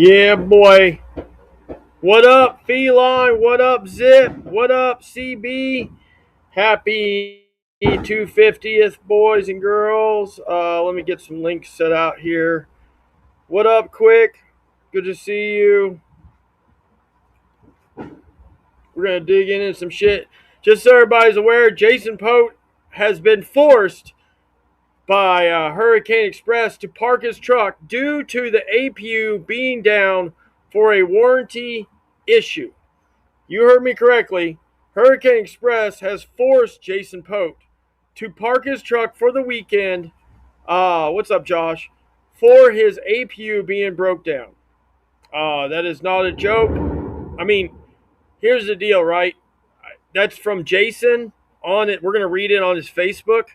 Yeah, boy. What up, Feline? What up, Zip? What up, CB? Happy 250th, boys and girls. Let me get some links set out here. What up, Quick? Good to see you. We're going to dig into some shit. Just so everybody's aware, Jason Pote has been forced by Hurricane Express to park his truck due to the APU being down for a warranty issue. You heard me correctly. Hurricane Express has forced Jason Pote to park his truck for the weekend. What's up, Josh? For his APU being broke down. That is not a joke. I mean, here's the deal, right? That's from Jason on it. We're going to read it on his Facebook.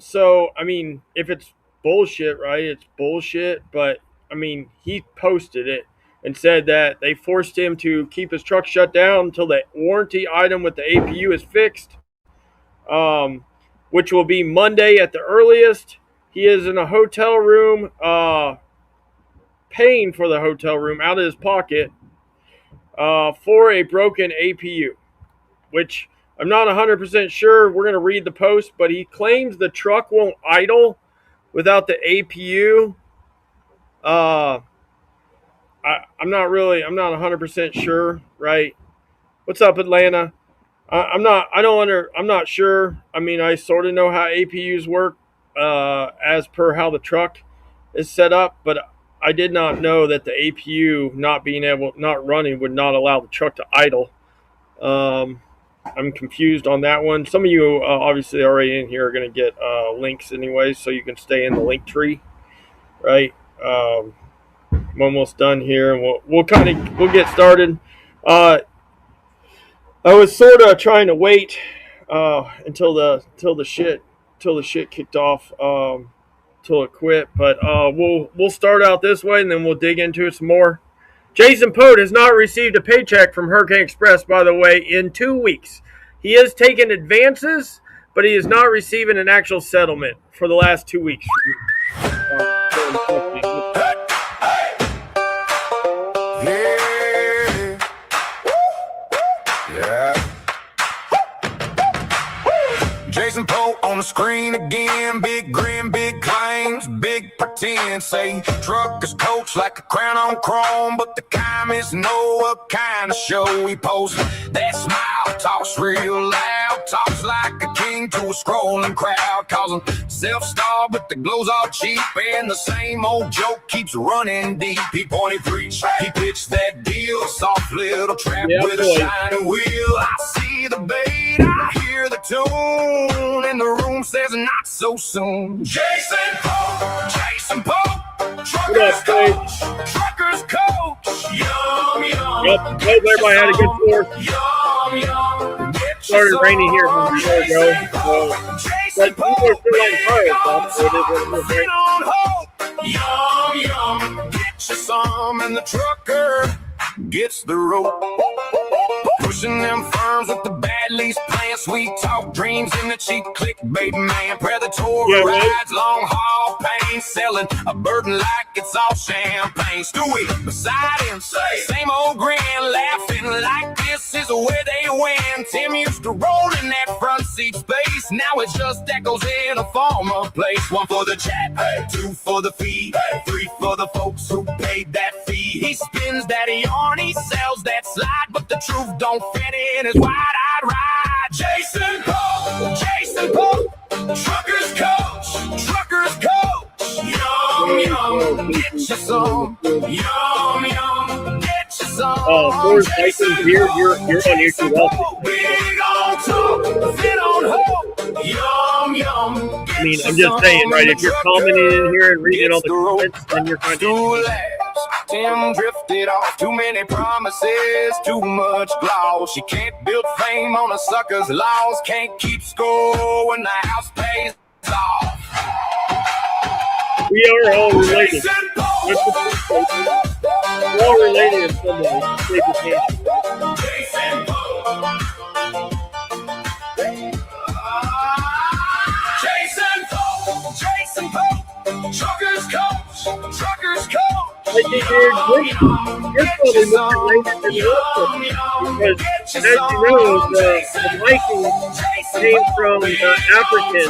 So, I mean, if it's bullshit, right, it's bullshit. But, I mean, he posted it and said that they forced him to keep his truck shut down until the warranty item with the APU is fixed, which will be Monday at the earliest. He is in a hotel room, paying for the hotel room out of his pocket for a broken APU, which I'm not 100% sure. We're going to read the post, but he claims the truck won't idle without the APU. I'm not 100% sure, right? What's up, Atlanta? I'm not sure. I mean, I sort of know how APUs work as per how the truck is set up, but I did not know that the APU not running would not allow the truck to idle. I'm confused on that one. Some of you obviously already in here are going to get links anyway, so you can stay in the link tree, right? I'm almost done here, and we'll get started. I was sort of trying to wait until the shit kicked off, till it quit. But we'll start out this way, and then we'll dig into it some more. Jason Pote has not received a paycheck from Hurricane Express, by the way, in 2 weeks. He has taken advances, but he is not receiving an actual settlement for the last 2 weeks. Jason Pote on the screen again. Big grin, big claims, big pretend. Say truckers coach like a crown on chrome, but the comments know what kind of show he posts. That smile talks real loud, talks like a king to a scrolling crowd. Calls him self-star, but the glow's all cheap, and the same old joke keeps running deep. He pointed preach, he pitched that deal, soft little trap with a shiny wheel. I see the bait, I hear the tune, and the room says not so soon. Jason Pote, truckers coach, truckers coach. Yum, yum. Yep, hope everybody had a good 4th. Yum, yum. Started raining here from a year ago, but people are still on fire, so it is what it is. Yum, yum. Get you some, and the trucker gets the rope. Pushing them firms with the bad lease plan, sweet talk dreams in the cheap clickbait man. Predatory rides, long haul pain, selling a burden like it's all champagne. Stewie beside him, same old grin, laughing like this is where they win. Tim used to roll in that front seat space, now it just echoes in a former place. 1 for the chat, 2 for the fee, 3 for the folks who paid that fee. He spins that yarn, he sells that slide, but the truth don't fit in his wide-eyed ride. Jason Pote, truckers coach. Yum, yum, get you some. Yum, yum, get you some. Coors Light beer, you're on YouTube also. Big on top, fit on hope. Yum, yum. I mean, I'm just saying, right? If you're commenting in here and reading all the comments, then you're kind of. Tim drifted off, too many promises, too much gloss. She can't build fame on a sucker's loss, can't keep score when the house pays off. We are all related. We're all related in some way. Jason Pote. Jason Pote. Truckers coach. You're probably more related than the rest of us because, as you know, the Vikings came from the African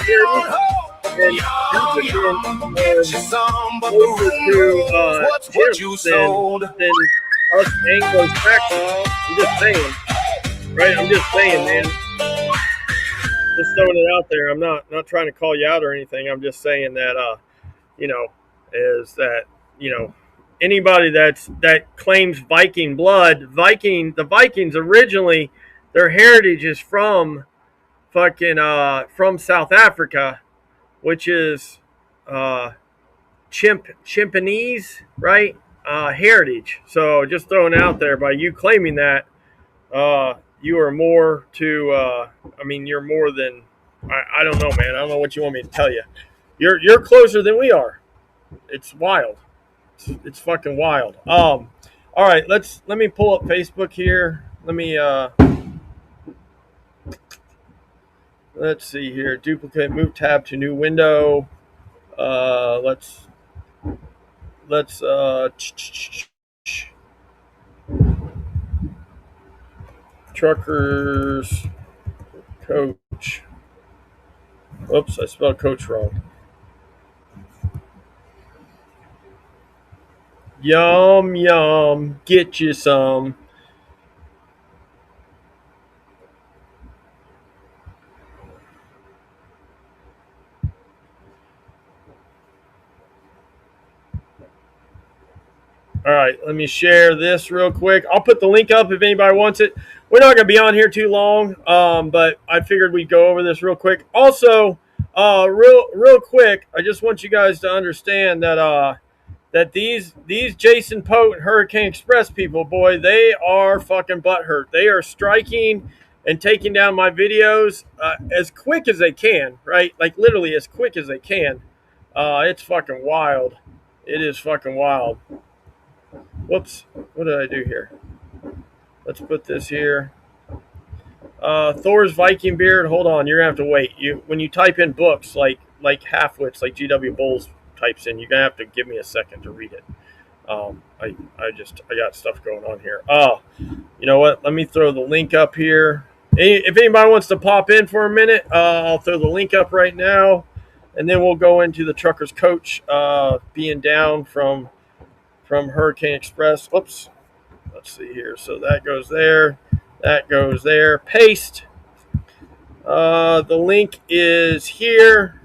heritage, and Africans are closer to chimps than us Anglo-Saxons. I'm just saying, right? I'm just saying, man. Just throwing it out there. I'm not trying to call you out or anything. I'm just saying that you know, is that anybody that claims Viking blood, the Vikings originally, their heritage is from fucking from South Africa, which is uh chimpanese, right? Heritage. So just throwing it out there, by you claiming that, you are more to I mean, you're more than I don't know, man. I don't know what you want me to tell you. You're closer than we are. It's wild. It's fucking wild. All right, let me pull up Facebook here. Let's see here. Duplicate, move tab to new window. Let's let's truckers coach. Oops, I spelled coach wrong. Yum yum, get you some. All right, let me share this real quick. I'll put the link up if anybody wants it. We're not going to be on here too long, but I figured we'd go over this real quick. Also, real quick, I just want you guys to understand that that these Jason Pote and Hurricane Express people, boy, they are fucking butthurt. They are striking and taking down my videos as quick as they can, right? Like literally as quick as they can. It's fucking wild. It is fucking wild. Whoops, what did I do here? Let's put this here. Thor's Viking beard. Hold on, you're gonna have to wait. When you type in books like halfwits, like GW Bulls types in, you're gonna have to give me a second to read it. I got stuff going on here. Oh, you know what? Let me throw the link up here. If anybody wants to pop in for a minute, I'll throw the link up right now, and then we'll go into the trucker's coach being down from Hurricane Express. Oops. Let's see here. So that goes there. That goes there. Paste. The link is here.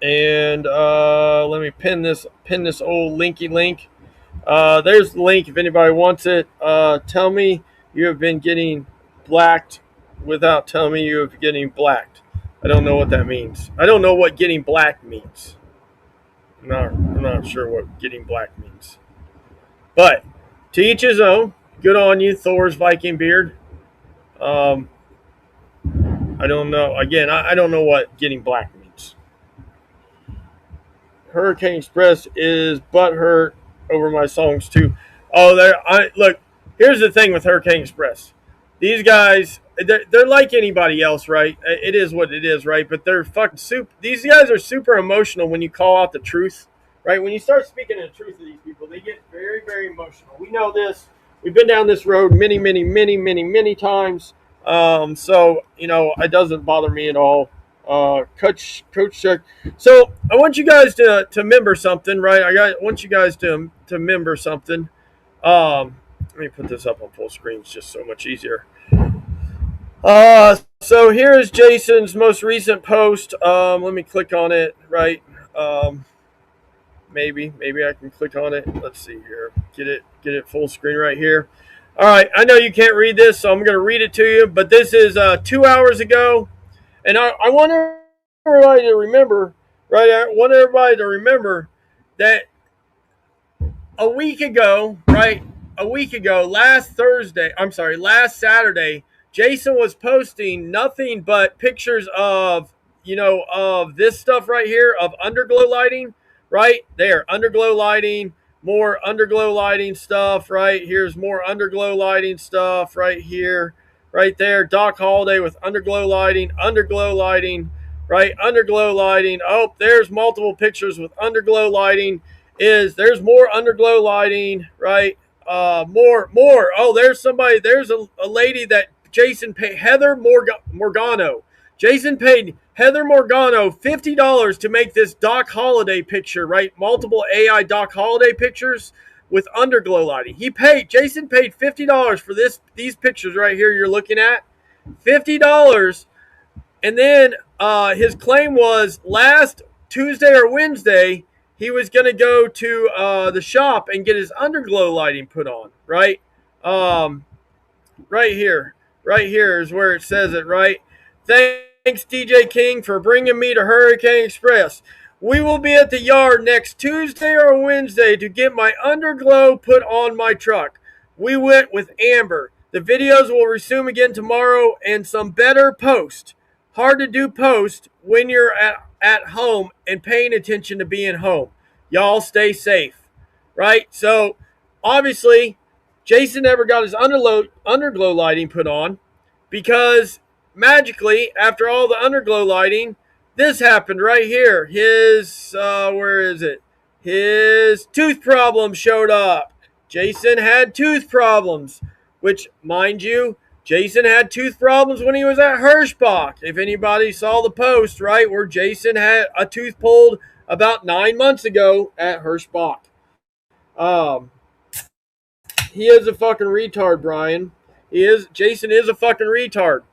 And let me pin this old linky link. There's the link if anybody wants it. Tell me you have been getting blacked without telling me you have been getting blacked. I don't know what that means. I don't know what getting blacked means. I'm not sure what getting black means. But to each his own. Good on you, Thor's Viking beard. I don't know. Again, I don't know what getting black means. Hurricane Express is butthurt over my songs too. Oh, look. Here's the thing with Hurricane Express. These guys, they're like anybody else, right? It is what it is, right? But they're fucking super. These guys are super emotional when you call out the truth, right? When you start speaking the truth to these people, they get very, very emotional. We know this. We've been down this road many, many, many, many, many times. So it doesn't bother me at all. Coach Chuck. So I want you guys to remember something, right? I want you guys to remember something. Let me put this up on full screen. It's just so much easier. So here is Jason's most recent post. Let me click on it, right? Maybe I can click on it. Let's see here. Get it full screen right here. All right. I know you can't read this, so I'm going to read it to you. But this is 2 hours ago, and I want everybody to remember, right? I want everybody to remember that a week ago, right? A week ago, last Saturday, Jason was posting nothing but pictures of, of this stuff right here, of underglow lighting, right? There, underglow lighting, more underglow lighting stuff, right? Here's more underglow lighting stuff right here, right there. Doc Holliday with underglow lighting, right? Underglow lighting. Oh, there's multiple pictures with underglow lighting. There's more underglow lighting, right? More. Oh, there's somebody. There's a lady that Jason paid, Morgano. Jason paid Heather Morgano $50 to make this Doc Holliday picture, right? Multiple AI Doc Holliday pictures with underglow lighting. Jason paid $50 for these pictures right here you're looking at. $50. And then his claim was last Tuesday or Wednesday, he was going to go to the shop and get his underglow lighting put on, right? Um, right here. Right here is where it says it, right? Thanks, DJ King, for bringing me to Hurricane Express. We will be at the yard next Tuesday or Wednesday to get my underglow put on my truck. We went with Amber. The videos will resume again tomorrow and some better post. Hard to do post when you're at home and paying attention to being home. Y'all stay safe, right? So, obviously, Jason never got his underglow lighting put on because magically, after all the underglow lighting, this happened right here. Where is it? His tooth problem showed up. Jason had tooth problems, which, mind you, Jason had tooth problems when he was at Hirschbach. If anybody saw the post, right, where Jason had a tooth pulled about 9 months ago at Hirschbach. Um, he is a fucking retard, Brian. Jason is a fucking retard.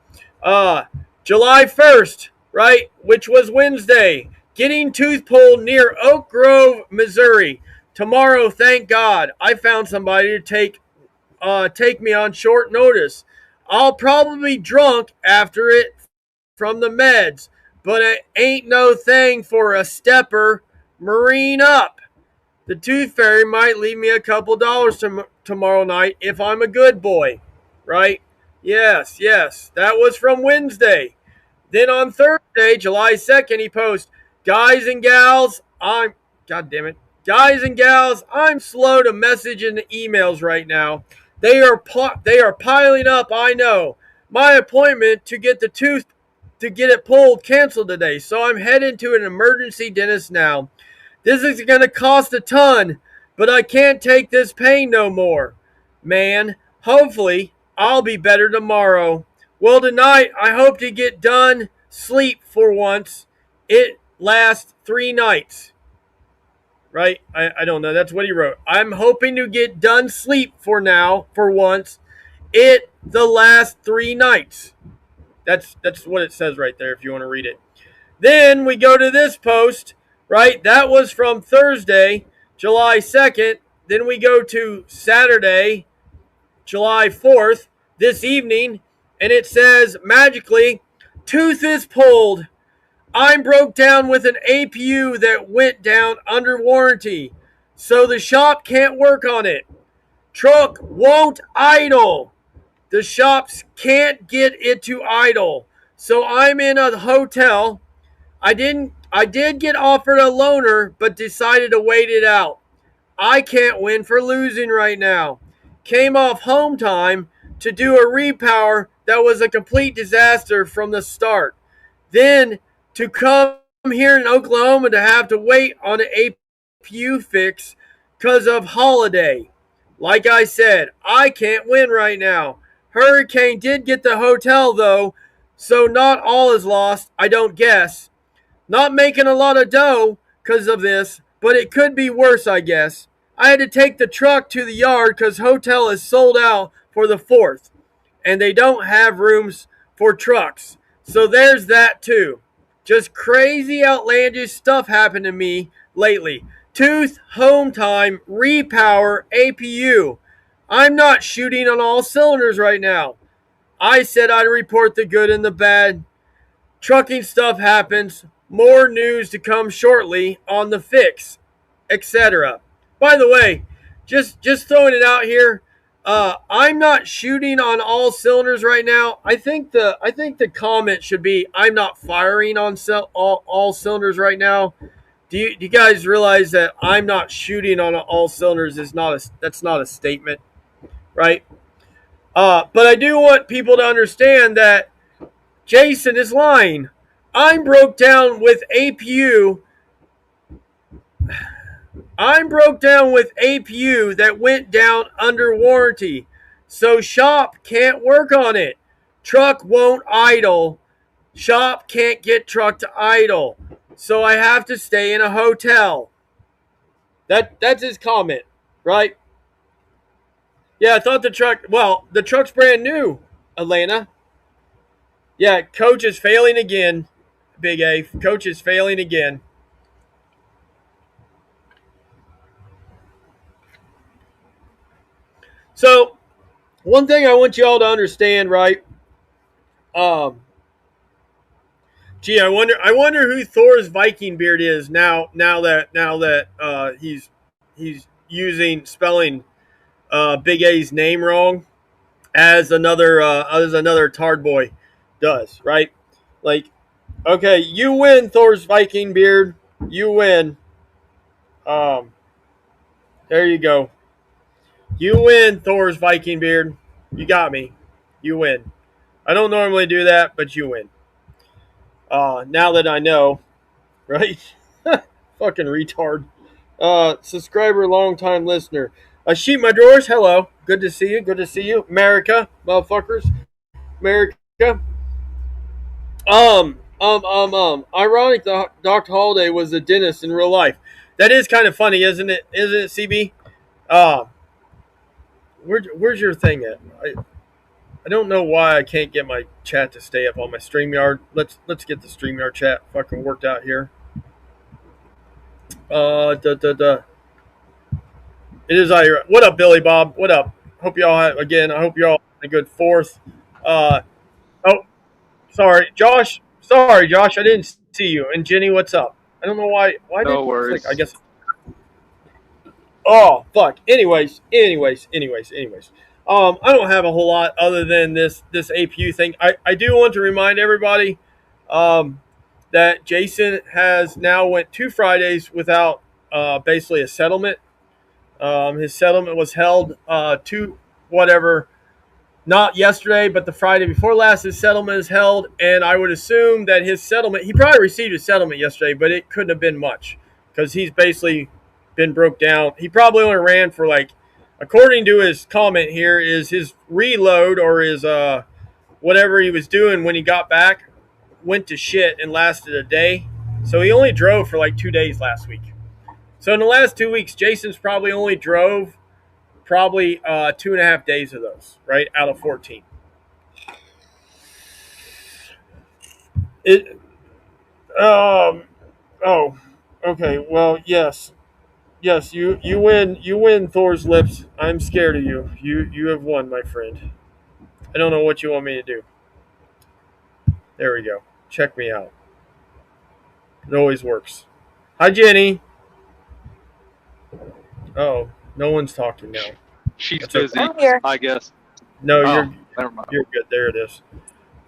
July 1st, right, which was Wednesday, getting tooth pulled near Oak Grove, Missouri. Tomorrow, thank God, I found somebody to take me on short notice. I'll probably be drunk after it from the meds, but it ain't no thing for a stepper. Marine up. The tooth fairy might leave me a couple dollars tomorrow night if I'm a good boy, right? Yes. That was from Wednesday. Then on Thursday, July 2nd, he posts, guys and gals, God damn it. Guys and gals, I'm slow to message in the emails right now. They are piling up, I know. My appointment to get it pulled canceled today, so I'm heading to an emergency dentist now. This is going to cost a ton, but I can't take this pain no more. Man, hopefully I'll be better tomorrow. Well, tonight I hope to get done sleep for once. It lasts 3 nights. Right? I don't know. That's what he wrote. I'm hoping to get done sleep for once. The last 3 nights. That's what it says right there if you want to read it. Then we go to this post, right? That was from Thursday, July 2nd. Then we go to Saturday, July 4th, this evening, and it says magically, tooth is pulled. I'm broke down with an APU that went down under warranty, so the shop can't work on it. Truck won't idle. The shops can't get it to idle. So I'm in a hotel. I did get offered a loaner, but decided to wait it out. I can't win for losing right now. Came off home time to do a repower that was a complete disaster from the start. Then to come here in Oklahoma to have to wait on an APU fix because of holiday. Like I said, I can't win right now. Hurricane did get the hotel though, so not all is lost, I don't guess. Not making a lot of dough because of this, but it could be worse, I guess. I had to take the truck to the yard because hotel is sold out for the 4th, and they don't have rooms for trucks. So there's that too. Just crazy, outlandish stuff happened to me lately. Tooth, home time, repower, APU. I'm not shooting on all cylinders right now. I said I'd report the good and the bad. Trucking stuff happens. More news to come shortly on the fix, etc. By the way, just throwing it out here, I'm not shooting on all cylinders right now. I think the comment should be I'm not firing on all cylinders right now. Do you guys realize that I'm not shooting on all cylinders that's not a statement, right? But I do want people to understand that Jason is lying. I'm broke down with APU. I'm broke down with APU that went down under warranty. So shop can't work on it. Truck won't idle. Shop can't get truck to idle. So I have to stay in a hotel. That's his comment, right? Yeah, I thought the truck. Well, the truck's brand new, Atlanta. Yeah, coach is failing again. Big A. Coach is failing again. So one thing I want you all to understand, right? Um, gee, I wonder who Thor's Viking beard is now. Now that he's using spelling Big A's name wrong as another tard boy does, right? Like, okay, you win, Thor's Viking beard. You win. Um, there you go. You win, Thor's Viking beard. You got me. You win. I don't normally do that, but you win. Now that I know, right? Fucking retard. Subscriber, long time listener. Sheep my drawers. Hello. Good to see you. Good to see you. America, motherfuckers. America. Ironic that Dr. Holiday was a dentist in real life. That is kind of funny, isn't it? Isn't it, CB? Uh, where's your thing at? I don't know why I can't get my chat to stay up on my StreamYard. Let's get the StreamYard chat fucking worked out here. Da, da, da. It is out here. What up, Billy Bob? What up? Hope y'all have, again. I hope y'all had a good fourth. Uh, oh, sorry, Josh. Sorry, Josh. I didn't see you. And Jenny, what's up? I don't know why. Why did No it click? I worries. guess. Oh fuck. Anyways. I don't have a whole lot other than this APU thing. I do want to remind everybody, um, that Jason has now went 2 Fridays without basically a settlement. His settlement was held to whatever, not yesterday, but the Friday before last. His settlement is held, and I would assume that his settlement, he probably received his settlement yesterday, but it couldn't have been much because he's basically been broke down. He probably only ran for like, according to his comment here, is his reload or his whatever he was doing when he got back went to shit and lasted a day. So he only drove for like 2 days last week. So in the last 2 weeks, Jason's probably only drove probably 2.5 days of those, right, out of 14. It oh, okay. Well, yes, you win Thor's lips. I'm scared of you. You have won, my friend. I don't know what you want me to do. There we go. Check me out. It always works. Hi, Jenny. Oh, no one's talking now. She's That's okay. busy, I'm here. I guess. No, Oh, you're never mind. you're good. There it is.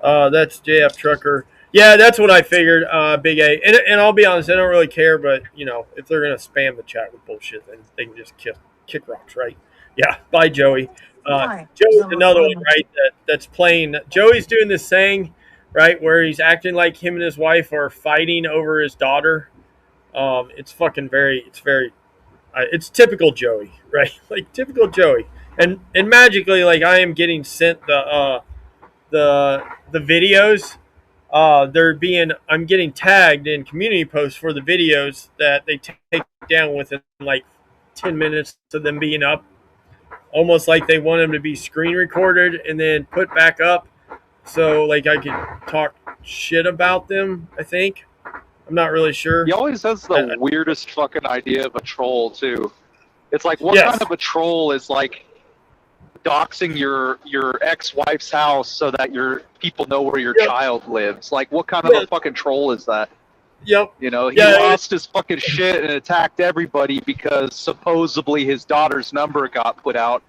That's JF Trucker. Yeah, that's what I figured. Big A, and I'll be honest, I don't really care. But if they're gonna spam the chat with bullshit, then they can just kick rocks, right? Yeah. Bye, Joey. Why? Joey's another one, right? That's playing. Joey's doing this thing, right, where he's acting like him and his wife are fighting over his daughter. It's fucking very. It's typical Joey, right? Like typical Joey, and magically, like I am getting sent the videos. I'm getting tagged in community posts for the videos that they take down within like 10 minutes of them being up, almost like they want them to be screen recorded and then put back up, so like I could talk shit about them. I think, I'm not really sure. He always has the weirdest fucking idea of a troll, too. It's like, what Yes. kind of a troll is like doxing your ex-wife's house so that your people know where your Yep. child lives? Like, what kind of Yeah. a fucking troll is that? Yep. You know, he Yeah, lost his fucking shit and attacked everybody because supposedly his daughter's number got put out.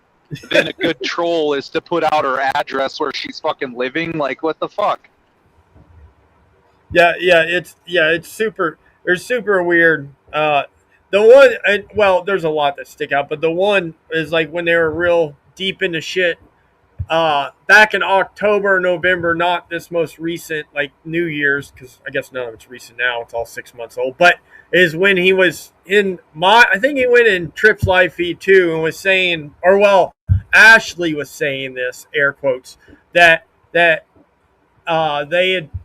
Then a good troll is to put out her address where she's fucking living. Like, what the fuck? Yeah, it's super. They're super weird. The one, well, there's a lot that stick out, but the one is like when they were real deep into shit back in October, November, not this most recent, like New Year's, because I guess none of it's recent now. It's all 6 months old. But is when he was in I think he went in Tripp's live feed too and was saying, or well, Ashley was saying this, air quotes, that they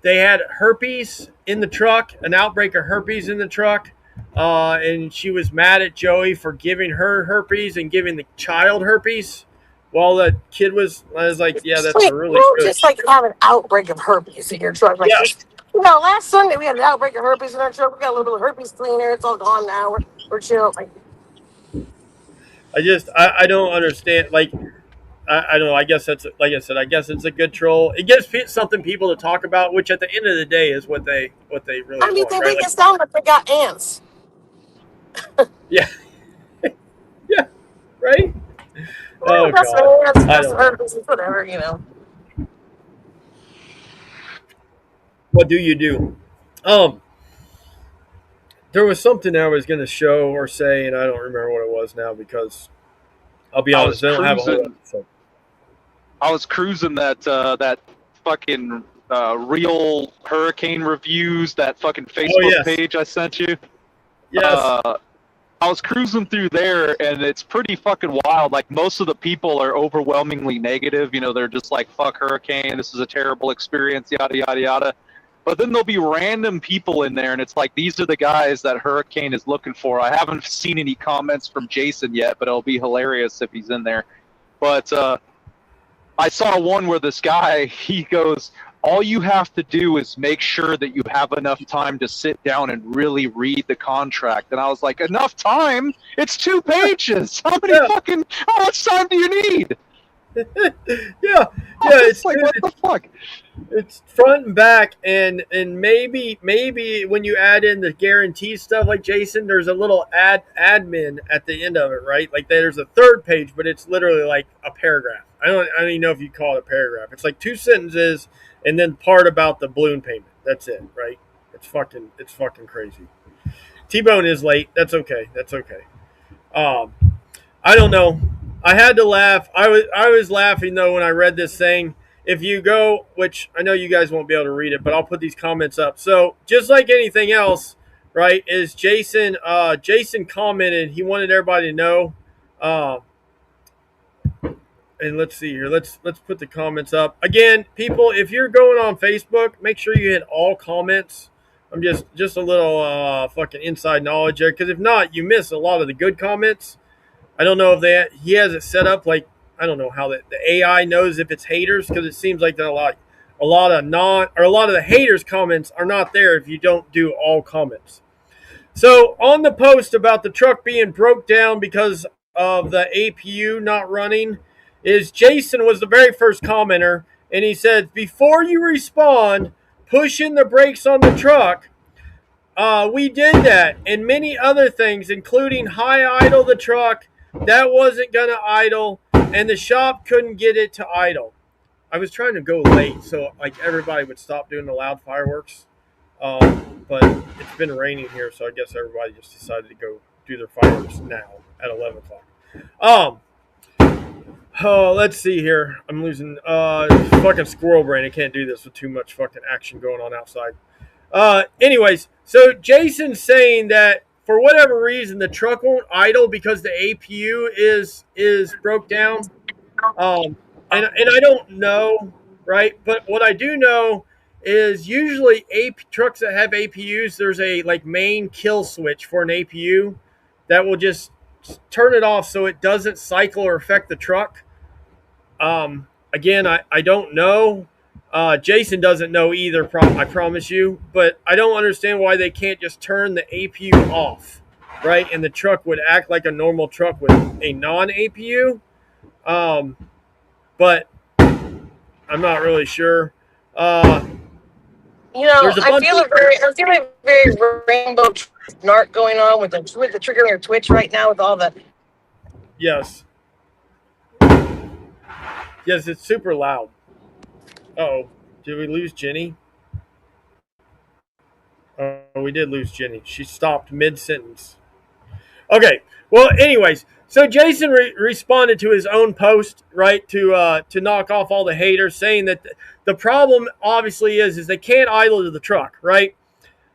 had herpes in the truck, an outbreak of herpes in the truck, and she was mad at Joey for giving her herpes and giving the child herpes. While the kid was, I was like, yeah, Just that's like, really don't good. just like have an outbreak of herpes in your truck. Like Yeah, just, last Sunday we had an outbreak of herpes in our truck. We got a little bit of herpes cleaner. It's all gone now. We're chill. Like, I don't understand. Like, I don't know. I guess that's, like I said. I guess it's a good troll. It gives something people to talk about, which at the end of the day is what they really I mean, want, they right? make Like, it sound like they got ants. yeah, yeah, right. Oh, Oh that's God, ants. I That's don't know. herpes. Whatever. What do you do? Um, there was something I was going to show or say, and I don't remember what it was now because I'll be I was honest, I don't have a whole cruising. episode. I was cruising that fucking real hurricane reviews, that fucking Oh Facebook yes, page I sent you. yes, Uh, I was cruising through there, and it's pretty fucking wild. Like, most of the people are overwhelmingly negative. They're just like, "Fuck hurricane. This is a terrible experience." Yada yada yada. But then there'll be random people in there, and it's like, these are the guys that hurricane is looking for. I haven't seen any comments from Jason yet, but it'll be hilarious if he's in there. But I saw one where this guy, he goes, all you have to do is make sure that you have enough time to sit down and really read the contract. And I was like, enough time? It's 2 pages. yeah, How much time do you need? yeah, I yeah. was like, what the fuck? It's front and back, and maybe when you add in the guarantee stuff like Jason, there's a little admin at the end of it, right? Like there's a third page, but it's literally like a paragraph. I don't even know if you call it a paragraph. It's like 2 sentences and then part about the balloon payment. That's it, right? It's fucking crazy. T-Bone is late. That's okay. That's okay. Um, I don't know. I had to laugh. I was laughing though when I read this thing. If you go, which I know you guys won't be able to read it, but I'll put these comments up. So just like anything else, right? Is Jason? Jason commented he wanted everybody to know. Uh, and let's see here. Let's put the comments up again, people. If you're going on Facebook, make sure you hit all comments. I'm just a little fucking inside knowledge there, because if not, you miss a lot of the good comments. I don't know if he has it set up like, I don't know how the AI knows if it's haters, because it seems like that a lot of the haters comments are not there if you don't do all comments. So on the post about the truck being broke down because of the APU not running, is Jason was the very first commenter, and he said, before you respond, push in the brakes on the truck. We did that and many other things, including high idle the truck. That wasn't going to idle, and the shop couldn't get it to idle. I was trying to go late so like everybody would stop doing the loud fireworks. But it's been raining here, so I guess everybody just decided to go do their fireworks now at 11 o'clock. Oh, let's see here. I'm losing fucking squirrel brain. I can't do this with too much fucking action going on outside. Anyways, so Jason's saying that for whatever reason the truck won't idle because the APU is broke down. And I don't know, right? But what I do know is usually trucks that have APUs, there's a like main kill switch for an APU that will just turn it off so it doesn't cycle or affect the truck. Again, I don't know. Jason doesn't know either, I promise you. But I don't understand why they can't just turn the APU off, right? And the truck would act like a normal truck with a non-APU. But I'm not really sure. There's a I bunch feel of, I'm feeling a very rainbow narc going on with the trigger or Twitch right now with all the. yes. Yes, it's super loud. Oh, did we lose Jenny? Oh, we did lose Jenny. She stopped mid-sentence. Okay. Well, anyways, So Jason responded to his own post, right, to knock off all the haters, saying that the problem obviously is they can't idle to the truck, right?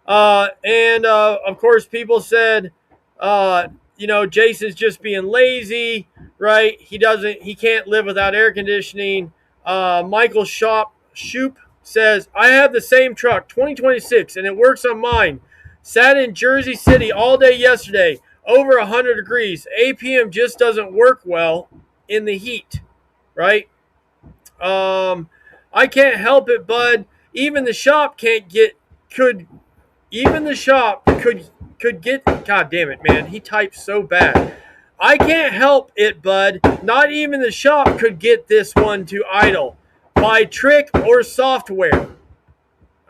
And of course, people said, uh, Jason's just being lazy, right? He can't live without air conditioning. Michael Shoop says, I have the same truck, 2026, and it works on mine. Sat in Jersey City all day yesterday, over 100 degrees. APM just doesn't work well in the heat, right? I can't help it, bud. Even the shop can't get could even the shop could get. God damn it, man! He types so bad. I can't help it, bud. Not even the shop could get this one to idle by trick or software.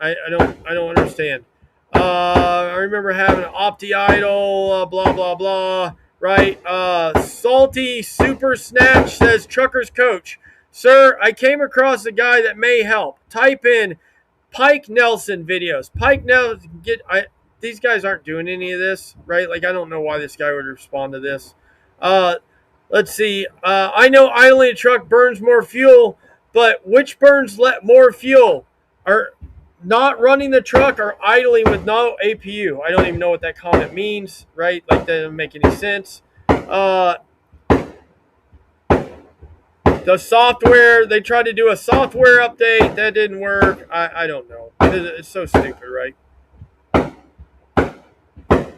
I don't understand. I remember having an Opti idle. Blah blah blah. Right. Salty Super Snatch says Trucker's Coach. Sir, I came across a guy that may help. Type in Pike Nelson videos. Pike Nelson, these guys aren't doing any of this, right? Like, I don't know why this guy would respond to this. Uh, let's see. I know idling a truck burns more fuel, but which burns more fuel? Are not running the truck or idling with no APU? I don't even know what that comment means, right? Like, that doesn't make any sense. The software, they tried to do a software update. That didn't work. I don't know. It's so stupid, right?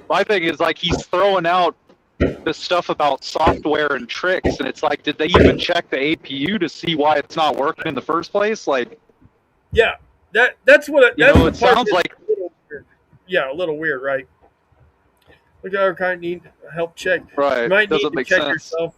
My thing is, like, he's throwing out this stuff about software and tricks, and it's like, did they even check the APU to see why it's not working in the first place? Like, yeah, that's what it sounds like. A little weird, right? Look at our kind of need help check. Right, you might doesn't need to make check sense. yourself.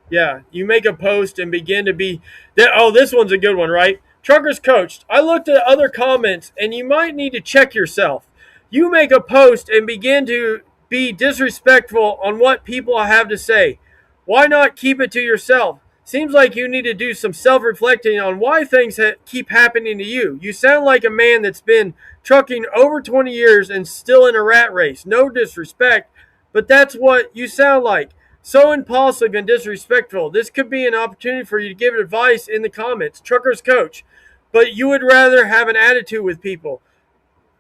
Yeah, you make a post and begin to be that. Oh, this one's a good one, right? Truckers Coached. I looked at other comments, and you might need to check yourself. You make a post and begin to be disrespectful on what people have to say. Why not keep it to yourself? Seems like you need to do some self-reflecting on why things keep happening to you. You sound like a man that's been trucking over 20 years and still in a rat race. No disrespect, but that's what you sound like. So impulsive and disrespectful. This could be an opportunity for you to give advice in the comments. Trucker's Coach. But you would rather have an attitude with people.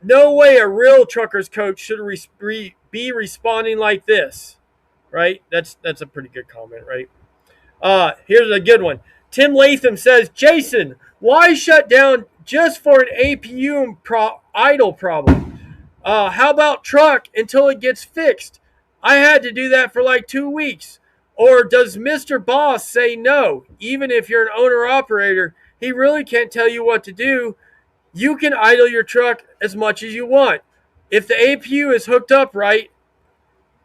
No way a real trucker's coach should be responding like this, right? That's a pretty good comment, right? Here's a good one. Tim Latham says, Jason, why shut down just for an APU idle problem? How about truck until it gets fixed? I had to do that for like 2 weeks. Or does Mr. Boss say no? Even if you're an owner-operator, he really can't tell you what to do. You can idle your truck as much as you want. If the APU is hooked up right,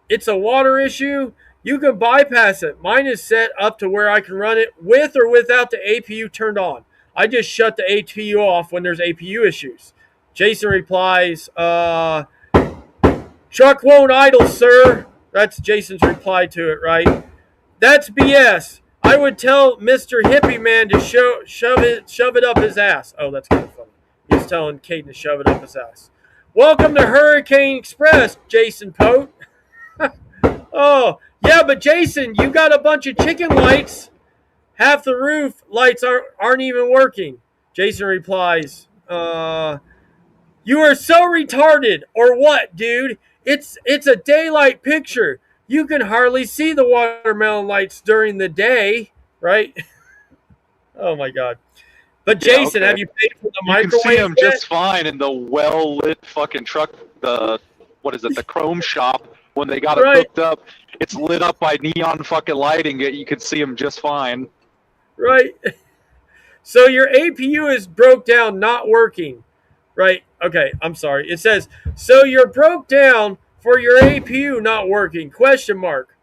it's a water issue, you can bypass it. Mine is set up to where I can run it with or without the APU turned on. I just shut the APU off when there's APU issues. Jason replies, truck won't idle, sir. That's Jason's reply to it, right? That's BS. I would tell Mr. Hippie Man to shove it up his ass. Oh, that's kind of funny. He's telling Caden to shove it up his ass. Welcome to Hurricane Express, Jason Pote. Oh, yeah, but Jason, you got a bunch of chicken lights. Half the roof lights aren't even working. Jason replies, you are so retarded, or what, dude? It's a daylight picture. You can hardly see the watermelon lights during the day, right? Oh, my God. But Jason, have you paid for the microwave? You can see them yet? just fine in the well-lit fucking truck, the chrome shop, when they got it hooked up. It's lit up by neon fucking lighting. You can see them just fine. Right. So your APU is broke down, not working. Right. Okay, I'm sorry. It says, so you're broke down for your APU not working, question mark.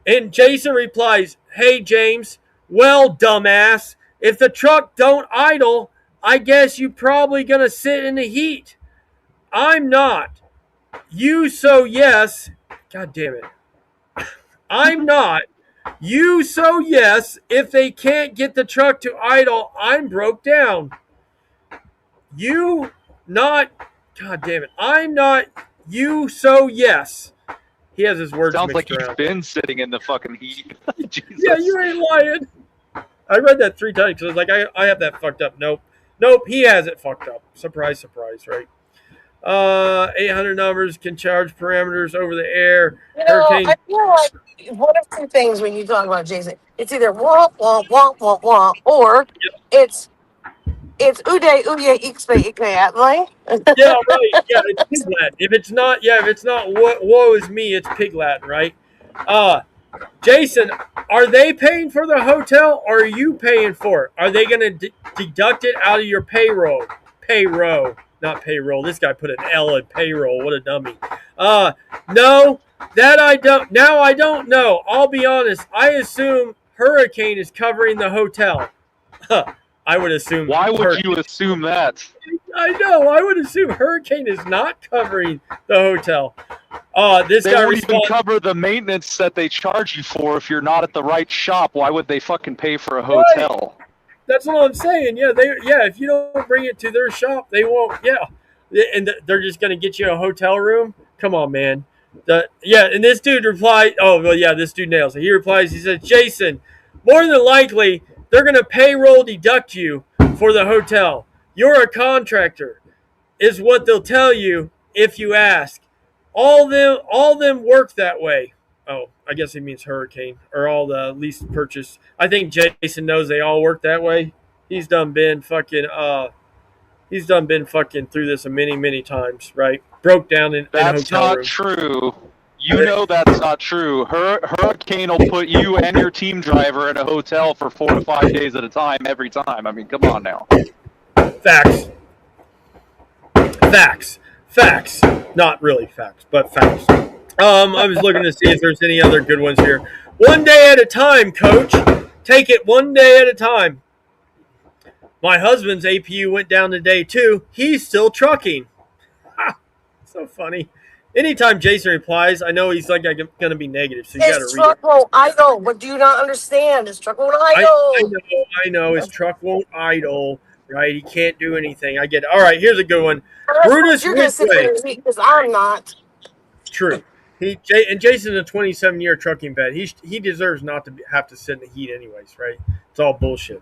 And Jason replies, hey, James, well, dumbass, if the truck don't idle, I guess you probably going to sit in the heat. I'm not. You so yes. God damn it. I'm not. You so yes. If they can't get the truck to idle, I'm broke down. You not. God damn it. I'm not. You so yes. He has his words Sounds like mixed he's around. been sitting in the fucking heat. Jesus. Yeah, you ain't lying. I read that 3 times because I was like, I have that fucked up. Nope. He has it fucked up. Surprise, surprise, right? 800 numbers can charge parameters over the air. I Hurricane. feel like one of two things when you talk about Jason. It's either wah wah wah wah wah, or it's uday uye ixpe ikme atlay. Yeah, right. Yeah, it's pig Latin. If it's not woe is me, it's pig Latin, right? Uh, Jason, are they paying for the hotel or are you paying for it? Are they going to deduct it out of your payroll? Payroll, not payroll. This guy put an L in payroll. What a dummy. No, that I don't. Now I don't know. I'll be honest. I assume Hurricane is covering the hotel. I would assume. Why would you assume that? I know. I would assume Hurricane is not covering the hotel. This They guy won't even responds. cover the maintenance that they charge you for if you're not at the right shop. Why would they fucking pay for a hotel? Right. That's what I'm saying. Yeah, if you don't bring it to their shop, they won't. Yeah, and they're just gonna get you a hotel room. Come on, man. And this dude replied. Oh well, yeah, this dude nails it. He replies. He says, Jason, more than likely they're gonna payroll deduct you for the hotel. You're a contractor, is what they'll tell you if you ask. All them work that way. Oh, I guess he means Hurricane or all the lease purchase. I think Jason knows they all work that way. He's done been fucking through this many times, right? Broke down in a That's hotel not room. true. You know that's not true. Hurricane will put you and your team driver in a hotel for 4 to 5 days at a time every time. I mean, come on now. Facts. Not really facts, but facts. I was looking to see if there's any other good ones here. One day at a time, coach. Take it one day at a time. My husband's APU went down today too. He's still trucking. Ha! So funny. Anytime Jason replies, I know he's like going to be negative, so you got to His read truck it. won't idle. What do you not understand? His truck won't idle. I know. His truck won't idle, right? He can't do anything. I get it. All right, here's a good one. Brutus You're gonna sit Ridgway. there and eat because I'm not. True. Jason's a 27-year trucking vet. He deserves not to have to sit in the heat anyways, right? It's all bullshit.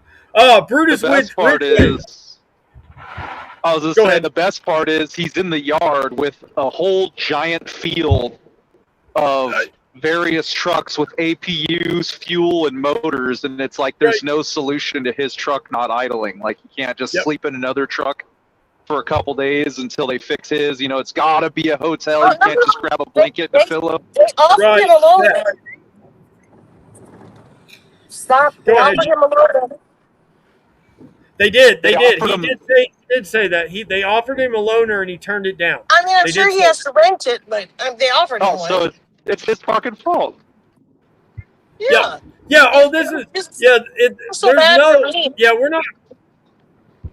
Brutus The best part Ridgway. is, I was just saying, the best part is he's in the yard with a whole giant field of various trucks with APUs, fuel, and motors, and it's like there's no solution to his truck not idling. Like, he can't just sleep in another truck for a couple days until they fix his. You know, it's got to be a hotel. You can't just grab a blanket and fill up. They offered him a loaner. Stop. They offered him a loaner. They did. They He offered him- did say that. They offered him a loaner and he turned it down. I mean, I'm They sure did he say- has to rent it, but they offered him Oh, one. so it's his fucking fault. Yeah. Yeah. Oh, this is. Yeah. So There's bad no. for me. Yeah, we're not.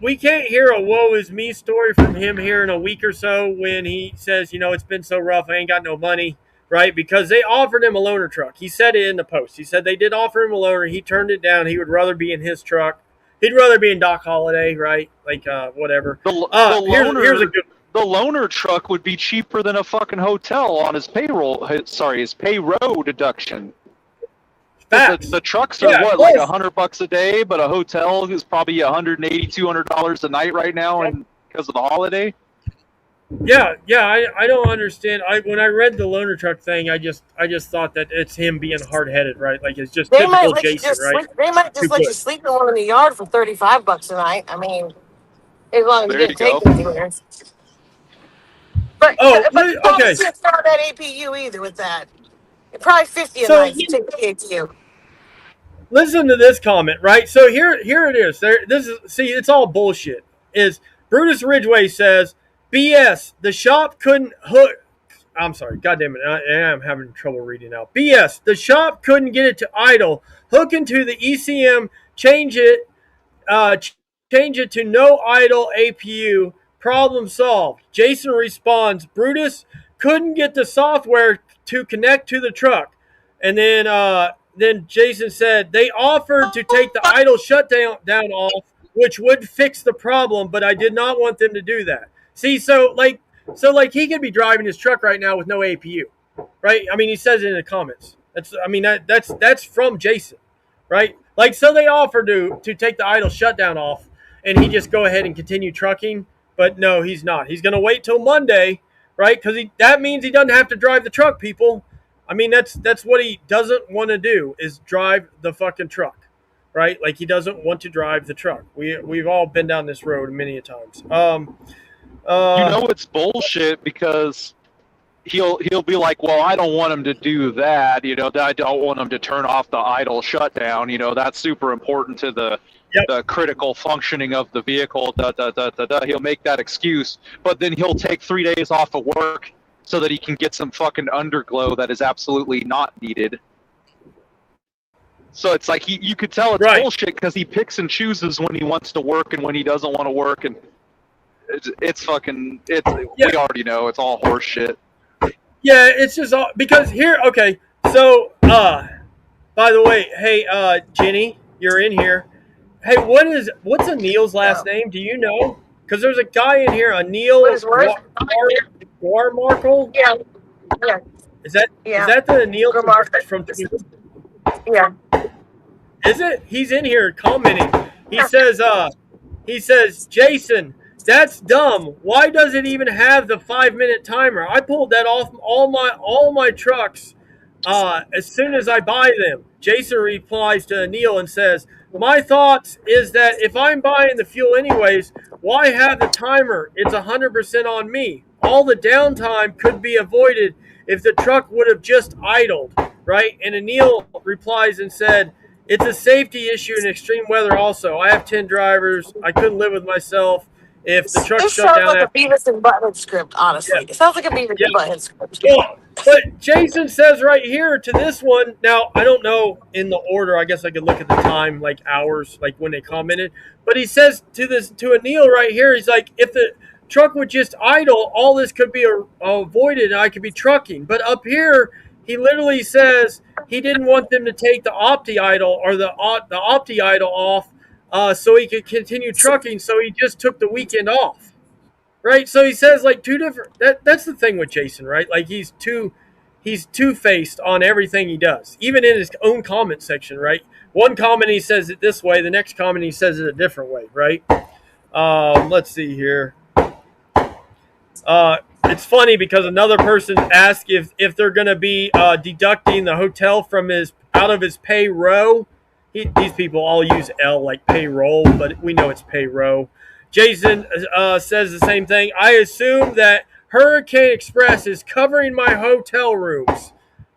We can't hear a woe is me story from him here in a week or so when he says, it's been so rough, I ain't got no money, right? Because they offered him a loaner truck. He said it in the post. He said they did offer him a loaner. He turned it down. He would rather be in his truck. He'd rather be in Doc Holliday, right? Like, whatever. Here's a good. The loaner truck would be cheaper than a fucking hotel on his payroll. His payroll deduction. The trucks are like $100 a day, but a hotel is probably $180, $200 a night right now, and because of the holiday. Yeah. I don't understand. When I read the loaner truck thing, I just thought that it's him being hard headed, right? Like, it's just They typical might let you Jason, just right? sleep. They might just let you sleep in one in the yard for $35 a night. I mean, as long as you didn't take it anywhere. But okay. It's not that APU either with that. Probably 50 a night to take the APU. Listen to this comment, right? So here it is. It's all bullshit. Is Brutus Ridgway says, BS, the shop couldn't hook. I'm sorry, goddamn it, I am having trouble reading now. BS, the shop couldn't get it to idle. Hook into the ECM, change it to no idle APU. Problem solved. Jason responds, Brutus couldn't get the software to connect to the truck. And then Jason said, they offered to take the idle shutdown off, which would fix the problem, but I did not want them to do that. See, so he could be driving his truck right now with no APU. right? I mean, he says it in the comments. That's from Jason, right? Like, so they offered to take the idle shutdown off, and he just go ahead and continue trucking, but no, he's not. He's going to wait till Monday, right? Because that means he doesn't have to drive the truck, people. I mean, that's what he doesn't want to do is drive the fucking truck, right? Like he doesn't want to drive the truck. We've all been down this road many a times. You Uh, know it's bullshit because he'll be like, well, I don't want him to do that. You know, I don't want him to turn off the idle shutdown. You know, that's super important to yep, the critical functioning of the vehicle. Da, da, da, da, da. He'll make that excuse, but then he'll take 3 days off of work so that he can get some fucking underglow that is absolutely not needed. So it's like you could tell it's right. bullshit because he picks and chooses when he wants to work and when he doesn't want to work, and it's fucking Yeah, we already know it's all horse shit. yeah. It's just all because here. Okay, so by the way, hey, Jenny, you're in here. Hey, what's Anil's Yeah. last name? Do you know? Because there's a guy in here, What Anil is worse? Guarmarkle. Yeah. Yeah. Is Yeah. that the Anil Grammar. from? Yeah. Is it? He's in here commenting. He Yeah. says, Jason, that's dumb. Why does it even have the 5 minute timer? I pulled that off all my trucks as soon as I buy them. Jason replies to Neil and says, my thoughts is that if I'm buying the fuel anyways, why have the timer? It's 100% on me. All the downtime could be avoided if the truck would have just idled, right? And Anil replies and said, it's a safety issue in extreme weather also. I have 10 drivers. I couldn't live with myself if the truck This shut sounds down like a after. Beavis and Butthead script, honestly. Yeah, It sounds like a Beavis yeah. and Butthead script. Well, but Jason says right here to this one. Now, I don't know in the order. I guess I could look at the time, like hours, like when they commented. But he says to Anil right here, he's like, if the truck would just idle, all this could be avoided and I could be trucking. But up here, he literally says he didn't want them to take the Opti idle or the Opti idle off so he could continue trucking. So he just took the weekend off. Right, so he says like two different. That's the thing with Jason, right? Like he's two faced on everything he does, even in his own comment section, right? One comment he says it this way, the next comment he says it a different way, right? Let's see here. It's funny because another person asked if they're going to be deducting the hotel from his out of his payroll. These people all use L like payroll, but we know it's payroll. Jason says the same thing. I assume that Hurricane Express is covering my hotel rooms.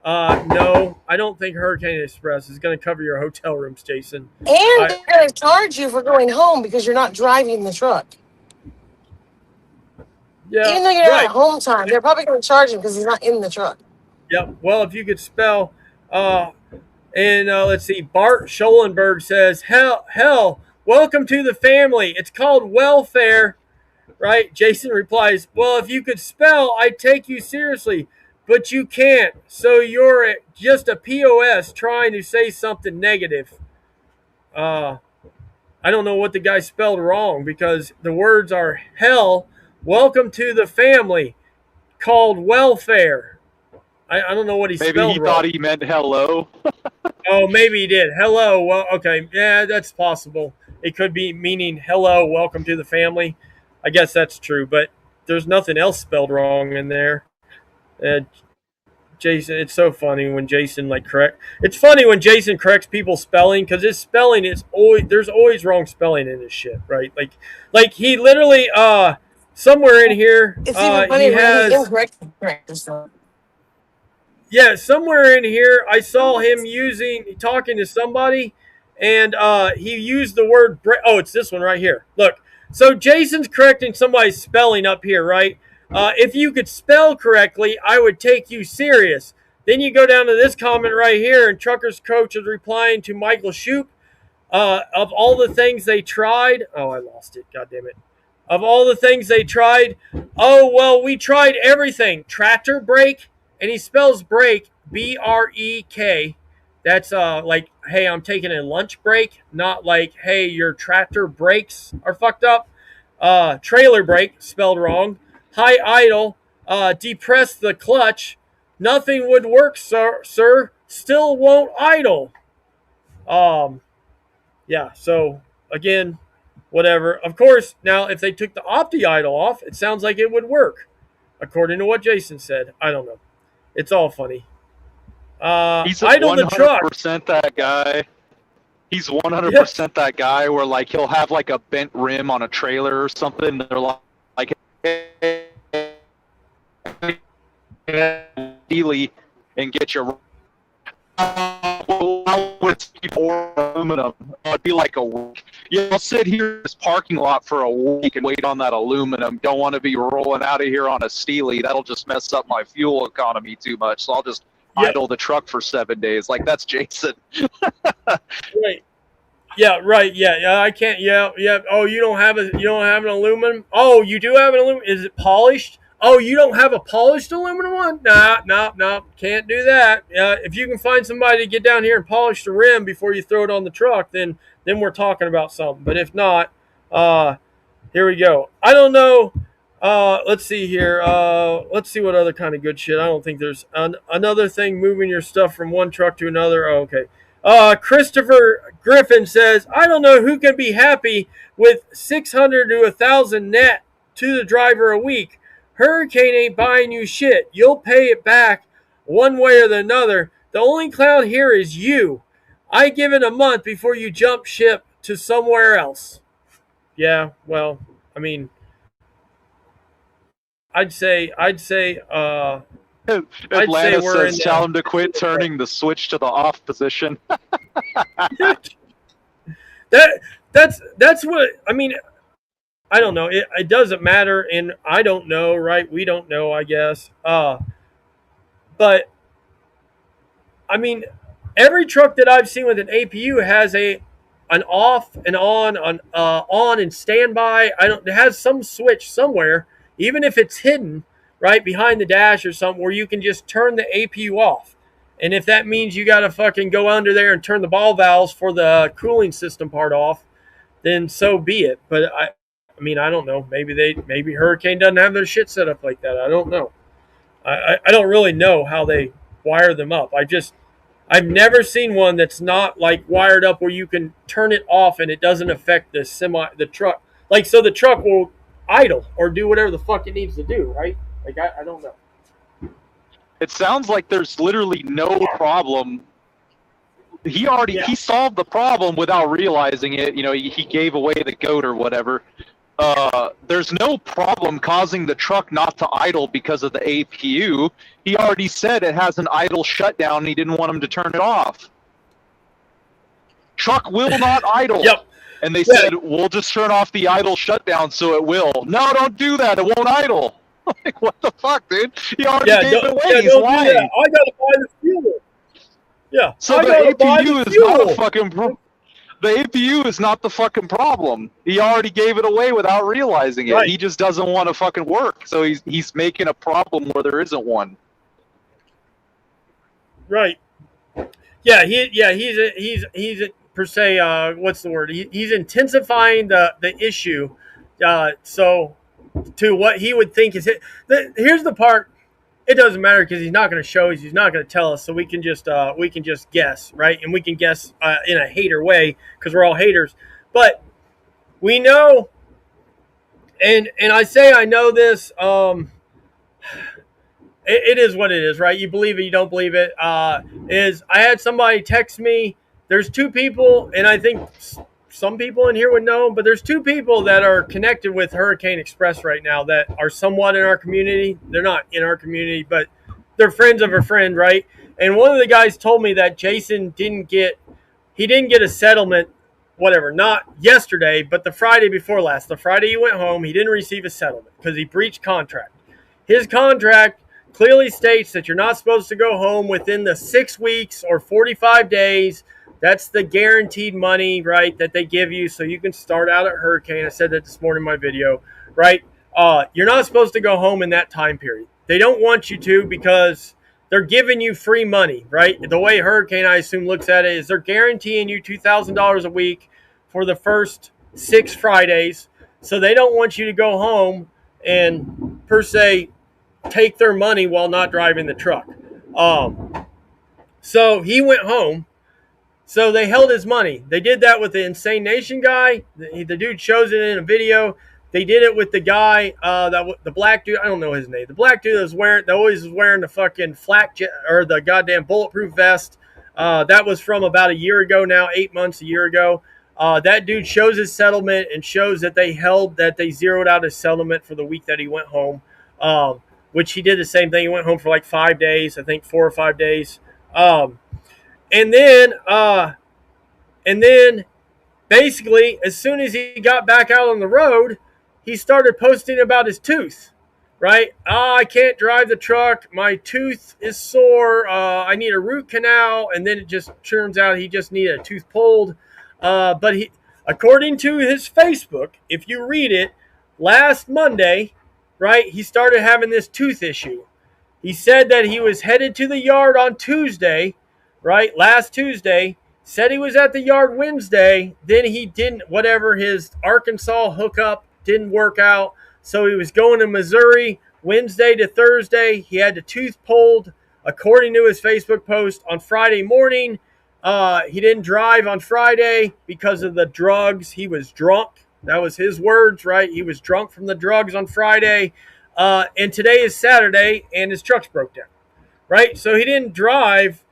No, I don't think Hurricane Express is going to cover your hotel rooms, Jason. And I, they're going to charge you for going home because you're not driving the truck. yeah, Even though you're not right. at home time, they're probably going to charge him because he's not in the truck. Yep. Well, if you could spell, and let's see, Bart Schollenberg says, hell, welcome to the family. It's called welfare, right? Jason replies, well, if you could spell, I'd take you seriously, but you can't. So you're just a POS trying to say something negative. I don't know what the guy spelled wrong because the words are hell, welcome to the family, called welfare. I don't know what he Maybe spelled he wrong. thought he meant hello. Oh, maybe he did. Hello. Well, okay. Yeah, that's possible. It could be meaning hello, welcome to the family. I guess that's true, but there's nothing else spelled wrong in there. Uh, Jason, it's so funny when Jason like correct. It's funny when Jason corrects people's spelling because his spelling is always there's always wrong spelling in his shit, right? Like he literally somewhere in here It's even he funnier when he's has incorrect. So. yeah, somewhere in here, I saw him talking to somebody, and he used the word. Oh, it's this one right here. Look, so Jason's correcting somebody's spelling up here, right? If you could spell correctly, I would take you serious. Then you go down to this comment right here, and Trucker's Coach is replying to Michael Shoup. Of all the things they tried, oh, I lost it. God damn it. Of all the things they tried, oh, well, we tried everything. Tractor brake, and he spells brake BREK. That's like, hey, I'm taking a lunch break, not like, hey, your tractor brakes are fucked up. Trailer brake, spelled wrong. High idle, depress the clutch. Nothing would work, sir. Still won't idle. Um, yeah. So again, whatever. Of course, now if they took the opti idle off, it sounds like it would work, according to what Jason said. I don't know. He's It's all funny. Idle the truck. 100% that guy. He's Yes. 100% that guy where like he'll have like a bent rim on a trailer or something. They're like, hey, and get your aluminum. It'd be like a week. I'll sit here in this parking lot for a week and wait on that aluminum. Don't want to be rolling out of here on a steely. That'll just mess up my fuel economy too much. So I'll just Yeah. idle the truck for 7 days. Like that's Jason. Right. Yeah. Right. Yeah. Yeah. I can't. Yeah. Yeah. Oh, you don't have an aluminum. Oh, you do have an aluminum. Is it polished? Oh, you don't have a polished aluminum one? Nah. Nah. Nah. Can't do that. If you can find somebody to get down here and polish the rim before you throw it on the truck, then we're talking about something. But if not, uh, here we go. I don't know. Let's see here. Let's see what other kind of good shit. I don't think there's another thing moving your stuff from one truck to another. Oh, okay. Christopher Griffin says, I don't know who can be happy with 600 to 1,000 net to the driver a week. Hurricane ain't buying you shit. You'll pay it back one way or the other. The only clown here is you. I give it a month before you jump ship to somewhere else. Yeah, well, I mean, I'd say Atlanta we're says, in tell him to quit turning the switch to the off position. that that's what I mean. I don't know. It doesn't matter, and I don't know, right? We don't know, I guess. But I mean, every truck that I've seen with an APU has an off and on and standby. I don't. It has some switch somewhere, even if it's hidden right behind the dash or something, where you can just turn the APU off. And if that means you got to fucking go under there and turn the ball valves for the cooling system part off, then so be it. But I mean, I don't know. Maybe Hurricane doesn't have their shit set up like that. I don't know. I don't really know how they wire them up. I've never seen one that's not like wired up where you can turn it off and it doesn't affect the truck. Like, so the truck will idle or do whatever the fuck it needs to do, right? Like, I don't know. It sounds like there's literally no problem. He solved the problem without realizing it. You know, he gave away the goat or whatever. There's no problem causing the truck not to idle because of the APU. He already said it has an idle shutdown and he didn't want him to turn it off. Truck will not idle. Yep. And they said, we'll just turn off the idle shutdown so it will. No, don't do that. It won't idle. Like, what the fuck, dude? He already gave it away. He's lying. I gotta buy the fuel. Yeah. So the APU is not a fucking problem. The APU is not the fucking problem. He already gave it away without realizing it. Right. He just doesn't want to fucking work. So he's making a problem where there isn't one. Right. Yeah. He's per se. What's the word? He's intensifying the issue. So to what he would think is it. Here's the part. It doesn't matter because he's not going to show us. He's not going to tell us. So we can just guess, right? And we can guess in a hater way because we're all haters. But we know, and I say I know this. It is what it is, right? You believe it, you don't believe it. I had somebody text me. There's two people, and I think some people in here would know, but there's two people that are connected with Hurricane Express right now that are somewhat in our community. They're not in our community, but they're friends of a friend, right? And one of the guys told me that Jason didn't get a settlement, whatever, not yesterday, but the Friday before last. The Friday he went home, he didn't receive a settlement because he breached contract. His contract clearly states that you're not supposed to go home within the 6 weeks or 45 days. That's the guaranteed money, right, that they give you so you can start out at Hurricane. I said that this morning in my video, right? You're not supposed to go home in that time period. They don't want you to because they're giving you free money, right? The way Hurricane, I assume, looks at it is they're guaranteeing you $2,000 a week for the first 6 Fridays. So they don't want you to go home and, per se, take their money while not driving the truck. So he went home. So they held his money. They did that with the Insane Nation guy. The dude shows it in a video. They did it with the guy, the black dude. I don't know his name. The black dude that always was wearing the fucking flak or the goddamn bulletproof vest. That was from about a year ago now, 8 months, a year ago. That dude shows his settlement and shows that they zeroed out his settlement for the week that he went home. Which he did the same thing. He went home for like 5 days, I think 4 or 5 days. And then and then basically, as soon as he got back out on the road, he started posting about his tooth. Right? I can't drive the truck. My tooth is sore. I need a root canal. And then it just turns out he just needed a tooth pulled. But according to his Facebook, if you read it, last Monday, right, he started having this tooth issue. He said that he was headed to the yard on Tuesday, right? Last Tuesday. Said he was at the yard Wednesday. Then he didn't, whatever, his Arkansas hookup didn't work out. So he was going to Missouri Wednesday to Thursday. He had the tooth pulled, according to his Facebook post, on Friday morning. He didn't drive on Friday because of the drugs. He was drunk. That was his words, right? He was drunk from the drugs on Friday. And today is Saturday, and his truck's broke down, right? So he didn't drive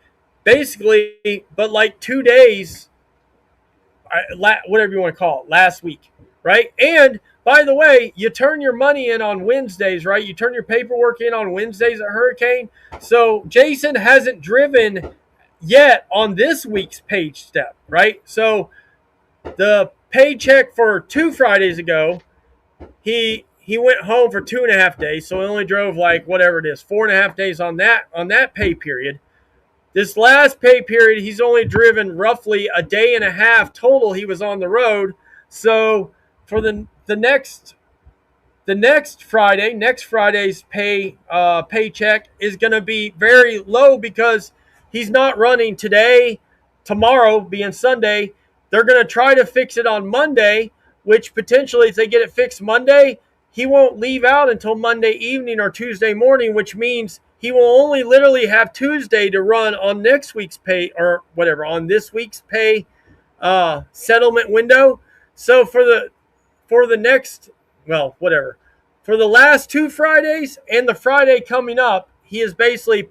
basically, but like 2 days, whatever you want to call it, last week, right? And by the way, you turn your money in on Wednesdays, right? You turn your paperwork in on Wednesdays at Hurricane. So Jason hasn't driven yet on this week's page step, right? So the paycheck for 2 Fridays ago, he went home for 2.5 days, so he only drove like whatever it is, 4.5 days on that pay period. This last pay period, he's only driven roughly a day and a half total. He was on the road. So for the next Friday, next Friday's paycheck is going to be very low because he's not running today, tomorrow being Sunday. They're going to try to fix it on Monday, which potentially if they get it fixed Monday, he won't leave out until Monday evening or Tuesday morning, which means he will only literally have Tuesday to run on next week's pay or whatever, on this week's pay settlement window. So for the next, well, whatever, for the last 2 Fridays and the Friday coming up, he has basically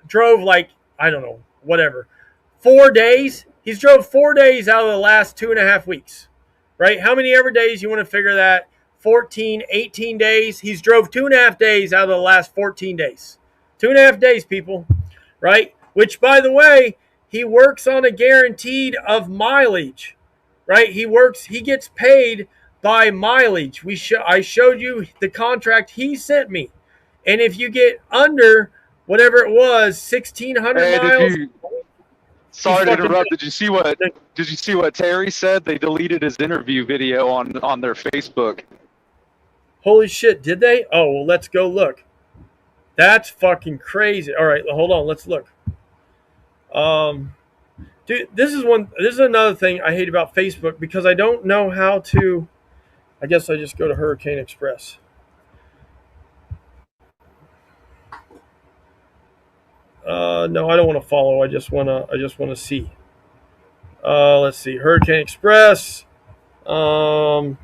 drove like, I don't know, whatever, 4 days. He's drove 4 days out of the last 2.5 weeks, right? How many ever days you want to figure that? 14, 18 days. He's drove 2.5 days out of the last 14 days. 2.5 days, people, right? Which, by the way, he works on a guaranteed of mileage, right? He gets paid by mileage. I showed you the contract he sent me. And if you get under whatever it was, 1,600 miles. Sorry to interrupt. Did you see what Terry said? They deleted his interview video on their Facebook. Holy shit, did they? Oh, well, let's go look. That's fucking crazy. All right, hold on, let's look. Dude, this is another thing I hate about Facebook because I don't know how to. I guess I just go to Hurricane Express. No, I don't want to follow. I just want to see. Let's see, Hurricane Express. No,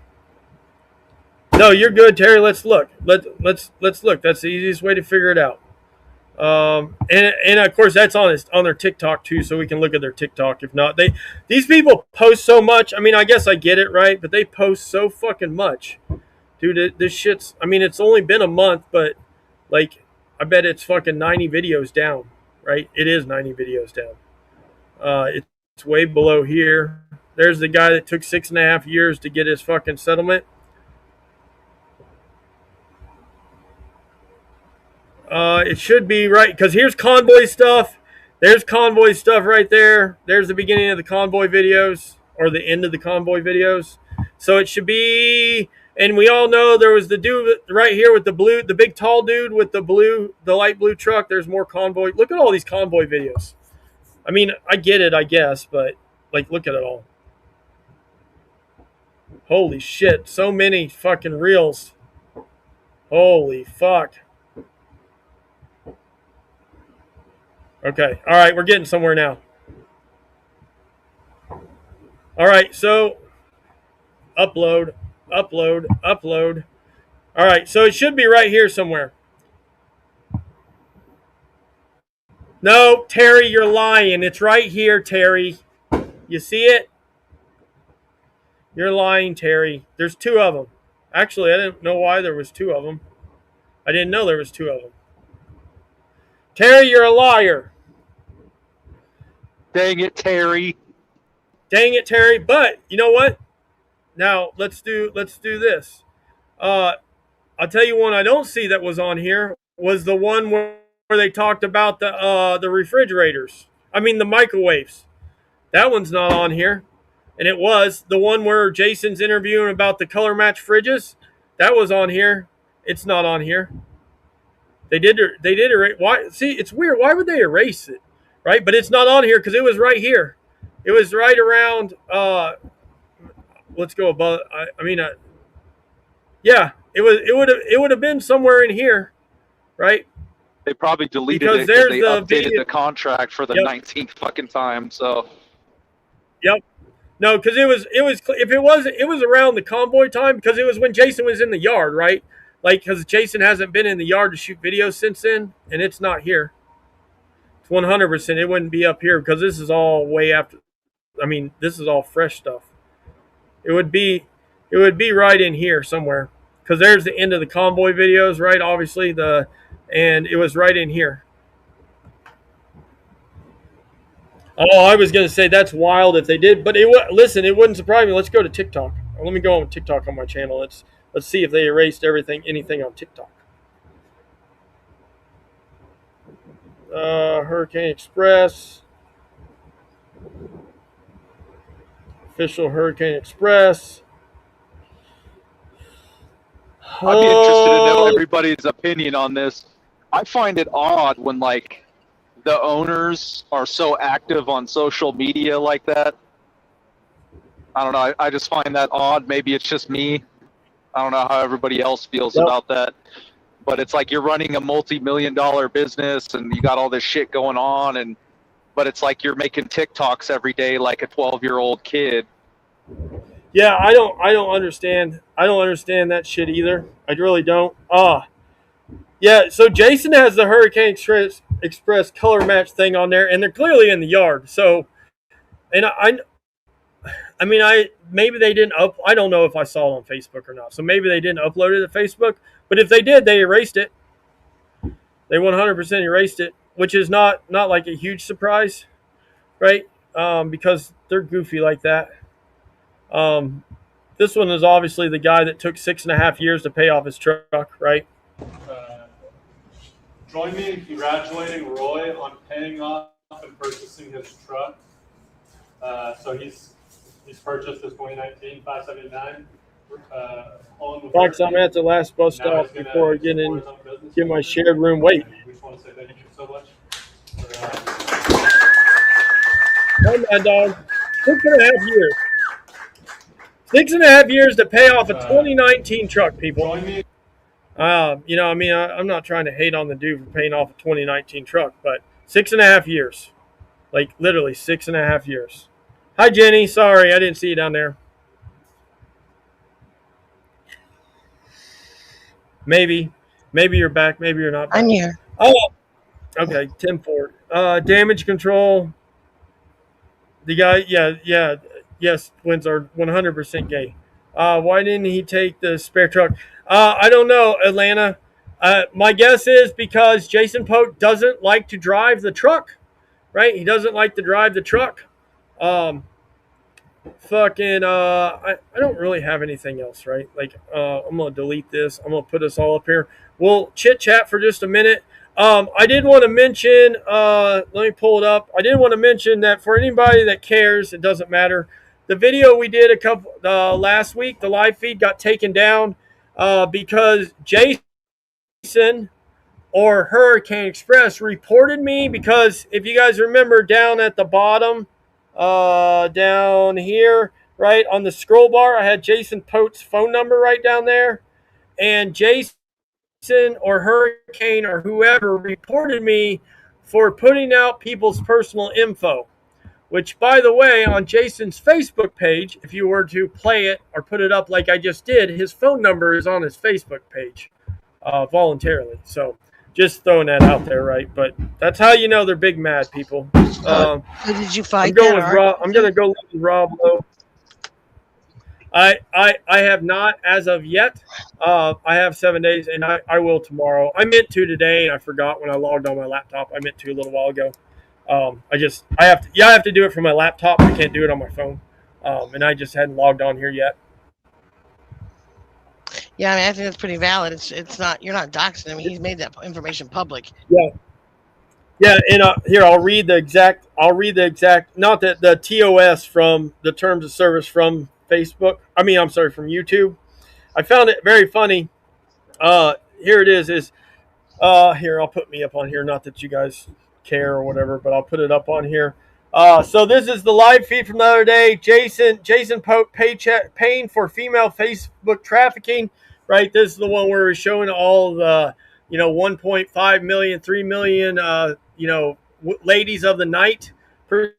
you're good, Terry. Let's look. Let's look. That's the easiest way to figure it out. And of course that's on their TikTok too, so we can look at their TikTok. If not, these people post so much. I mean, I guess I get it, right? But they post so fucking much, dude. This shit's. I mean, it's only been a month, but like, I bet it's fucking 90 videos down, right? It is 90 videos down. It's way below here. There's the guy that took 6.5 years to get his fucking settlement. It should be right because here's convoy stuff. There's convoy stuff right there. There's the beginning of the convoy videos or the end of the convoy videos. So it should be, and we all know there was the dude right here with the big tall dude with the light blue truck. There's more convoy. Look at all these convoy videos. I mean, I get it, I guess, but like, look at it all. Holy shit, so many fucking reels. Holy fuck. Okay. All right. We're getting somewhere now. All right. So upload, upload. All right. So it should be right here somewhere. No, Terry, you're lying. It's right here, Terry. You see it? You're lying, Terry. There's two of them. Actually, I didn't know why there was two of them. I didn't know there was two of them. Terry, you're a liar. Dang it, Terry. Dang it, Terry. But you know what? Now let's do this. Uh, I'll tell you one I don't see that was on here was the one where they talked about the refrigerators. I mean the microwaves. That one's not on here. And it was the one where Jason's interviewing about the color match fridges. That was on here. It's not on here. They did erase. Why? See, it's weird. Why would they erase it? Right? But it's not on here because it was right here. It was right around. Let's go above. Yeah. It would have been somewhere in here, right? They probably deleted Because it because there's they the updated video. the contract for the Yep. 19th fucking time. So Yep. No, because it was if it was around the convoy time because it was when Jason was in the yard, right? Like because Jason hasn't been in the yard to shoot videos since then, and it's not here. It's 100%. It wouldn't be up here because this is all way after. I mean, this is all fresh stuff. It would be, it would be right in here somewhere because there's the end of the convoy videos, right? Obviously and it was right in here. Oh, I was gonna say that's wild if they did, but listen, it wouldn't surprise me. Let's go to TikTok. Let me go on TikTok on my channel. Let's see if they erased anything on TikTok. Hurricane Express, official Hurricane Express. I'd be interested to know Oh, everybody's opinion on this. I find it odd when like the owners are so active on social media like that. I don't know. I just find that odd. Maybe it's just me. I don't know how everybody else feels yep. about that. But it's like you're running a multi-million-dollar business and you got all this shit going on, and but it's like you're making TikToks every day like a 12-year-old kid. Yeah, I don't understand. I don't understand that shit either. I really don't. Yeah. So Jason has the Hurricane Express color match thing on there, and they're clearly in the yard. So, and I mean, maybe they didn't up. I don't know if I saw it on Facebook or not. So maybe they didn't upload it to Facebook. But if they did, they erased it. They 100% erased it, which is not like a huge surprise, right? Because they're goofy like that. Um, this one is obviously the guy that took 6.5 years to pay off his truck, right? Uh, Join me in congratulating Roy on paying off and purchasing his truck. So he's purchased his 2019 579 all in the Thanks. I'm at the last bus stop before I get in. Get my shared room. Wait. We just want to say thank you so much. Hey, Mad Dog. 6.5 years. 6.5 years to pay off a 2019 truck, people. Join me. I mean, I'm not trying to hate on the dude for paying off a 2019 truck, but 6.5 years. Like, literally 6.5 years. Hi, Jenny. Sorry, I didn't see you down there. Maybe you're back. Maybe you're not back. I'm here. Oh, okay. Tim Ford. Damage control. The guy, yes, twins are 100% gay. Why didn't he take the spare truck? I don't know, Atlanta. My guess is because Jason Pope doesn't like to drive the truck, right? He doesn't like to drive the truck. Um, I don't really have anything else, right? Like, I'm going to delete this. I'm going to put us all up here. We'll chit chat for just a minute. I did want to mention, let me pull it up. I did want to mention that for anybody that cares, it doesn't matter. The video we did last week, the live feed got taken down because Jason or Hurricane Express reported me because if you guys remember down at the bottom, down here, right on the scroll bar, I had Jason Pote's phone number right down there, and Jason or Hurricane or whoever reported me for putting out people's personal info. Which, by the way, on Jason's Facebook page, if you were to play it or put it up like I just did, his phone number is on his Facebook page voluntarily. So just throwing that out there, right? But that's how you know they're big mad people. So, Um, so did you I'm fight going that with Rob. I'm going to argument? go with Rob Lowe. I have not as of yet. I have 7 days, and I will tomorrow. I meant to today, and I forgot when I logged on my laptop. I meant to a little while ago. I have to, yeah, I have to do it from my laptop. I can't do it on my phone, and I just hadn't logged on here yet. Yeah, I mean, I think that's pretty valid. It's not you're not doxing him. He's made that information public. Yeah, yeah, and here I'll read the exact. I'll read the exact. Not the TOS from the terms of service from Facebook. I mean, I'm sorry, from YouTube. I found it very funny. Here it is. Here, I'll put me up on here. Not that you guys care or whatever, but I'll put it up on here. So this is the live feed from the other day. Jason Pope paying for female Facebook trafficking. Right, this is the one where we're showing all the 1.5 million, 3 million ladies of the night per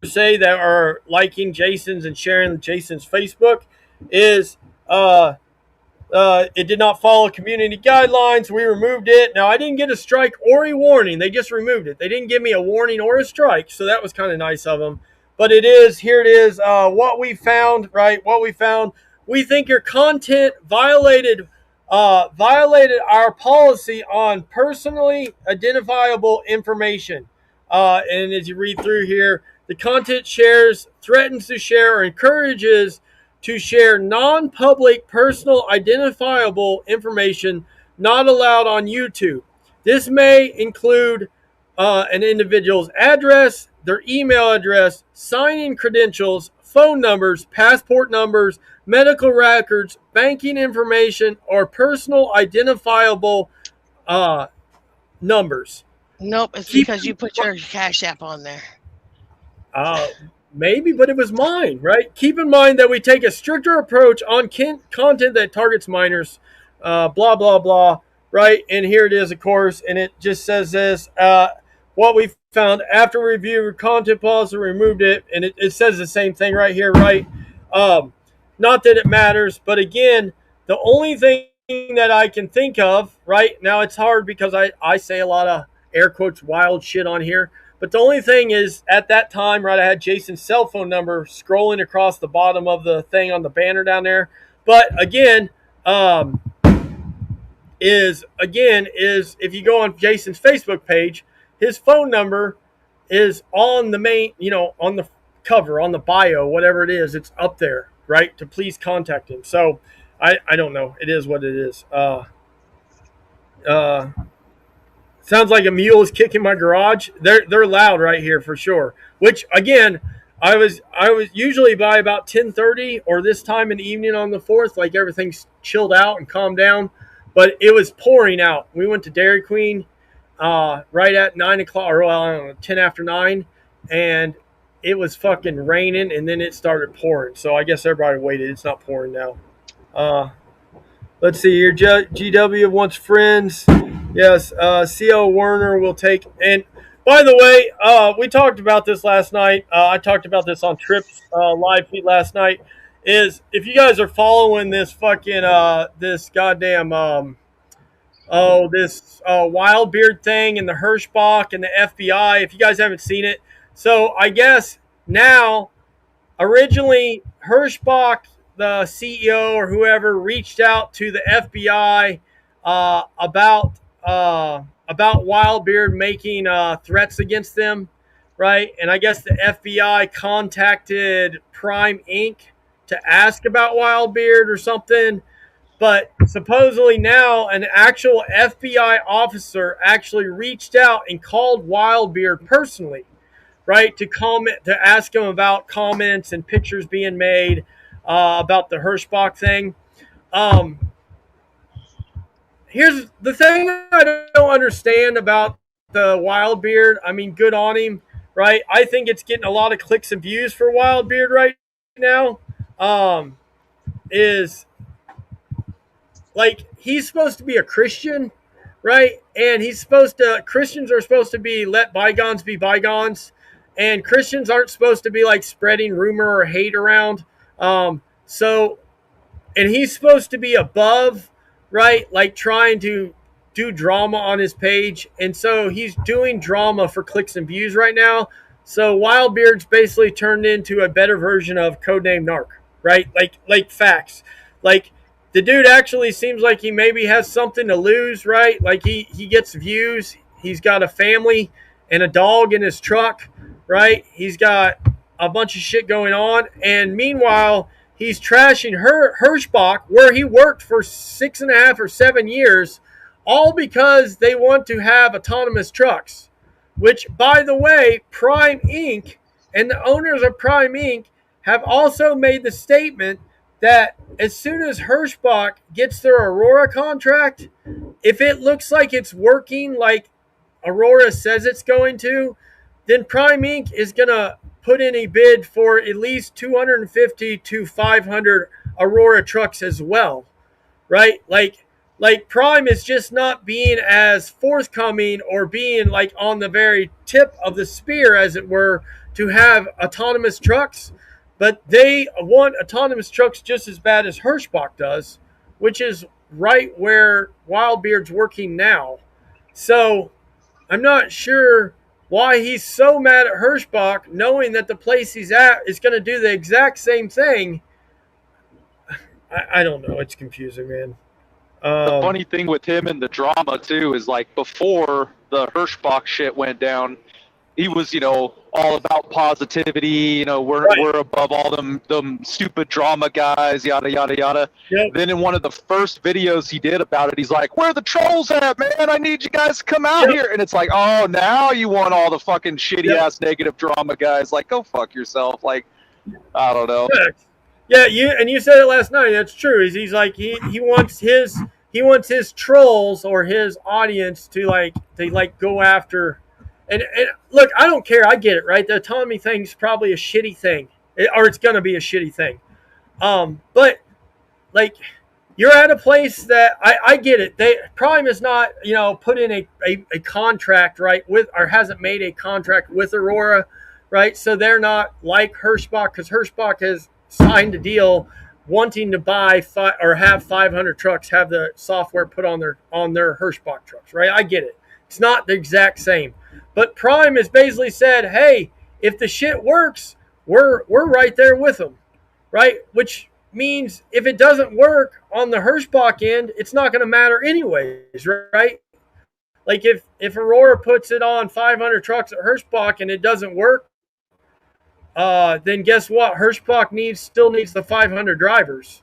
se that are liking Jason's and sharing Jason's Facebook. Is it did not follow community guidelines. We removed it. Now, I didn't get a strike or a warning. They just removed it. They didn't give me a warning or a strike, so that was kind of nice of them. But here it is, what we found, right? What we found. We think your content violated our policy on personally identifiable information. And as you read through here, the content shares, threatens to share, or encourages to share non-public personal identifiable information not allowed on YouTube. This may include an individual's address, their email address, sign-in credentials, phone numbers, passport numbers, medical records, banking information, or personal identifiable numbers. Nope, it's Keep because you put your Cash App on there. Uh, Maybe, but it was mine, right? Keep in mind that we take a stricter approach on content that targets minors, blah, blah, blah, right? And here it is, of course, and it just says this. What we found after review of content policy, removed it, and it says the same thing right here, right? Not that it matters, but again, the only thing that I can think of, right? Now it's hard because I say a lot of air quotes wild shit on here. But the only thing is, at that time, right, I had Jason's cell phone number scrolling across the bottom of the thing on the banner down there. But again, is if you go on Jason's Facebook page, his phone number is on the main, on the cover, on the bio, whatever it is, it's up there, right? To please contact him. So I don't know. It is what it is. Sounds like a mule is kicking my garage. They're loud right here for sure. Which again, I was usually by about 10:30 or this time in the evening on the 4th, like everything's chilled out and calmed down. But it was pouring out. We went to Dairy Queen right at 9 o'clock, or well, I don't know, 10 after 9, and it was fucking raining, and then it started pouring. So I guess everybody waited. It's not pouring now. Let's see here. GW wants friends. Yes, C.O. Werner will take. And by the way, we talked about this last night. I talked about this on Trip's live feed last night. Is if you guys are following this fucking this goddamn this wild beard thing and the Hirschbach and the FBI. If you guys haven't seen it, so I guess now, originally Hirschbach, the CEO or whoever, reached out to the FBI about Wildbeard making threats against them, right? And I guess the FBI contacted Prime Inc. to ask about Wildbeard or something. But supposedly now an actual FBI officer actually reached out and called Wildbeard personally, right, to ask him about comments and pictures being made about the Hirschbach thing. Here's the thing I don't understand about the Wildbeard. I mean, good on him, right? I think it's getting a lot of clicks and views for Wildbeard right now. Is like he's supposed to be a Christian, right? And he's supposed to, Christians are supposed to be let bygones be bygones, and Christians aren't supposed to be like spreading rumor or hate around. So and he's supposed to be above, right? Like trying to do drama on his page, and so he's doing drama for clicks and views right now. So Wildbeard's basically turned into a better version of Codename Narc, right? Like facts, like the dude actually seems like he maybe has something to lose, right? Like he gets views. He's got a family and a dog in his truck, right? He's got a bunch of shit going on, and meanwhile he's trashing Hirschbach, where he worked for 6.5 or 7 years, all because they want to have autonomous trucks. Which, by the way, Prime Inc. and the owners of Prime Inc. have also made the statement that as soon as Hirschbach gets their Aurora contract, if it looks like it's working like Aurora says it's going to, then Prime Inc. is going to put in a bid for at least 250 to 500 Aurora trucks as well, right? Like Prime is just not being as forthcoming or being like on the very tip of the spear, as it were, to have autonomous trucks, but they want autonomous trucks just as bad as Hirschbach does, which is right where Wildbeard's working now. So I'm not sure why he's so mad at Hirschbach, knowing that the place he's at is going to do the exact same thing. I don't know. It's confusing, man. The funny thing with him and the drama too is like before the Hirschbach shit went down, he was, all about positivity. We're above all them stupid drama guys, yada yada yada. Yep. Then in one of the first videos he did about it, he's like, "Where are the trolls at, man? I need you guys to come out here." And it's like, oh, now you want all the fucking shitty ass negative drama guys? Like, go fuck yourself. Like, I don't know. Yeah, you said it last night. That's true. He's like he wants his trolls or his audience to go after. And look, I don't care. I get it, right? The autonomy thing's probably a shitty thing, or it's gonna be a shitty thing. But like, you're at a place that I get it. Prime is not, put in a contract, right, with, or hasn't made a contract with Aurora, right? So they're not like Hirschbach, because Hirschbach has signed a deal wanting to buy or have 500 trucks, have the software put on their Hirschbach trucks, right? I get it. It's not the exact same. But Prime has basically said, hey, if the shit works, we're right there with them, right? Which means if it doesn't work on the Hirschbach end, it's not going to matter anyways, right? Like if Aurora puts it on 500 trucks at Hirschbach and it doesn't work, then guess what? Hirschbach still needs the 500 drivers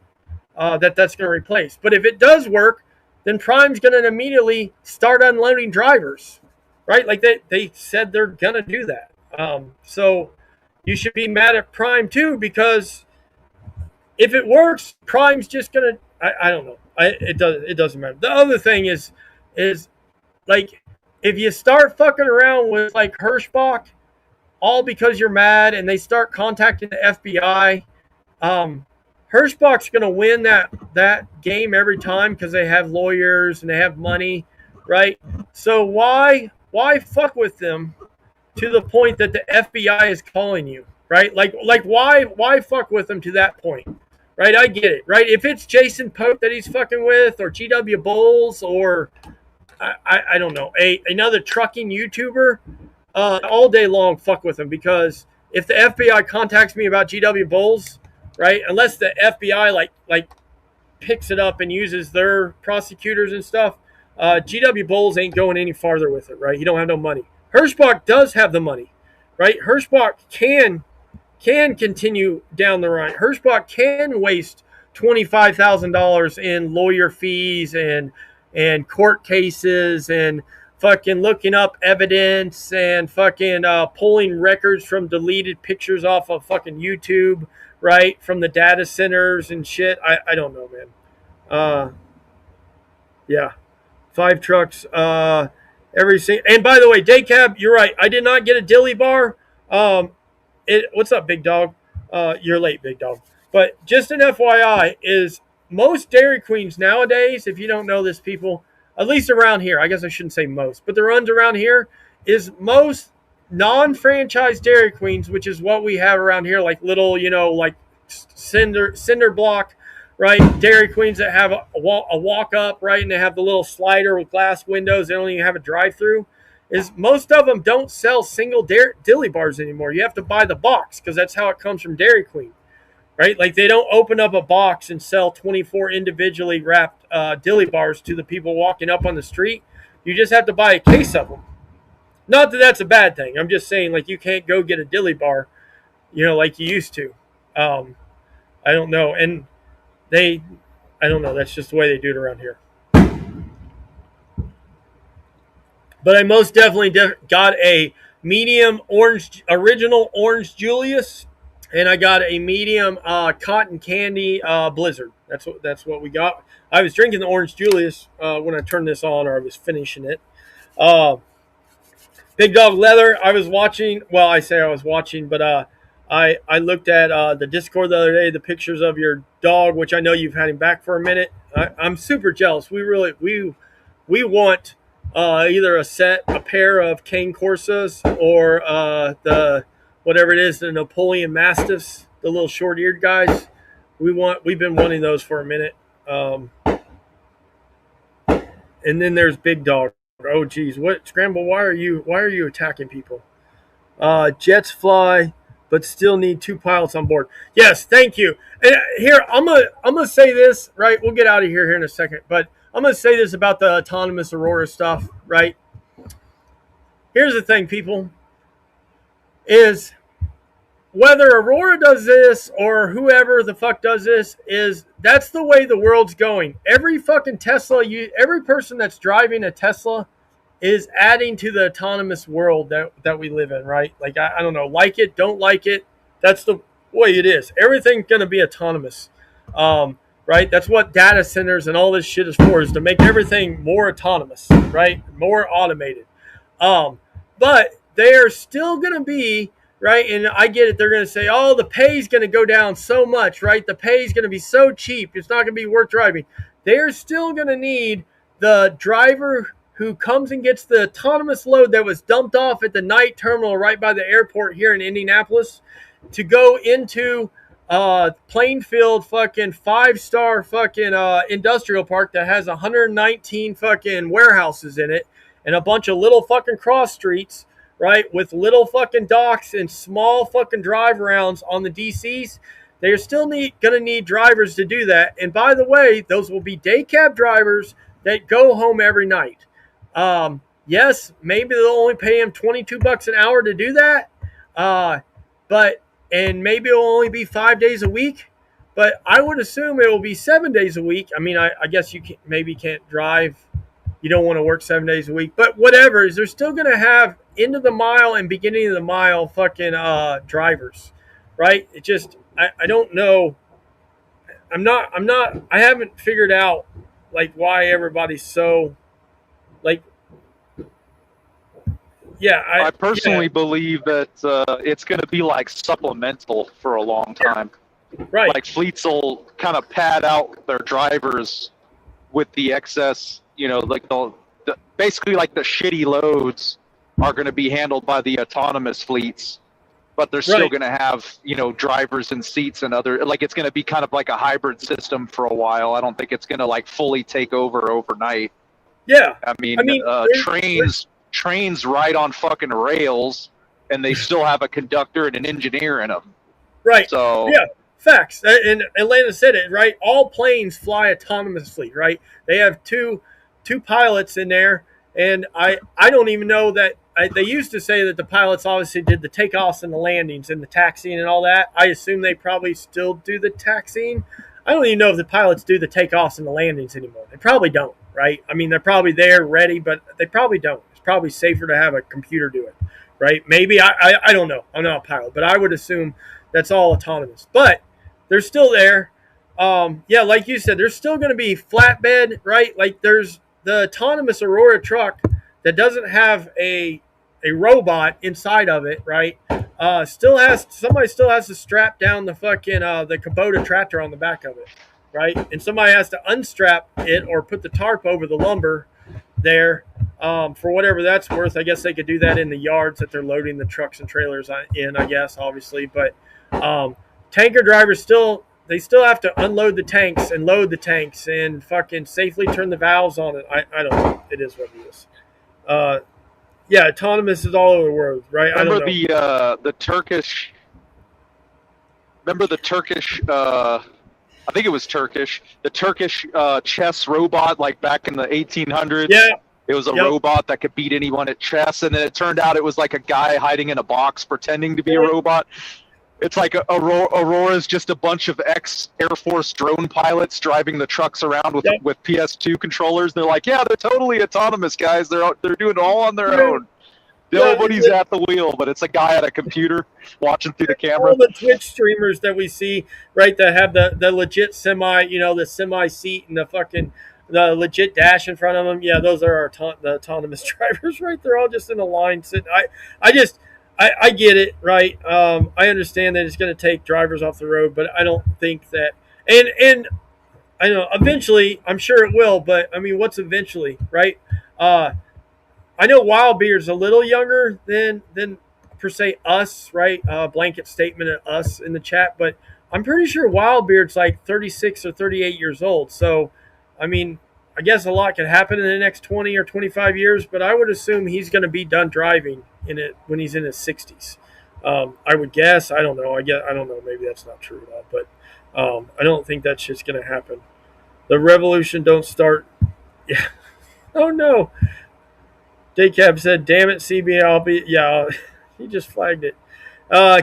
that's going to replace. But if it does work, then Prime's going to immediately start unloading drivers, right? Like they said they're going to do that. So you should be mad at Prime too, because if it works, Prime's just going to, I don't know. It doesn't matter. The other thing is like, if you start fucking around with like Hirschbach, all because you're mad, and they start contacting the FBI, Hirschbach's going to win that game every time because they have lawyers and they have money, right? So why fuck with them to the point that the FBI is calling you, right? Like why fuck with them to that point, right? I get it, right? If it's Jason Pope that he's fucking with, or GW Bulls, or I don't know, another trucking YouTuber, all day long, fuck with them, because if the FBI contacts me about GW Bulls, right, unless the FBI like picks it up and uses their prosecutors and stuff, GW Bulls ain't going any farther with it, right? You don't have no money. Hirschbach does have the money, right? Hirschbach can continue down the line. Hirschbach can waste $25,000 in lawyer fees and court cases and fucking looking up evidence and fucking pulling records from deleted pictures off of fucking YouTube, right? From the data centers and shit. I don't know, man. Yeah. 5 trucks. And by the way, Daycab, you're right. I did not get a dilly bar. What's up, big dog? You're late, big dog. But just an FYI, is most Dairy Queens nowadays, if you don't know this, people, at least around here. I guess I shouldn't say most, but the runs around here is most non-franchise Dairy Queens, which is what we have around here, like little, like cinder block, right? Dairy Queens that have a walk up, right, and they have the little slider with glass windows. They don't even have a drive through. Is most of them don't sell single dilly bars anymore. You have to buy the box because that's how it comes from Dairy Queen, right? Like they don't open up a box and sell 24 individually wrapped dilly bars to the people walking up on the street. You just have to buy a case of them. Not that that's a bad thing. I'm just saying, like, you can't go get a dilly bar, like you used to. I don't know. And I don't know. That's just the way they do it around here. But I most definitely got a medium original orange Julius, and I got a medium cotton candy blizzard. That's what we got. I was drinking the orange Julius when I turned this on, or I was finishing it. Big Dog Leather. I was watching. Well, I say I was watching, but I looked at the Discord the other day, the pictures of your dog, which I know you've had him back for a minute. I'm super jealous. We want either a pair of cane Corsas or the whatever it is, the Napoleon Mastiffs, the little short-eared guys. We've been wanting those for a minute. And then there's Big Dog. Oh geez, what Scramble? Why are you attacking people? Jets fly, but still need 2 pilots on board. Yes, thank you. And here I'm gonna say this, right? We'll get out of here in a second, but I'm gonna say this about the autonomous Aurora stuff, right? Here's the thing, people, is whether Aurora does this or whoever the fuck does this, that's the way the world's going. Every fucking every person that's driving a Tesla is adding to the autonomous world that we live in, right? Like, I don't know, like it, don't like it. That's the way it is. Everything's going to be autonomous, right? That's what data centers and all this shit is for, is to make everything more autonomous, right? More automated. But they are still going to be, right? And I get it. They're going to say, oh, the pay is going to go down so much, right? The pay is going to be so cheap. It's not going to be worth driving. They're still going to need the driver who comes and gets the autonomous load that was dumped off at the night terminal right by the airport here in Indianapolis to go into Plainfield fucking 5-star fucking industrial park that has 119 fucking warehouses in it and a bunch of little fucking cross streets, right, with little fucking docks and small fucking drive arounds on the DCs. They're still going to need drivers to do that. And by the way, those will be day cab drivers that go home every night. Yes, maybe they'll only pay him $22 an hour to do that. And maybe it'll only be 5 days a week, but I would assume it will be 7 days a week. I mean, I guess you can't drive. You don't want to work 7 days a week, but whatever, they're still going to have end of the mile and beginning of the mile fucking drivers, right? It just, I don't know. I haven't figured out like why everybody's so like, yeah. I personally believe that it's going to be like supplemental for a long time. Right. Like fleets will kind of pad out their drivers with the excess, like basically like the shitty loads are going to be handled by the autonomous fleets, but they're still going to have, drivers and seats and other, like it's going to be kind of like a hybrid system for a while. I don't think it's going to like fully take over overnight. Yeah. I mean trains ride on fucking rails and they still have a conductor and an engineer in them. Right. So yeah, facts. And Atlanta said it, right? All planes fly autonomously, right? They have two pilots in there, and I don't even know that they used to say that the pilots obviously did the takeoffs and the landings and the taxiing and all that. I assume they probably still do the taxiing. I don't even know if the pilots do the takeoffs and the landings anymore. They probably don't, right? I mean, they're probably there ready, but they probably don't. It's probably safer to have a computer do it, right? Maybe. I don't know. I'm not a pilot, but I would assume that's all autonomous. But they're still there. Yeah, like you said, there's still going to be flatbed, right? Like there's the autonomous Aurora truck that doesn't have a robot inside of it, right? Somebody still has to strap down the fucking the Kubota tractor on the back of it, right? And somebody has to unstrap it or put the tarp over the lumber there. For whatever that's worth, I guess they could do that in the yards that they're loading the trucks and trailers in. I guess obviously, but tanker drivers still have to unload the tanks and load the tanks and fucking safely turn the valves on it. I don't know. It is what it is. Yeah, autonomous is all over the world, right? I don't Remember know. the Turkish? Remember the Turkish? I think it was Turkish. The Turkish chess robot, like back in the 1800s. Yeah. It was a Yep. robot that could beat anyone at chess, and then it turned out it was like a guy hiding in a box pretending to be a robot. It's like Aurora's just a bunch of ex-Air Force drone pilots driving the trucks around with Yep. with PS2 controllers. They're like, yeah, they're totally autonomous, guys. They're doing it all on their Yeah. own. Nobody's at the wheel, but it's a guy at a computer watching through the camera. All the Twitch streamers that we see, right, that have the legit semi, the semi seat and the legit dash in front of them. Yeah, those are the autonomous drivers, right? They're all just in a line sitting. I get it, right? I understand that it's going to take drivers off the road, but I don't think that. And I know eventually, I'm sure it will, but I mean, what's eventually, right? I know Wildbeard's a little younger than per se us, right? Blanket statement at us in the chat, but I'm pretty sure Wildbeard's like 36 or 38 years old. So, I mean, I guess a lot could happen in the next 20 or 25 years, but I would assume he's going to be done driving in it when he's in his 60s. I would guess. I don't know. I don't know. Maybe that's not true at all, but I don't think that's just going to happen. The revolution don't start. Yeah. Oh no. Daycab said, "Damn it, CB, I'll be." Yeah, he just flagged it.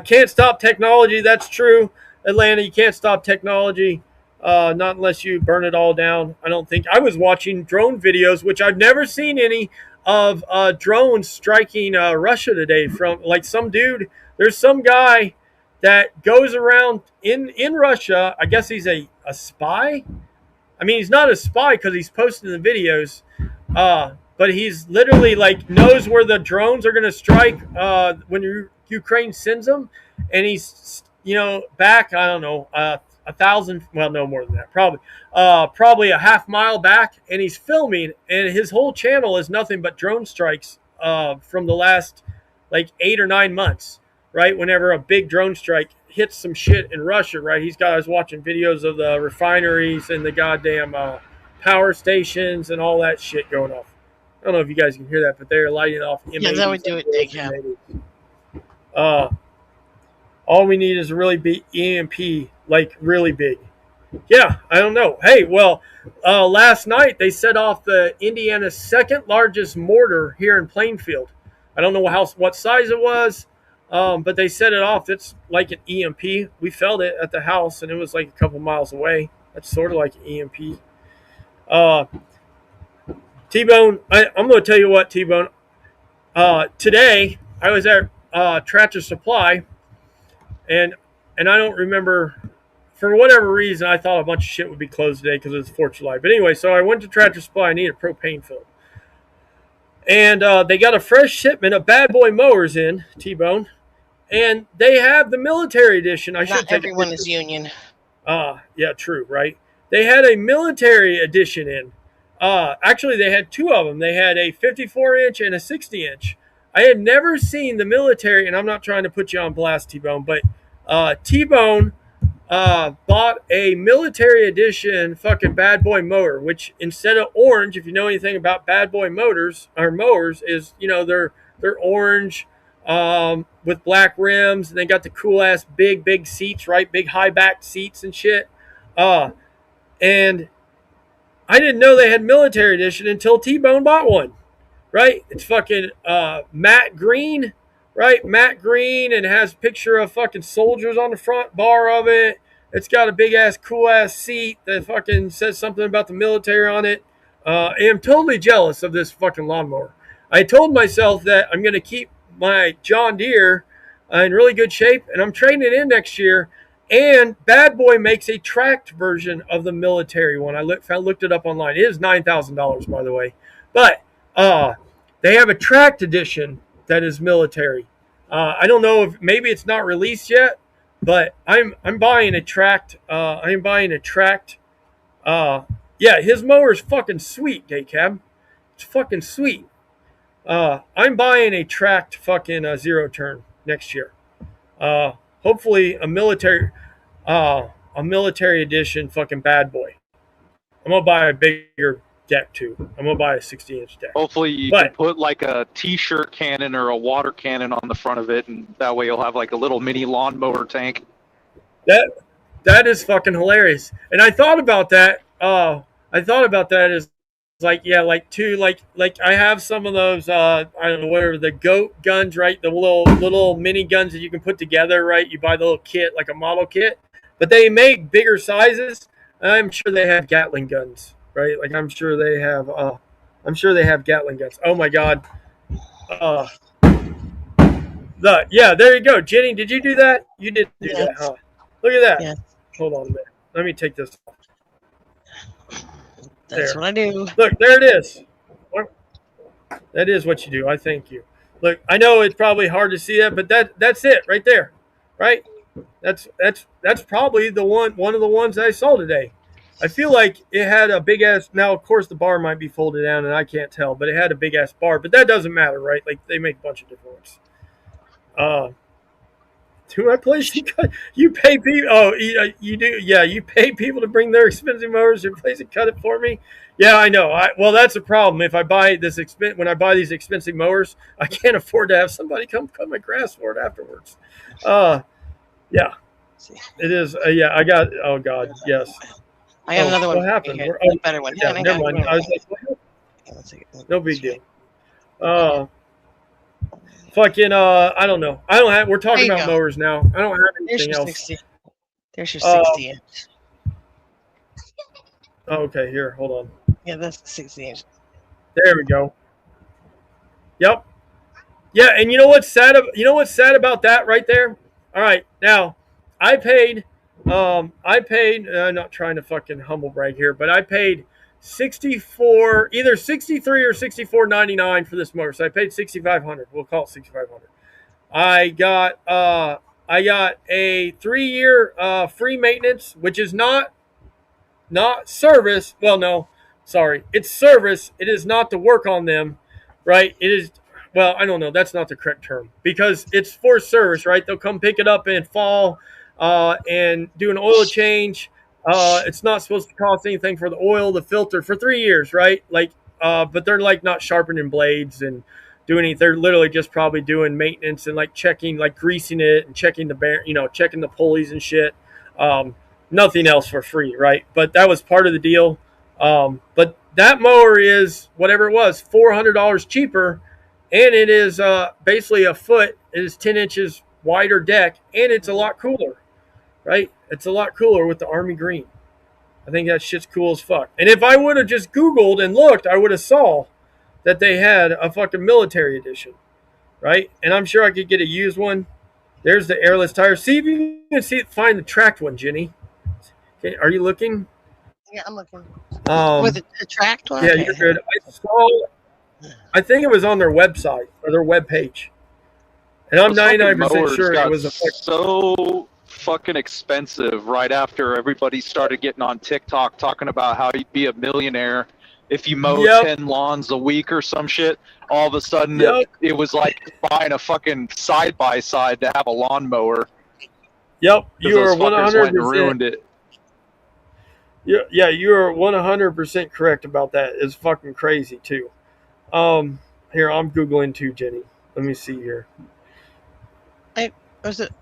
Can't stop technology. That's true, Atlanta. You can't stop technology, not unless you burn it all down. I don't think. I was watching drone videos, which I've never seen any of drones striking Russia today. From like some dude. There's some guy that goes around in Russia. I guess he's a spy. I mean, he's not a spy because he's posting the videos. But he's literally like knows where the drones are going to strike when Ukraine sends them, and he's back. I don't know 1,000. Well, no more than that. Probably a half mile back, and he's filming, and his whole channel is nothing but drone strikes from the last like 8 or 9 months. Right, whenever a big drone strike hits some shit in Russia, right? I was watching videos of the refineries and the goddamn power stations and all that shit going off. I don't know if you guys can hear that, but they're lighting off. Yeah, that would do it, Daycam. All we need is a really big EMP, like really big. Yeah, I don't know. Hey, well, last night they set off the Indiana's second largest mortar here in Plainfield. I don't know what size it was, but they set it off. It's like an EMP. We felt it at the house, and it was like a couple miles away. That's sort of like an EMP. T-Bone, I'm going to tell you what, T-Bone. Today, I was at Tractor Supply, and I don't remember, for whatever reason, I thought a bunch of shit would be closed today because it was 4th of July. But anyway, so I went to Tractor Supply. I needed propane filled. And they got a fresh shipment of Bad Boy mowers in, T-Bone. And they have the military edition. Not everyone is union. Yeah, true, right? They had a military edition in. Actually, they had 2 of them. They had a 54-inch and a 60-inch. I had never seen the military, and I'm not trying to put you on blast, T-Bone, but T-Bone bought a military edition fucking Bad Boy mower, which instead of orange, if you know anything about Bad Boy motors or mowers, is they're orange with black rims, and they got the cool ass big seats, right? Big high back seats and shit. And I didn't know they had military edition until T-Bone bought one, right? It's fucking matte green, right? Matte green, and has a picture of fucking soldiers on the front bar of it. It's got a big ass, cool ass seat that fucking says something about the military on it. I am totally jealous of this fucking lawnmower. I told myself that I'm going to keep my John Deere in really good shape, and I'm trading it in next year. And Bad Boy makes a tracked version of the military one. I looked it up online. It is $9,000, by the way. But they have a tracked edition that is military. I don't know if maybe it's not released yet, but I'm buying a tracked. Yeah, his mower is fucking sweet, Daycab. It's fucking sweet. I'm buying a tracked fucking zero turn next year. Uh, Hopefully a military edition fucking bad boy. I'm gonna buy a bigger deck too. I'm gonna buy a 60-inch deck. Hopefully you can But put like a t-shirt cannon or a water cannon on the front of it, and that way you'll have like a little mini lawnmower tank. that is fucking hilarious. And I thought about that. I thought about that as like yeah, like I have some of those I don't know whatever the goat guns, right? The little mini guns that you can put together, right? You buy the little kit like a model kit, but they make bigger sizes. I'm sure they have Gatling guns, right? Like I'm sure they have Gatling guns. Oh my god. Uh yeah, there you go. Jenny, did you do that? You did do that, Yes. huh? Look at that. Yes. Hold on a minute. Let me take this. That's There. what I do. Look, there it is. That is what you do. I thank you. Look, I know it's probably hard to see that, but that's it right there, right? That's probably one of the ones I saw today. I feel like it had a big ass. Now, of course, the bar might be folded down, and I can't tell, but it had a big ass bar. But that doesn't matter, right? Like they make a bunch of different ones. To my place, you pay people. Oh, you do. Yeah, you pay people to bring their expensive motors to your place and cut it for me. Yeah, I know. Well, that's a problem. If I buy when I buy these expensive mowers, I can't afford to have somebody come cut my grass for it afterwards. Yeah, it is. Yeah, I got. Oh God, yes. I got another one. What happened? Here. Oh, A better one. yeah, never mind. I was like, no big deal. Fucking I don't know. I don't have. We're talking about mowers now. I don't have There's anything your else. 60. There's your 60 inch. Oh, okay, here, hold on. Yeah, that's the 60 inch. There we go. Yep. Yeah, and you know what's sad? You know what's sad about that right there? All right, now I paid. Not trying to fucking humble brag here, but I paid 64, either 63 or 64.99 for this motor. So I paid 6,500. We'll call it 6,500. I got a 3-year free maintenance, which is not service. Well, no, sorry, it's service. It is not to work on them, right? It is. Well, I don't know. That's not the correct term because it's for service, right? They'll come pick it up in fall and do an oil change. It's not supposed to cost anything for the oil, the filter for 3 years, right? Like, but they're like not sharpening blades and doing anything. They're literally just probably doing maintenance and like checking, like greasing it and checking checking the pulleys and shit. Nothing else for free, right? But that was part of the deal. But that mower is whatever it was, $400 cheaper, and it is basically a foot. It is 10 inches wider deck, and it's a lot cooler, right? It's a lot cooler with the Army Green. I think that shit's cool as fuck. And if I would have just Googled and looked, I would have saw that they had a fucking military edition, right? And I'm sure I could get a used one. There's the airless tire. See if you can find the tracked one, Jenny. Okay, are you looking? Yeah, I'm looking. With a tracked one? Yeah, Okay. you're good. I think it was on their website or their webpage. And I'm 99% sure it was so fucking expensive right after everybody started getting on TikTok talking about how you'd be a millionaire if you mowed 10 lawns a week or some shit. All of a sudden, it was like buying a fucking side-by-side to have a lawnmower. Yep, you are 100% ruined it. Yeah, you are 100% correct about that. It's fucking crazy too. Here I'm googling too, Jenny. Let me see here. Was it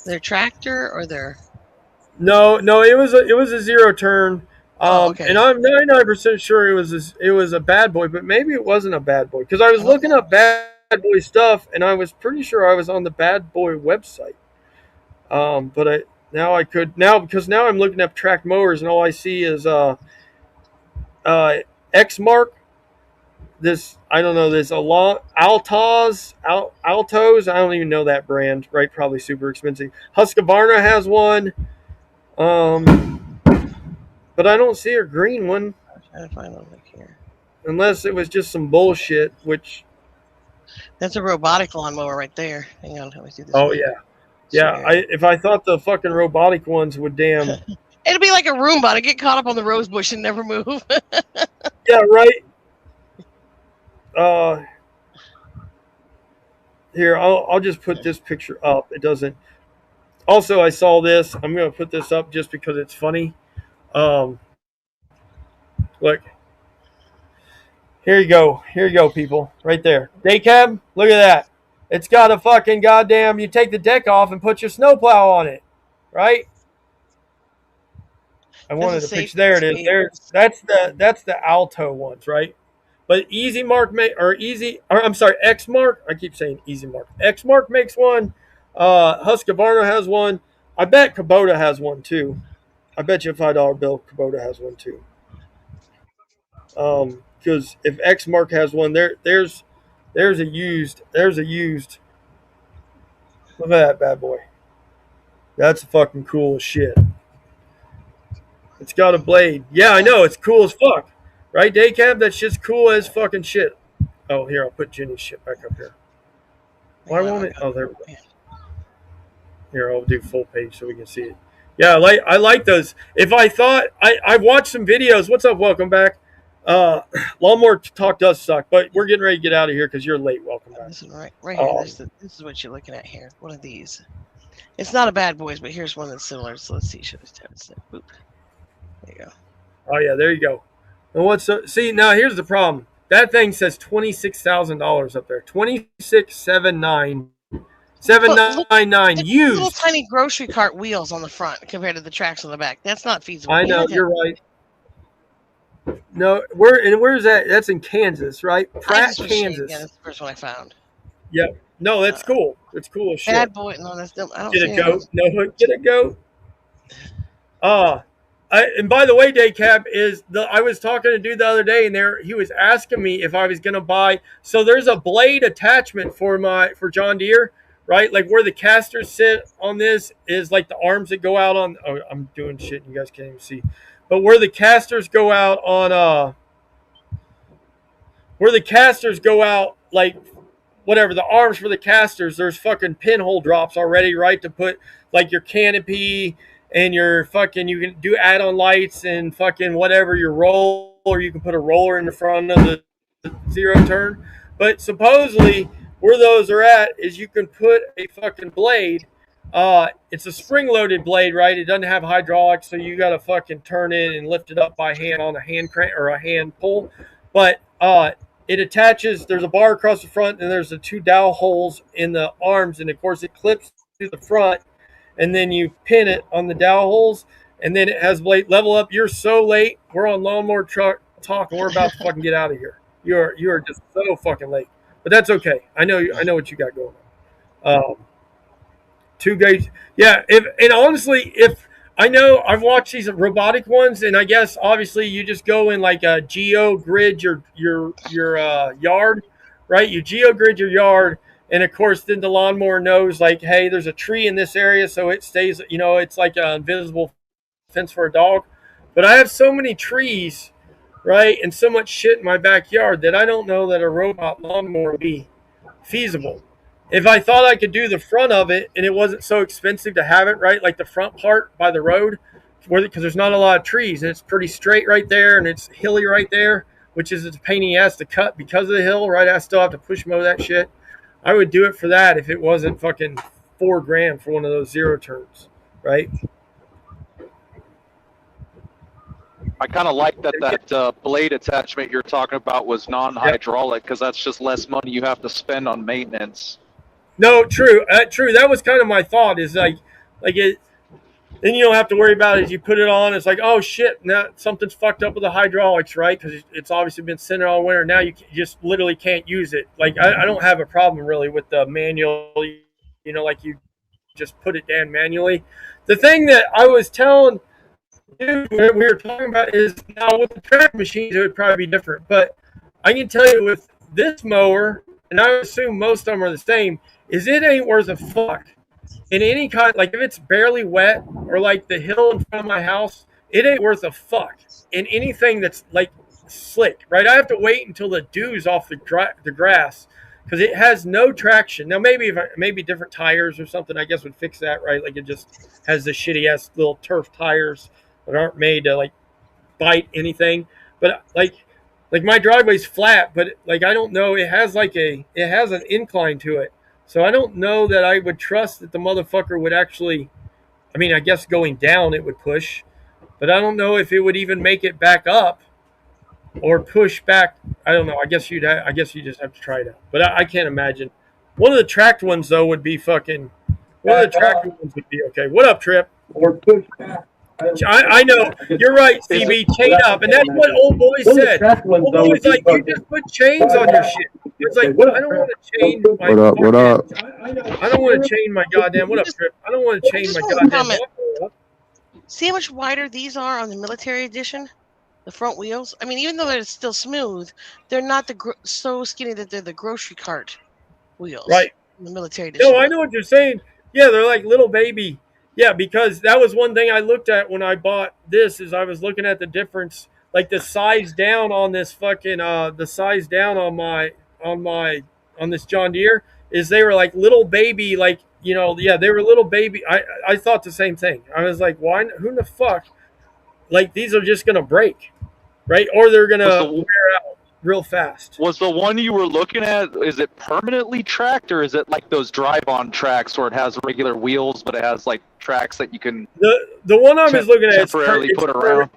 their tractor or their? No, it was a zero turn. Okay. And I'm 99% sure it was a bad boy, but maybe it wasn't a bad boy because I was looking up bad boy stuff, and I was pretty sure I was on the bad boy website. But because now I'm looking up tracked mowers, and all I see is Exmark. This I don't know this Altos. I don't even know that brand. Right, probably super expensive. Husqvarna has one. But I don't see a green one. I'm trying to find one here. Unless it was just some bullshit, which. That's a robotic lawnmower right there. Hang on, let me see this. Oh yeah. Yeah, if I thought the fucking robotic ones would damn. It'd be like a Roomba to get caught up on the rose bush and never move. Yeah, right. Uh, Here, I'll just put this picture up. It doesn't. Also, I saw this. I'm gonna put this up just because it's funny. Um, Look, here you go. Here you go, people. Right there. Day cab. Look at that. It's got a fucking goddamn. You take the deck off and put your snowplow on it, right? I There's a wanted a picture. safety There it is. state. There. That's the Alto ones, right? But Easy Mark I'm sorry, X Mark. I keep saying Easy Mark. X Mark makes one. Husqvarna has one. I bet Kubota has one too. I bet you a $5 bill Kubota has one too. Because if X Mark has one, there's a used. Look at that bad boy. That's fucking cool as shit. It's got a blade. Yeah, I know. It's cool as fuck. Right, Daycab? That shit's cool as fucking shit. Oh, here, I'll put Jenny's shit back up here. Why won't it? Oh, there we go. Here, I'll do full page so we can see it. Yeah, I like those. If I thought I've watched some videos. What's up? Welcome back. Uh, Lawnmower talk does suck, but we're getting ready to get out of here because you're late. Welcome back. This is right here. This is what you're looking at here. One of these. It's not a Bad Boys, but here's one that's similar. So let's see. Should I tap this? Boop. There you go. Oh yeah, there you go. And see now? Here's the problem. That thing says $26,000 up there. 2679 799 used. Little tiny grocery cart wheels on the front compared to the tracks on the back. That's not feasible. I know, you're right. No, where's that? That's in Kansas, right? Pratt, Kansas. Yeah, that's the first one I found. Yep. No, that's cool. It's cool as shit. Bad Boy. No, that's dumb. I don't Get a see goat. No, get a goat. And by the way, Daycab I was talking to a dude the other day, and he was asking me if I was gonna buy. So there's a blade attachment for John Deere, right? Like where the casters sit on this is like the arms that go out on. Oh, I'm doing shit, and you guys can't even see. But where the casters go out on, like whatever the arms for the casters, there's fucking pinhole drops already, right? To put like your canopy and your fucking, you can do add-on lights and fucking whatever your roll, or you can put a roller in the front of the zero turn. But supposedly where those are at is you can put a fucking blade. It's a spring-loaded blade, right? It doesn't have hydraulics, so you got to fucking turn it and lift it up by hand on a hand crank or a hand pull. But it attaches. There's a bar across the front, and there's the two dowel holes in the arms, and of course it clips to the front, and then you pin it on the dowel holes, and then it has blade level up. You're so late. We're on Lawnmower Truck Talk, and we're about to fucking get out of here. You are just so fucking late, but that's okay. I know what you got going on. Two guys, yeah. And honestly, if I know I've watched these robotic ones, and I guess obviously you just go in like a geo grid your yard, right? You geo grid your yard, and of course then the lawnmower knows like, hey, there's a tree in this area, so it stays. It's like an invisible fence for a dog. But I have so many trees, right, and so much shit in my backyard that I don't know that a robot lawnmower would be feasible. If I thought I could do the front of it and it wasn't so expensive to have it, right, like the front part by the road, because there's not a lot of trees and it's pretty straight right there and it's hilly right there, which is a pain in the ass to cut because of the hill, right? I still have to push mow that shit. I would do it for that if it wasn't fucking $4,000 for one of those zero turns, right? I kind of like that blade attachment you're talking about was non-hydraulic because that's just less money you have to spend on maintenance. No, true. That was kind of my thought. Is like it. Then you don't have to worry about it as you put it on. It's like, oh shit, now something's fucked up with the hydraulics, right? Because it's obviously been sitting all winter. Now you just literally can't use it. Like I don't have a problem really with the manual. Like you just put it down manually. The thing that I was telling dude we were talking about is now with the track machines it would probably be different. But I can tell you with this mower, and I assume most of them are the same, is it ain't worth a fuck in any kind. Like if it's barely wet or like the hill in front of my house, it ain't worth a fuck in anything that's like slick, right? I have to wait until the dew's off the grass because it has no traction. Now maybe different tires or something I guess would fix that, right? Like it just has the shitty ass little turf tires that aren't made to like bite anything. But like like my driveway's flat, but like I don't know, it has an incline to it. So I don't know that I would trust that the motherfucker would actually. I mean, I guess going down it would push, but I don't know if it would even make it back up or push back. I don't know. I guess you just have to try it out. But I can't imagine. One of the tracked ones though would be fucking. One of the tracked ones would be okay. What up, Trip? Or push back. I know you're right, CB. Chain up, and that's what old boy said. Old boy's like, you just put chains on your shit. It's like, I don't want to chain my. What up? What up? I don't want to chain my goddamn. What up, Trip? I don't want to chain my goddamn. See how much wider these are on the military edition? The front wheels. I mean, even though they're still smooth, they're not so skinny that they're the grocery cart wheels. Right. In the military edition. No, I know what you're saying. Yeah, they're like little baby. Yeah, because that was one thing I looked at when I bought this. Is I was looking at the difference, like the size down on this fucking the size down on this John Deere is they were like little baby, like yeah, they were little baby. I thought the same thing. I was like, why? Who in the fuck? Like these are just gonna break, right? Or they're gonna wear out real fast. Was the one you were looking at, is it permanently tracked, or is it like those drive-on tracks where it has regular wheels, but it has like tracks that you can the one I was looking at temporarily put around?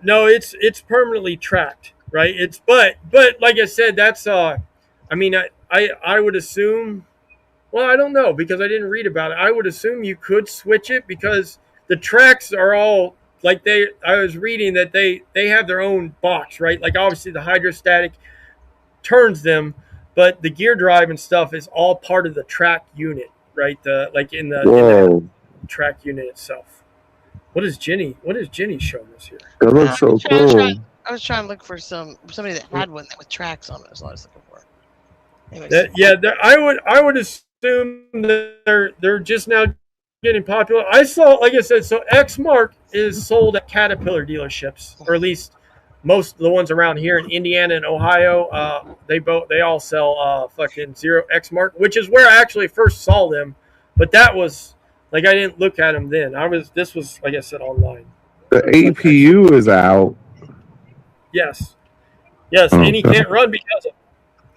No, it's permanently tracked, right? It's but like I said, that's I mean I would assume. Well, I don't know because I didn't read about it. I would assume you could switch it because the tracks are all like I was reading that they have their own box, right? Like obviously the hydrostatic turns them, but the gear drive and stuff is all part of the track unit, right? The in the track unit itself. What is Jenny showing us here? That looks so cool. I was trying to look for somebody that had one with tracks on it. That's what I was looking for. Anyways. I would assume that they're just now getting popular. I saw, like I said, so X Mark is sold at Caterpillar dealerships, or at least most of the ones around here in Indiana and Ohio. They all sell fucking Zero X Mark, which is where I actually first saw them. But that was like I didn't look at them then. This was like I said online. The APU is out. Yes, and he can't run because of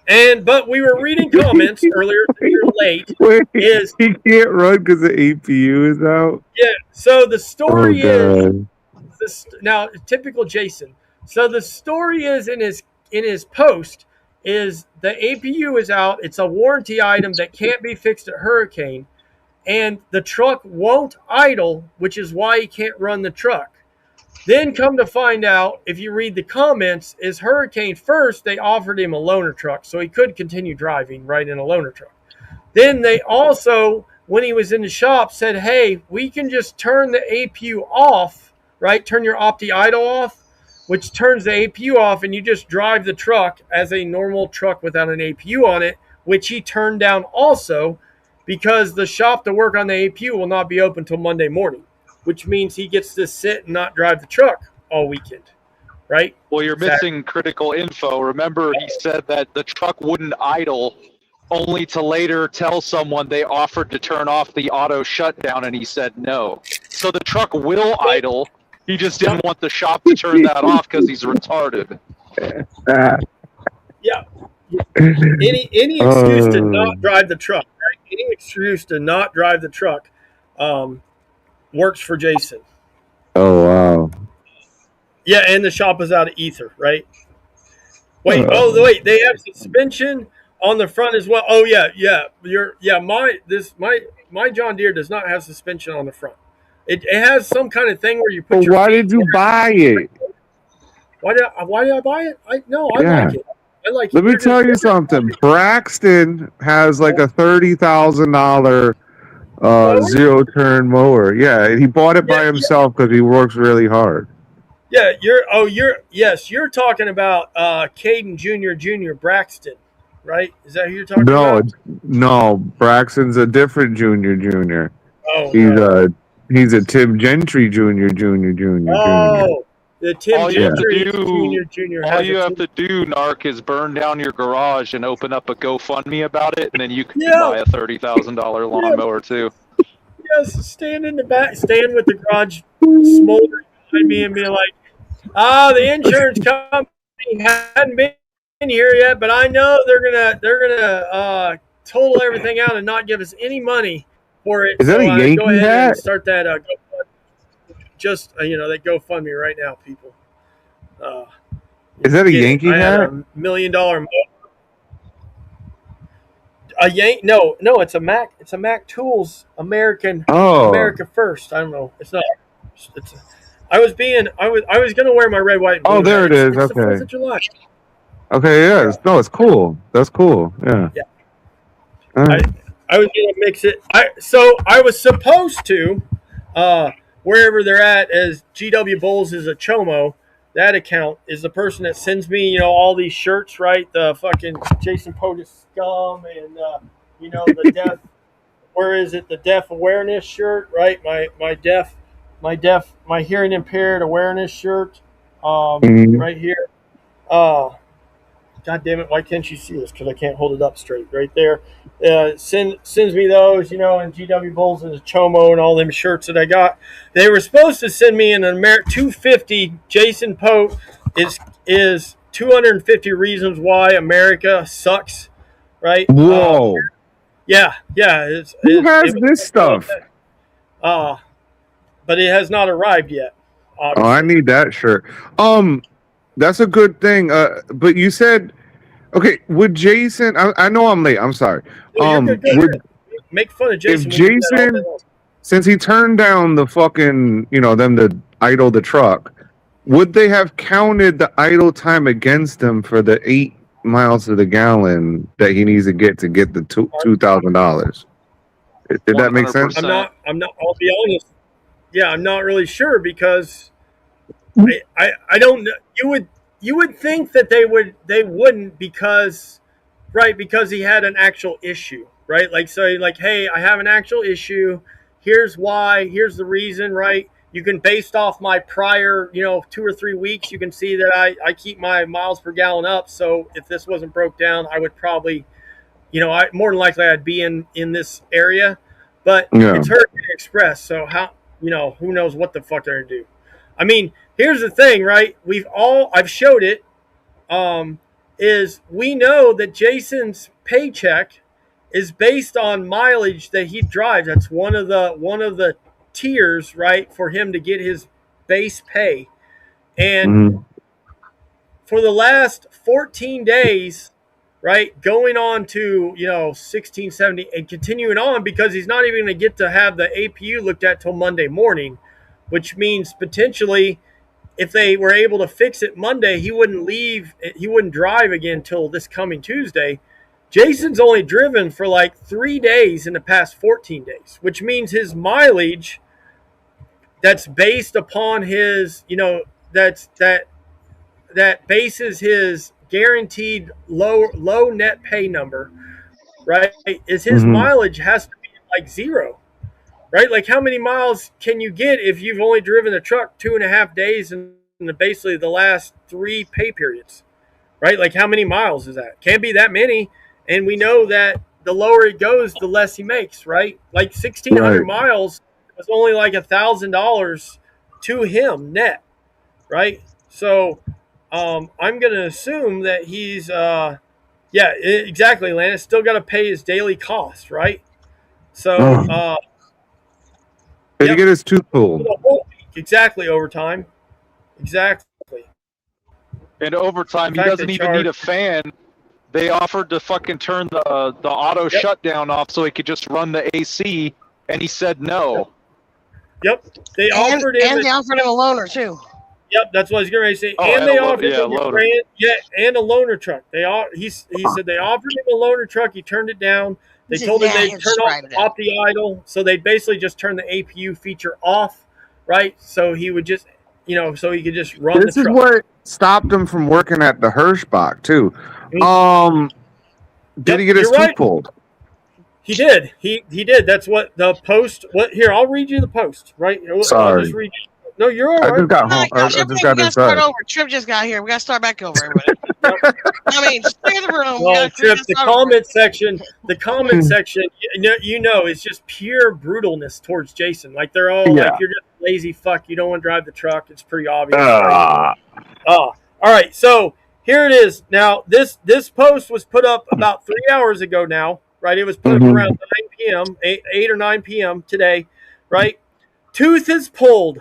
it. But we were reading comments earlier. You're late. Wait, he can't run because the APU is out. Yeah. So the story is this now typical Jason. So the story is in his post is the APU is out. It's a warranty item that can't be fixed at Hurricane, and the truck won't idle, which is why he can't run the truck. Then come to find out, if you read the comments, is Hurricane first, they offered him a loaner truck, so he could continue driving right in a loaner truck. Then they also, when he was in the shop, said, hey, we can just turn the APU off, right? Turn your Opti idle off, which turns the APU off, and you just drive the truck as a normal truck without an APU on it, which he turned down also because the shop to work on the APU will not be open until Monday morning, which means he gets to sit and not drive the truck all weekend, right? Well, you're missing critical info. Remember, he said that the truck wouldn't idle, only to later tell someone they offered to turn off the auto shutdown, and he said no. So the truck will idle. He just didn't want the shop to turn that off because he's retarded. Yeah. Any excuse to not drive the truck, right? Any excuse to not drive the truck works for Jason. Oh, wow. Yeah, and the shop is out of ether, right? Wait, wait, they have suspension on the front as well. Oh yeah. My John Deere does not have suspension on the front. It has some kind of thing where you put your. Why did you buy it? Why did I buy it? I like it. Let me tell you something. Braxton has like a $30,000 zero turn mower. Yeah, he bought it by himself because he works really hard. Yeah, you're talking about Caden Jr. Braxton, right? Is that who you're talking about? No, Braxton's a different junior. Oh, he's a Tim Gentry junior. Oh, the Tim Gentry Jr. All you have to do, Narc, is burn down your garage and open up a GoFundMe about it, and then you can buy a $30,000 lawnmower too. Yes, stand in the back, stand with the garage smoldering behind me, and be like, the insurance company He hadn't been here yet, but I know they're gonna total everything out and not give us any money for it. Is that So a go Yankee ahead and hat? start that. Just that GoFundMe right now, people. Uh, Is that a get it. Yankee I had hat? $1 million. A Yank? No, no. It's a Mac. It's a Mac Tools Oh, America First. I don't know. It's not. It's. I was gonna wear my red, white, and oh, blue hat. there it is. It's the Fourth Okay, of July. okay, yeah. Yeah. No, it's cool. That's cool. Yeah. Yeah. All I right. I was gonna mix it. I was supposed to, uh, wherever they're at as GW Bulls is a chomo. That account is the person that sends me, all these shirts, right? The fucking Jason POTUS scum and the deaf. Where is it? The deaf awareness shirt, right? My hearing impaired awareness shirt, Mhm. right here. Uh, God damn it! Why can't you see this? Because I can't hold it up straight. Right there. Sends me those, and GW Bulls and the Chomo and all them shirts that I got. They were supposed to send me an 250 Jason Pope is 250 reasons why America sucks. Right. Whoa. Yeah. Yeah. Who has It this was, stuff? uh, but it has not arrived yet. Oh, I Obviously. need that shirt. That's a good thing. But you said, okay, would Jason? I know I'm late. I'm sorry. No, you're good. Go Would ahead. Make fun of if Jason. We do that all day Jason, long. since he turned down the fucking, them to idle the truck, would they have counted the idle time against him for the 8 miles to the gallon that he needs to get the $2,000? Did that make sense? 100%. I'm not. I'll be honest. Yeah, I'm not really sure because I don't know. You would think that they wouldn't because right because he had an actual issue, right? Like so like hey, I have an actual issue. Here's why. Here's the reason, right? You can based off my prior, 2 or 3 weeks, you can see that I keep my miles per gallon up. So if this wasn't broke down, I would probably, I more than likely I'd be in this area. But Yeah. it's Hurricane Express, so how who knows what the fuck they're gonna do. I mean, here's the thing, right? I've showed it. Um, is we know that Jason's paycheck is based on mileage that he drives. That's one of the tiers, right, for him to get his base pay. And Mhm. for the last 14 days, right, going on to 16, 70, and continuing on because he's not even going to get to have the APU looked at till Monday morning, which means potentially if they were able to fix it Monday, he wouldn't drive again till this coming Tuesday. Jason's only driven for like 3 days in the past 14 days, which means his mileage that's based upon his, that bases his guaranteed low net pay number, right? Is his Mhm. mileage has to be like zero, right? Like how many miles can you get if you've only driven the truck 2.5 days in basically the last 3 pay periods, right? Like how many miles is that? Can't be that many, and we know that the lower it goes, the less he makes, right? Like 1,600 Right. miles is only like $1,000 to him net, right? So I'm going to assume that he's, yeah, exactly, Landis. Still got to pay his daily costs, right? So, Oh. Did he yep, get his tooth for pulled? the whole week, exactly overtime, exactly. And In overtime, he fact, they doesn't even need charge. a fan. They offered to fucking turn the auto Yep, shutdown off so he could just run the AC, and he said yep, no. yep. They And offered him. and they offered him a loaner too. Yep, that's what I was getting ready to say. Oh, And and they offered yeah, him a loader. brand, yeah, and a loaner truck. He said they offered him a loaner truck. He turned it down. He They said, told "Nah, him they'd he'll turn just drive it out." off the idle, so they'd basically just turn the APU feature off, right? So he would just, so he could just run the This is truck. what stopped him from working at the Hirschbach too. Um, did he Yep, get his you're tooth right. pulled? He did. He did. That's what the post. What here? I'll read you the post. Right. I'll just Sorry, read you. No, you're all I right. just got Oh my home. gosh, I just everybody, we got gotta start inside. over. Trip just got here. We gotta start back over, everybody. Yep. I mean, just clear the room. We Well, gotta clear Trip, this the out over. comment section, is just pure brutalness towards Jason. Like they're all like, Yeah. "You're just a lazy fuck. You don't want to drive the truck." It's pretty obvious, right? Ah. All right. So Here it is. Now, this post was put up about 3 hours ago now, right? It was put up Mhm. around 9 p.m., 8 or 9 p.m. today, right? Tooth is pulled.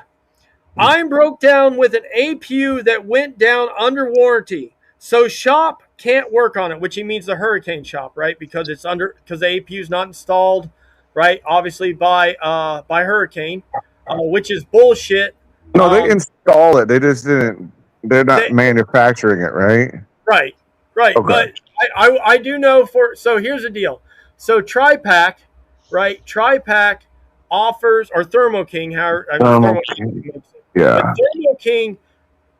I'm broke down with an APU that went down under warranty. So shop can't work on it, which he means the hurricane shop, right? Because the APU is not installed, right? Obviously by hurricane, which is bullshit. No, they Um, install it. They just didn't. They're not they, manufacturing it, right? right, right. Okay. But I do know for so here's the deal. So TriPack, right? TriPack offers or Thermo King, how I mean Thermal. Thermo King makes it. But Yeah. Thermo King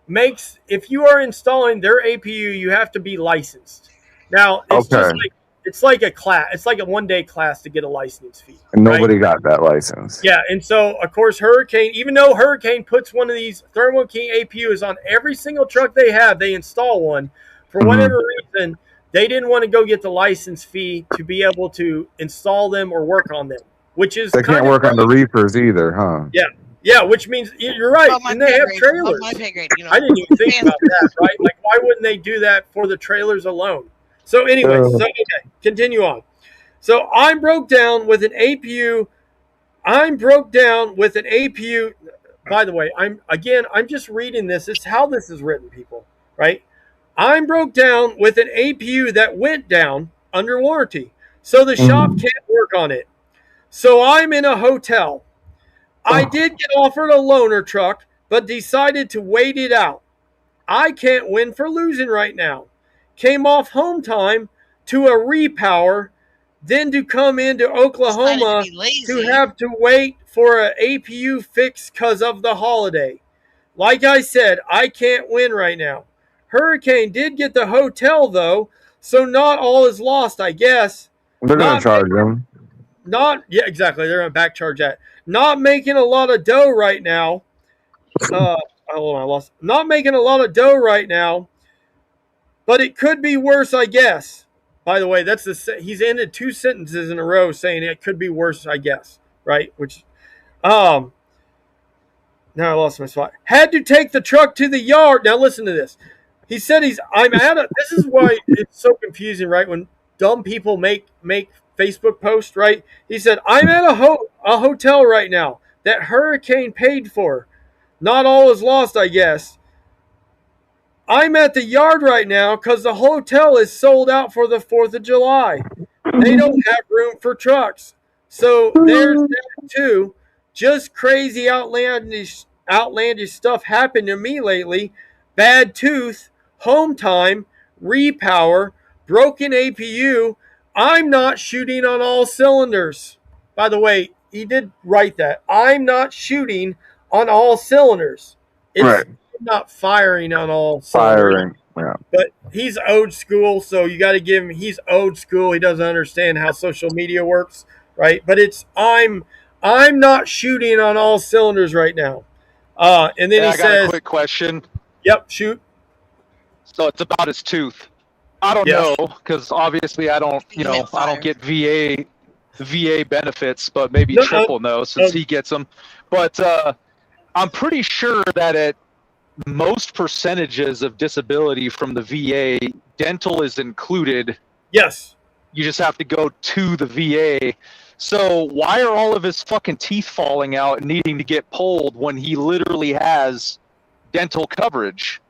makes if you are installing their APU, you have to be licensed. Now it's just Okay. like it's like a class. It's like a 1 day class to get a license fee, And right? nobody got that license. Yeah, and so of course Hurricane, even though Hurricane puts one of these Thermo King APUs on every single truck they have, they install one. For Hmm. whatever reason, they didn't want to go get the license fee to be able to install them or work on them, which is They can't kind of work on the crazy. reefers either, huh? Yeah, yeah, which means you're right, Above my and they pay have grade. Above my trailers. pay grade. You know, I didn't even think fancy. about that, right? Like, why wouldn't they do that for the trailers alone? So, anyways, Uh, so okay, continue on. So I'm broke down with an APU. I'm broke down with an APU. By the way, I'm just reading this. It's how this is written, people, right? I'm broke down with an APU that went down under warranty. So the shop mhm. can't work on it. So I'm in a hotel. I Oh, did get offered a loaner truck, but decided to wait it out. I can't win for losing right now. Came off home time to a repower, then to come into Decided to Oklahoma be to lazy. have to wait for an APU fix because of the holiday. Like I said, I can't win right now. Hurricane did get the hotel though, so not all is lost, I guess. they're gonna Not charge them. not yeah, exactly. They're gonna back charge that. Not making a lot of dough right now. Uh, hold on, I lost. Not making a lot of dough right now, but it could be worse, I guess. By the way, he's ended two sentences in a row saying it could be worse, I guess. Right? Which, um, now I lost my spot. Had to take the truck to the yard. Now listen to this. He said I'm at a. This is why it's so confusing, right? When dumb people make Facebook posts, right? He said I'm at a hotel right now that hurricane paid for. Not all is lost, I guess. I'm at the yard right now because the hotel is sold out for the 4th of July. They don't have room for trucks. So there's that too. Just crazy outlandish stuff happened to me lately. Bad tooth, home time, repower, broken APU. I'm not shooting on all cylinders. By the way, he did write that. I'm not shooting on all cylinders. Right. It's not firing on all cylinders. Firing. Yeah. But he's old school, so you got to give him. He's old school. He doesn't understand how social media works, right? But I'm not shooting on all cylinders right now. And then Hey, he I got a says, quick question. "Yep, shoot, So it's about his tooth. I don't yeah, know because obviously I don't, You meant I don't fire. get VA benefits, but maybe no, Triple knows since he gets them. But I'm pretty sure that at most percentages of disability from the VA, dental is included. yes, You just have to go to the VA. So why are all of his fucking teeth falling out and needing to get pulled when he literally has dental coverage?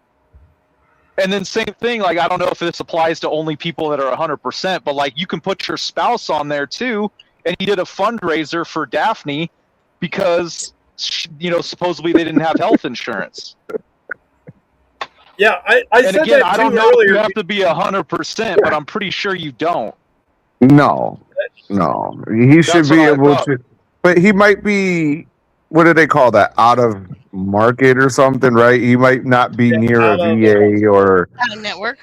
And then same thing, like I don't know if this applies to only people that are 100%, but like you can put your spouse on there too. And he did a fundraiser for Daphne because supposedly they didn't have health insurance. yeah." I And said again, that I too don't know if you earlier. have to be 100%, but I'm pretty sure you don't. No. No. He should That's be what I able thought. to. But he might be. What do they call that? Out of market or something, right? He might not be Yeah, near a out of VA or. Out of network.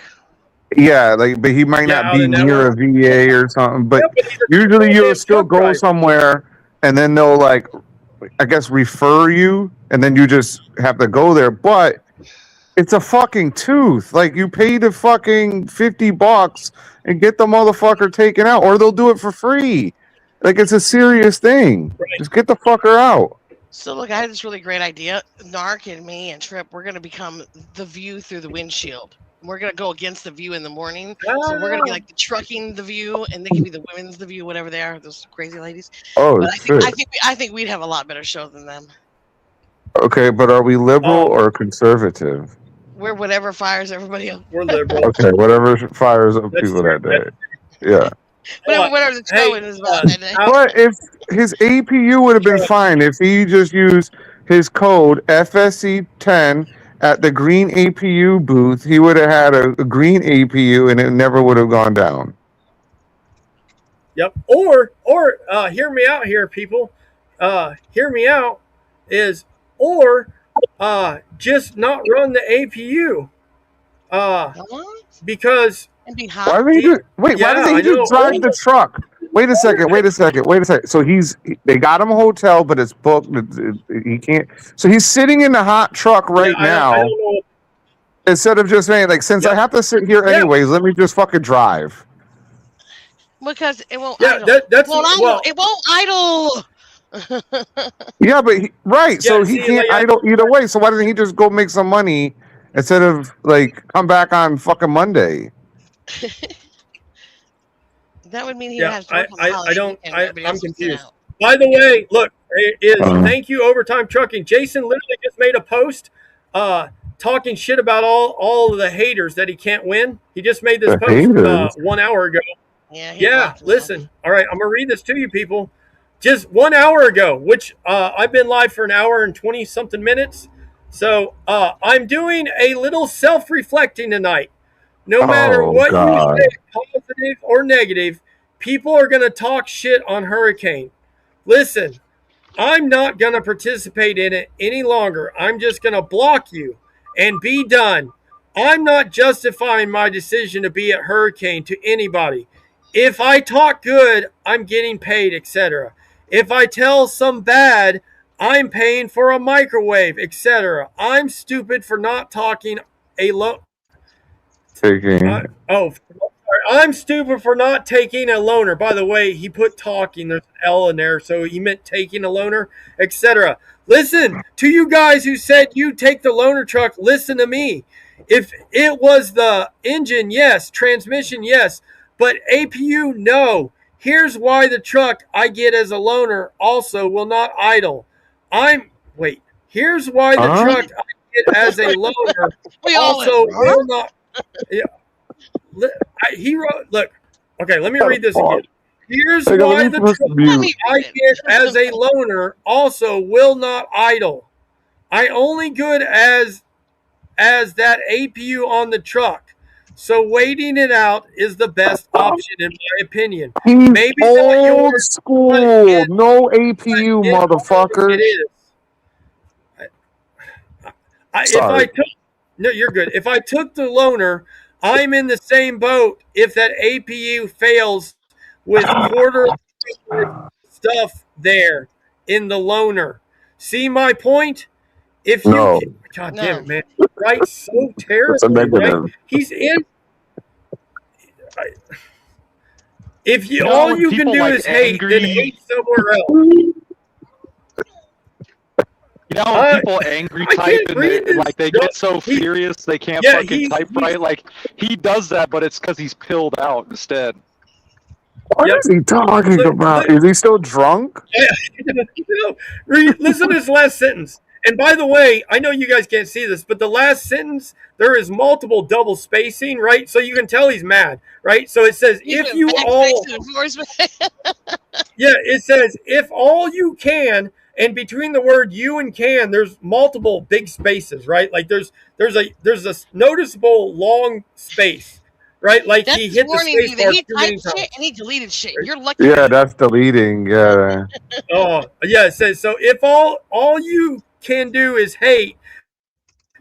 Yeah, like, but he might yeah, not out be of near network. a VA or something. But Yeah, but he's a usually you'll goddamn still truck go driver. somewhere and then they'll, like, I guess, refer you and then you just have to go there. But it's a fucking tooth. Like, you pay the fucking $50 and get the motherfucker taken out, or they'll do it for free. Like, it's a serious thing. Right. Just get the fucker out. So look, I had this really great idea. Narc and me and Trip, we're gonna become the view through the windshield. We're gonna go against the View in the morning, so we're gonna be like the trucking the View, and they can be the women's the View, whatever they are, those crazy ladies. Oh But shit. I think we'd have a lot better show than them. Okay, but are we liberal or conservative? We're whatever fires everybody else. We're liberal. Okay, whatever fires up That's people true. that day. Yeah. Whatever the trolling is about that day. But if his APU would have been fine if he just used his code FSC10 at the green APU booth, he would have had a green APU and it never would have gone down. Yep. Or hear me out here, people. Hear me out is or just not run the APU. Because And be Why hot. did he just wait? Yeah, Why doesn't I he just know. drive the truck? Wait a second. So they got him a hotel, but it's booked. He can't. So he's sitting in the hot truck right I now don't know. instead of just saying like, since I Yeah. have to sit here Yeah. anyways, let me just fucking drive. Because it won't Yeah, idle. that's It won't idle. Yeah, but right. So Yeah, he see, can't like, idle either way. So why doesn't he just go make some money instead of like come back on fucking Monday? That would mean he Yeah, has to work on the holiday weekend. Everybody I'm else would sit confused. out. By the way, look, thank you, Overtime Trucking. Jason literally just made a post talking shit about all of the haters that he can't win. He just made this The post haters. 1 hour ago. Yeah. Yeah, listen. All right, I'm going to read this to you, people. Just 1 hour ago, which I've been live for an hour and 20 something minutes. So I'm doing a little self reflecting tonight. No matter Oh, what God. you say, positive or negative, people are going to talk shit on Hurricane. Listen, I'm not going to participate in it any longer. I'm just going to block you and be done. I'm not justifying my decision to be at Hurricane to anybody. If I talk good, I'm getting paid, etc. If I tell some bad, I'm paying for a microwave, etc. I'm stupid for not talking a Taking. I'm stupid for not taking a loaner. By the way, he put talking. There's an L in there, so he meant taking a loaner, etc. Listen, to you guys who said you take the loaner truck, listen to me. If it was the engine, yes. Transmission, yes. But APU, no. Here's why the truck I get as a loaner also will not idle. Here's why the truck I get as a loaner also will not. Yeah, he wrote. Look, okay. Let me read this again. Here's why the truck I get as a loaner also will not idle. I only good as that APU on the truck. So waiting it out is the best option in my opinion. He's Maybe old not yours, school. but No APU, motherfucker. it is. If I took, no, you're good. If I took the loaner, I'm in the same boat. If that APU fails with quarter stuff there in the loaner, see my point? If you, No. God damn it, man, right? So terrible, right? He's in. If you all you can do is hate, then hate somewhere else. You know when people angry type and they get so furious they can't fucking type right? Like, he does that, but it's because he's pilled out instead. What is he talking about? Is he still drunk? Listen to this last sentence. And by the way, I know you guys can't see this, but the last sentence, there is multiple double spacing, right? So you can tell he's mad, right? So it says, if you all... Yeah, it says, if all you can, and between the word you and can, there's multiple big spaces, right? Like there's a noticeable long space, right? Like that's he hit the space bar too many times. Shit and he deleted shit. You're lucky. Yeah, that's deleting. Yeah. Oh, yeah. It says, so if all you can do is hate,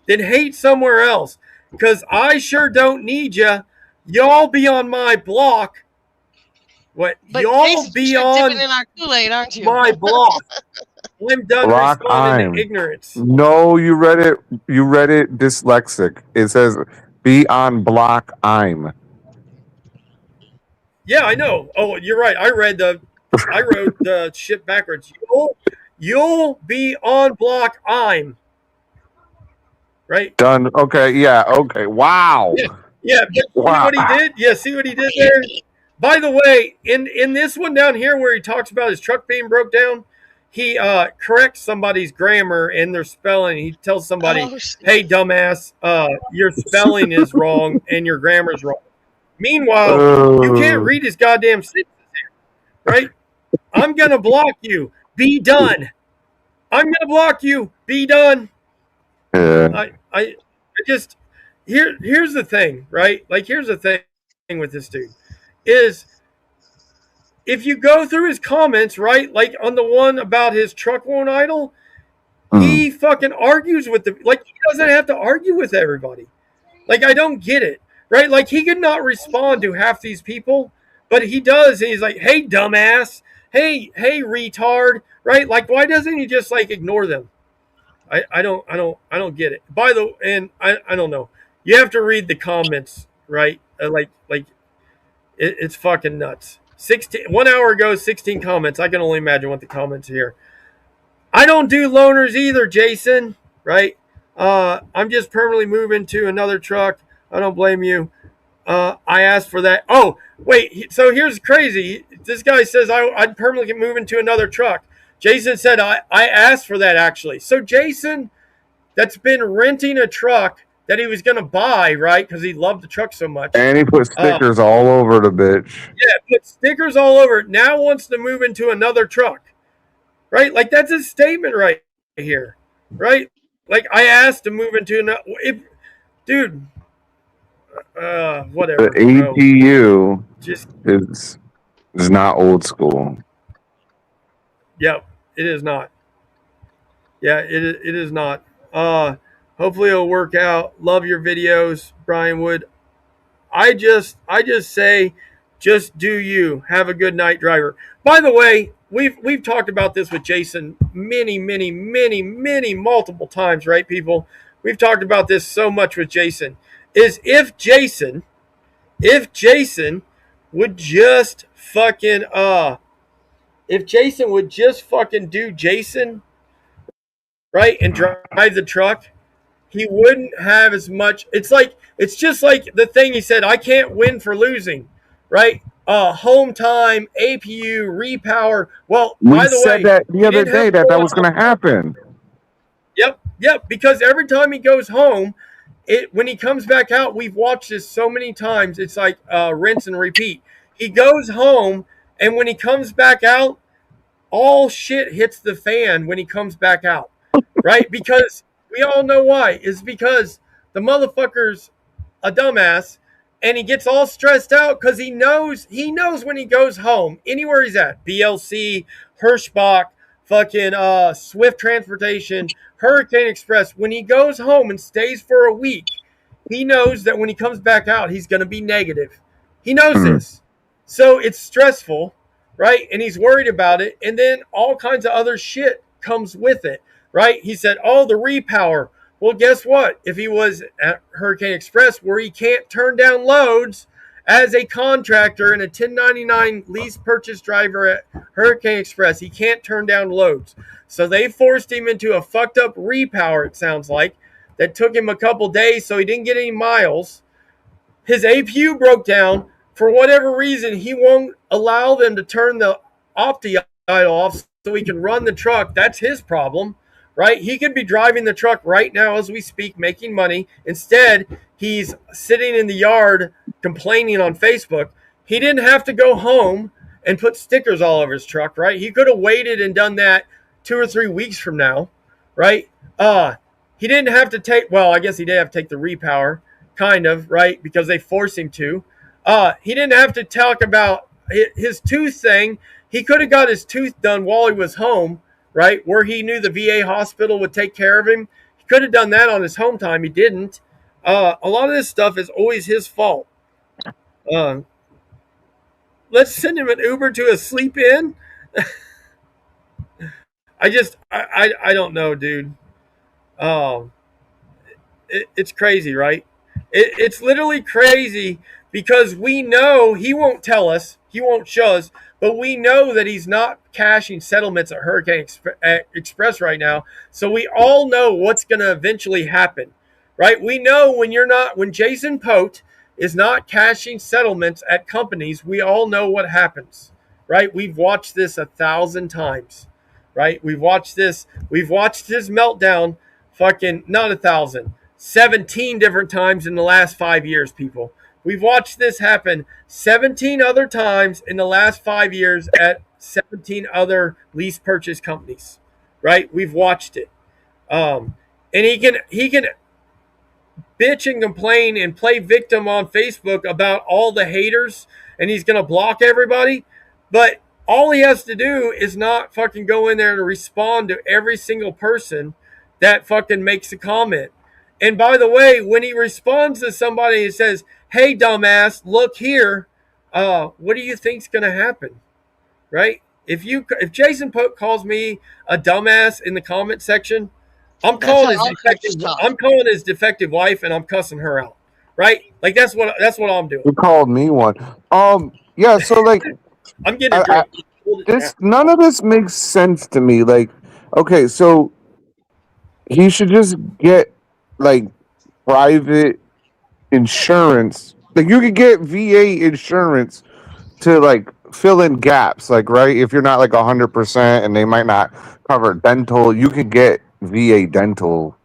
then hate somewhere else. Because I sure don't need you. Y'all be on my block. What? But y'all be on in our Kool-Aid, aren't you? my block. I'm done Block responding I'm. to ignorance. No, you read it. You read it dyslexic. It says, "Be on block I'm." Yeah, I know. Oh, you're right. I wrote the shit backwards. You'll be on block I'm. right? Done. Okay. Yeah. Okay. Wow. Yeah, yeah. But see Wow. what he did? Yeah, see what he did there? By the way, in this one down here where he talks about his truck being broke down, he corrects somebody's grammar and their spelling. He tells somebody, Oh, "Hey, dumbass, your spelling is wrong and your grammar's wrong." Meanwhile, you can't Uh, read his goddamn sentence, right? I'm gonna block you. Be done. I'm gonna block you. Be done. yeah. I just here's the thing, right? Like here's the thing with this dude is if you go through his comments, right? Like on the one about his truck won't idle, Mm. he fucking argues with the like he doesn't have to argue with everybody. Like I don't get it, right? Like he could not respond to half these people, but he does. And he's like, "Hey, dumbass. Hey, retard." Right? Like why doesn't he just like ignore them? I don't get it. By the and I don't know. You have to read the comments, right? It's fucking nuts. 1 hour ago, 16 comments. I can only imagine what the comments here. I don't do loaners either, Jason. Right? I'm just permanently moving to another truck. I don't blame you. I asked for that. Oh, wait. So here's crazy. This guy says I'd permanently move into another truck. Jason said I asked for that actually. So Jason that's been renting a truck that he was going to buy, right? Because he loved the truck so much. And he put Uh, stickers all over the bitch. yeah, put stickers all over it. Now wants to move into another truck, right? Like that's a statement right here, right? Like I asked to move into another. Dude, The whatever, bro. APU Just is not old school. yep, it is not. Yeah, it is not. Hopefully it'll work out. Love your videos, Brian Wood. I just say, just do you. Have a good night, driver. By the way, we've talked about this with Jason many multiple times, right, people? We've talked about this so much with Jason. Is if Jason would just fucking if Jason would just fucking do Jason, right, and drive the truck, he wouldn't have as much. It's just like the thing he said. I can't win for losing, right? Home time, APU, repower. Well, We by the said way, that the he other didn't have day to that go was going out. to happen. Yep. Because every time he goes home, when he comes back out, we've watched this so many times. It's like rinse and repeat. He goes home, and when he comes back out, all shit hits the fan when he comes back out, right? Because we all know why. Is because the motherfucker's a dumbass and he gets all stressed out because he knows when he goes home, anywhere he's at, BLC, Hirschbach, fucking Swift Transportation, Hurricane Express, when he goes home and stays for a week, he knows that when he comes back out, he's going to be negative. He knows Mm. this. So it's stressful, right? And he's worried about it. And then all kinds of other shit comes with it, right? He said, oh, the repower. Well, guess what? If he was at Hurricane Express where he can't turn down loads as a contractor and a 1099 lease purchase driver at Hurricane Express, he can't turn down loads. So they forced him into a fucked up repower, it sounds like, that took him a couple days so he didn't get any miles. His APU broke down. For whatever reason, he won't allow them to turn the opti off so he can run the truck. That's his problem, right? He could be driving the truck right now as we speak, making money. Instead, he's sitting in the yard complaining on Facebook. He didn't have to go home and put stickers all over his truck, right? He could have waited and done that 2 or 3 weeks from now, right? He didn't have to take, well, I guess he did have to take the repower, kind of, right? Because they forced him to. He didn't have to talk about his tooth thing. He could have got his tooth done while he was home, right? Where he knew the VA hospital would take care of him. He could have done that on his home time. He didn't. A lot of this stuff is always his fault. Uh, let's send him an Uber to a sleep in. I don't know, dude. Um, it's crazy, right? It's literally crazy because we know he won't tell us, he won't show us, but we know that he's not cashing settlements at Hurricane Express right now. So we all know what's going to eventually happen, right? We know when Jason Pote is not cashing settlements at companies, we all know what happens, right? We've watched this 1,000 times, right? We've watched his meltdown fucking not 1,000, 17 different times in the last 5 years, people. We've watched this happen 17 other times in the last 5 years at 17 other lease purchase companies, right? We've watched it. And he can bitch and complain and play victim on Facebook about all the haters, and he's going to block everybody. But all he has to do is not fucking go in there and respond to every single person that fucking makes a comment. And by the way, when he responds to somebody and says, "Hey, dumbass, look here," what do you think's going to happen, right? If Jason Pope calls me a dumbass in the comment section, That's how all Christians talk. I'm calling his defective wife, and I'm cussing her out, right? Like that's what I'm doing. You called me one. Yeah. So like, I'm getting a I, drink. Hold it down. none of this makes sense to me. Like, okay, so he should just get like private insurance. Like, you could get VA insurance to like fill in gaps. Like, right, if you're not like 100%, and they might not cover dental, you could get VA dental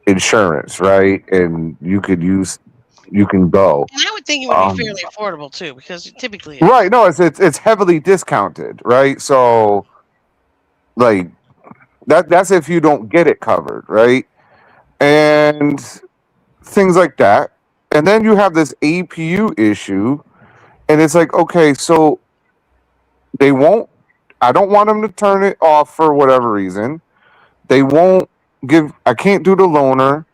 insurance, right? And you can go. And I would think it would be fairly affordable too, because typically it is. Right. No, it's heavily discounted, right? So like that's if you don't get it covered, right? And things like that. And then you have this APU issue, and it's like, okay, so they won't I don't want them to turn it off for whatever reason. They won't I can't do the loaner.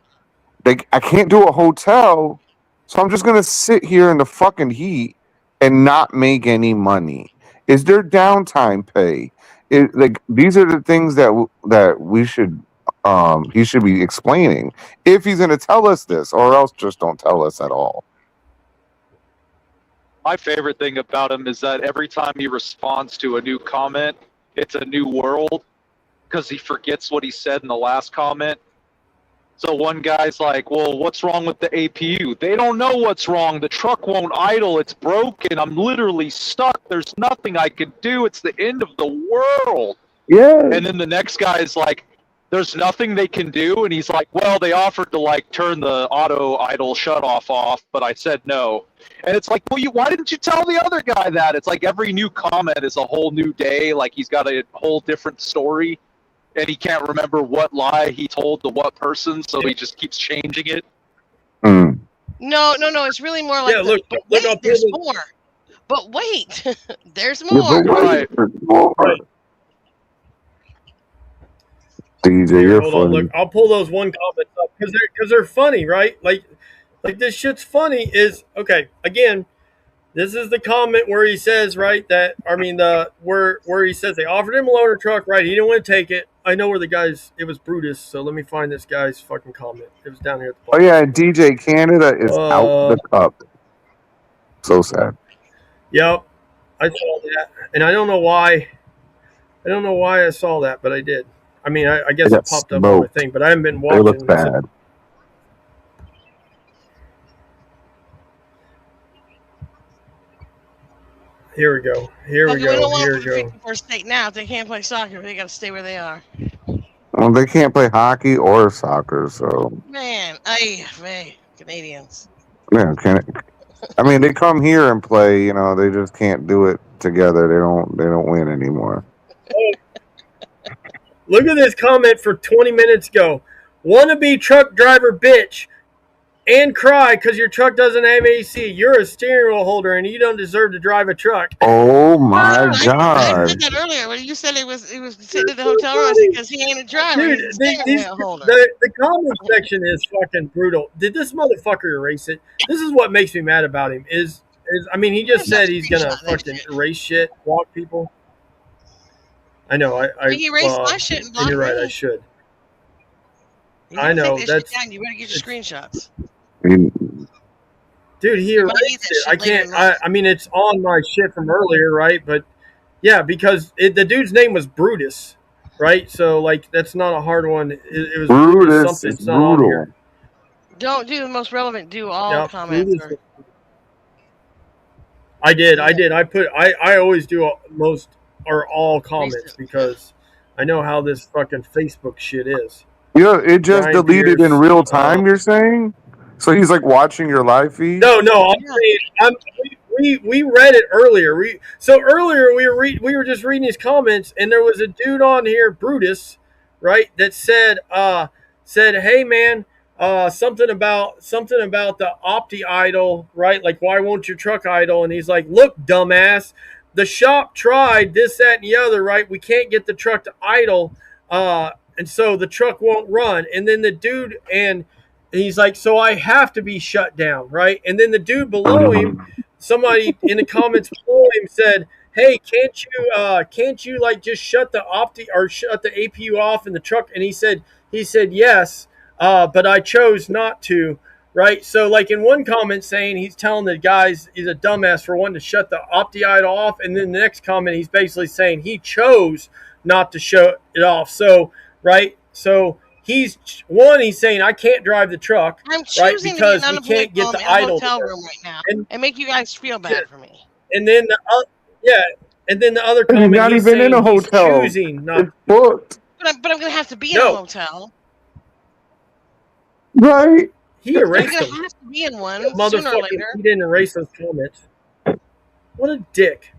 I can't do a hotel, so I'm just gonna sit here in the fucking heat and not make any money. Is there downtime pay? Like, these are the things that we should he should be explaining if he's gonna tell us this, or else just don't tell us at all. My favorite thing about him is that every time he responds to a new comment, it's a new world because he forgets what he said in the last comment. So one guy's like, well, what's wrong with the APU? They don't know what's wrong. The truck won't idle. It's broken. I'm literally stuck. There's nothing I can do. It's the end of the world. Yeah. And then the next guy is like, there's nothing they can do. And he's like, well, they offered to like turn the auto idle shut off, but I said no. And it's like, well, why didn't you tell the other guy that? It's like every new comment is a whole new day. Like, he's got a whole different story, and he can't remember what lie he told to what person, so he just keeps changing it. Mm. No. It's really more like, there's more. But wait, there's more. Right. DJ, you're funny. Look, I'll pull those one comments up because they're funny, right? Like this shit's funny. Is okay. Again, this is the comment where he says, right, that where he says they offered him a loaner truck, right? He didn't want to take it. I know where the guy's. It was Brutus. So let me find this guy's fucking comment. It was down here at the bottom. Oh yeah, DJ, Canada is out the cup. So sad. Yep, I saw that, and I don't know why. I don't know why I saw that, but I did. I mean, I guess it popped up on my thing, but I haven't been watching. They look bad. Here we go. Here we go. We don't want Here to we play go. 54 state now. If they can't play soccer, they got to stay where they are. Well, they can't play hockey or soccer, so. Man, Canadians. Yeah, I mean, they come here and play. You know, they just can't do it together. They don't win anymore. Look at this comment for 20 minutes ago. Wannabe truck driver bitch and cry because your truck doesn't have AC. You're a steering wheel holder and you don't deserve to drive a truck. Oh my god! I said that earlier when you said it was sitting at the hotel room because he ain't a driver. Dude, he's a steering wheel holder. The comment section is fucking brutal. Did this motherfucker erase it? This is what makes me mad about him. I mean, he just said he's gonna fucking erase shit, block people. I know. He erased my shit and blocked you're right. me. I should. I know. You better get your screenshots. Dude, he erased it. I can't. I mean, it's on my shit from earlier, right? But yeah, because the dude's name was Brutus, right? So like, that's not a hard one. It was Brutus something. is it's not on brutal. here. Don't do the most relevant. Do all Yeah, comments. Brutus. I did. Yeah. I always do most or all comments Recent. because I know how this fucking Facebook shit is. Yeah, it just Brian deleted in Pierce. real time. You're saying? So he's like watching your live feed. No. I'm Yeah. saying we read it earlier. Earlier we were just reading his comments, and there was a dude on here, Brutus, right, that said, hey man, something about the Opti idle, right? Like, why won't your truck idle? And he's like, look, dumbass, the shop tried this, that, and the other, right? We can't get the truck to idle, and so the truck won't run. And then the dude and he's like, so I have to be shut down, right? And then the dude below him, somebody in the comments below him said, hey, can't you like just shut the Opti or shut the APU off in the truck? And he said yes, but I chose not to, right? So like in one comment saying he's telling the guys he's a dumbass for wanting to shut the Opti idle off, and then the next comment he's basically saying he chose not to shut it off. So right, so he's saying I can't drive the truck, I'm right, choosing to be because an we can't get unavoidable the in a idle hotel there. room right now And and make you guys feel bad for me. and then yeah, and then the other He's comment not he's even in a saying he's hotel. choosing not. It's booked, But I'm going to have to be in a No, hotel. right? he I'm erased going to them. have to be in one sooner or Motherfucker, later. he didn't erase those comments. What a dick.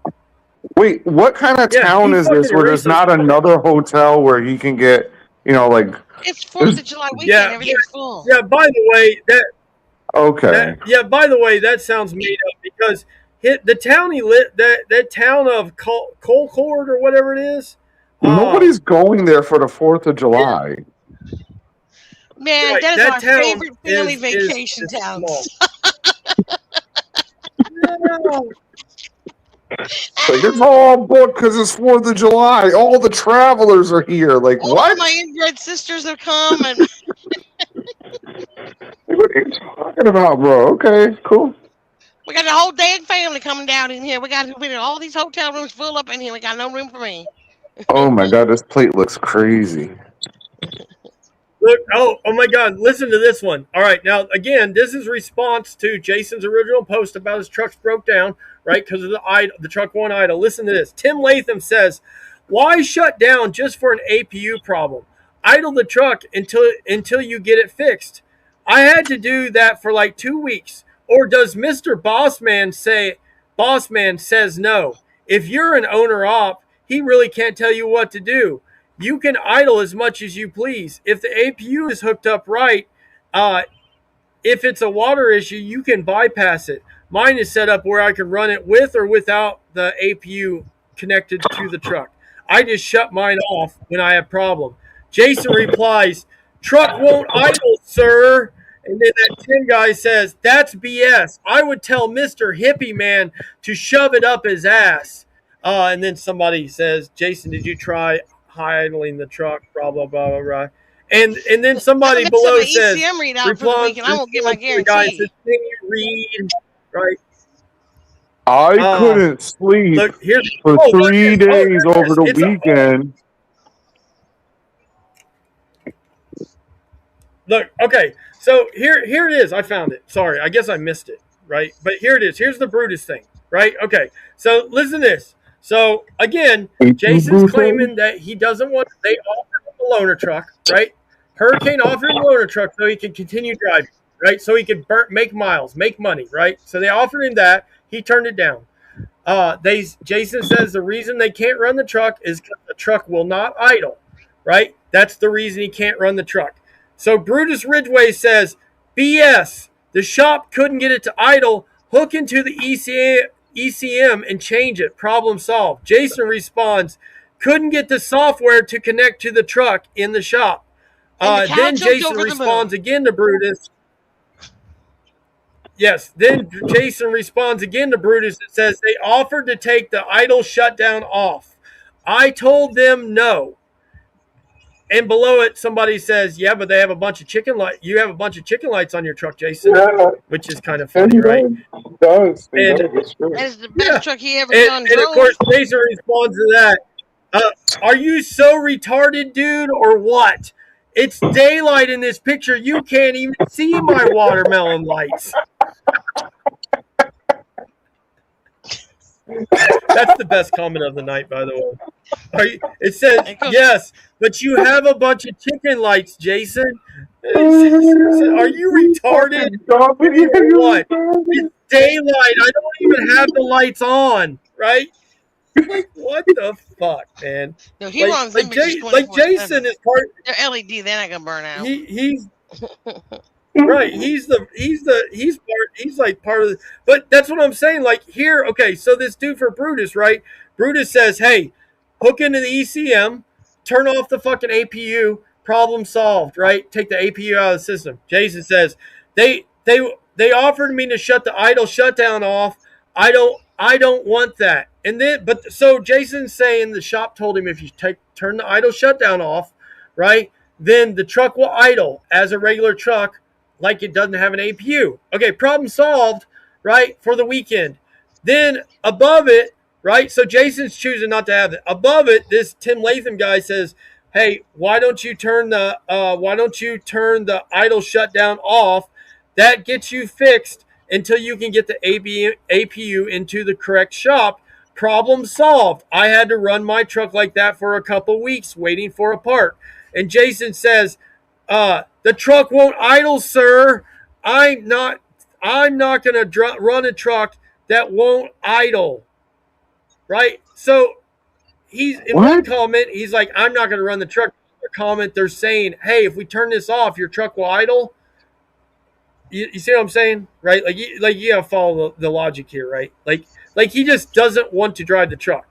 Wait, what kind of Yeah, town he is fucking this where erased there's those not comments. another hotel where he can get, like, It's 4th there's of July weekend. Yeah, Everything's full. yeah. By the way, okay. by the way, that sounds made up because the town he lit that town of Colcord or whatever it is. Nobody's going there for the 4th of July. Man, Right, that is that our town favorite family is vacation small. towns. No. Like, it's all booked because it's 4th of July. All the travelers are here. Like, All what? my inbred sisters have come, and What are you talking about, bro? Okay, cool. we got the whole dang family coming down in here. We got all these hotel rooms full up in here. We got no room for me. Oh my god, this plate looks crazy. Look, oh my God, listen to this one. All right, now, again, this is response to Jason's original post about his trucks broke down, right, because of the truck won't idle. Listen to this. Tim Latham says, why shut down just for an APU problem? Idle the truck until you get it fixed. I had to do that for like 2 weeks. Or does Mr. Bossman says no? If you're an owner op, he really can't tell you what to do. You can idle as much as you please. If the APU is hooked up right, if it's a water issue, you can bypass it. Mine is set up where I can run it with or without the APU connected to the truck. I just shut mine off when I have problem. Jason replies, truck won't idle, sir. And then that Tim guy says, that's BS. I would tell Mr. Hippie Man to shove it up his ass. And then somebody says, Jason, did you try idling the truck? Blah, blah, blah, blah, blah. And then somebody I'm below my says, ECM readout for the week, and I won't get my the guy guarantee. says, can you read? Right. I couldn't sleep Look, here's for look, 3 there it days is. over the It's weekend. Look, okay. So here it is. I found it. Sorry, I guess I missed it. Right, but here it is. Here's the Brutus thing. Right. Okay. So listen to this. So again, Jason's claiming that he doesn't want. They offered him a loaner truck. Right. Hurricane offered him a loaner truck so he could continue driving. Right. So he could make miles, make money. Right. So they offered him that. He turned it down. Jason says the reason they can't run the truck is because the truck will not idle. Right. That's the reason he can't run the truck. So Brutus Ridgway says, BS. The shop couldn't get it to idle. Hook into the ECM and change it. Problem solved. Jason responds, couldn't get the software to connect to the truck in the shop. Then Jason responds again to Brutus. Yes. Then Jason responds again to Brutus and says they offered to take the idle shutdown off. I told them no. And below it, somebody says, "Yeah, but they have a bunch of chicken light. You have a bunch of chicken lights on your truck, Jason," which is kind of funny, right? It does. And that's the best truck he ever done. And of course, Jason responds to that. Are you so retarded, dude, or what? It's daylight in this picture. You can't even see my watermelon lights. That's the best comment of the night, by the way. It says, yes, but you have a bunch of chicken lights, Jason. Are you retarded? What? It's daylight. I don't even have the lights on, right? What the fuck, man? No, he wants them like Jason is part. They're LED. They're not gonna burn out. He's right. He's like part of the. But that's what I'm saying. Like here, okay. So this dude for Brutus, right? Brutus says, "Hey, hook into the ECM, turn off the fucking APU. Problem solved, right? Take the APU out of the system." Jason says, "They offered me to shut the idle shutdown off. I don't want that." And then, but so Jason's saying the shop told him if you turn the idle shutdown off, right, then the truck will idle as a regular truck, like it doesn't have an APU. Okay, problem solved, right, for the weekend. Then above it, right, so Jason's choosing not to have it. Above it, this Tim Latham guy says, "Hey, why don't you turn the idle shutdown off? That gets you fixed until you can get the APU into the correct shop. Problem solved. I had to run my truck like that for a couple weeks waiting for a part." And Jason says, "The truck won't idle, sir. I'm not going to run a truck that won't idle." Right? So he's in one comment, he's like, "I'm not going to run the truck." In another comment, they're saying, "Hey, if we turn this off, your truck will idle." You see what I'm saying, right? Like you gotta follow the logic here, right? Like he just doesn't want to drive the truck,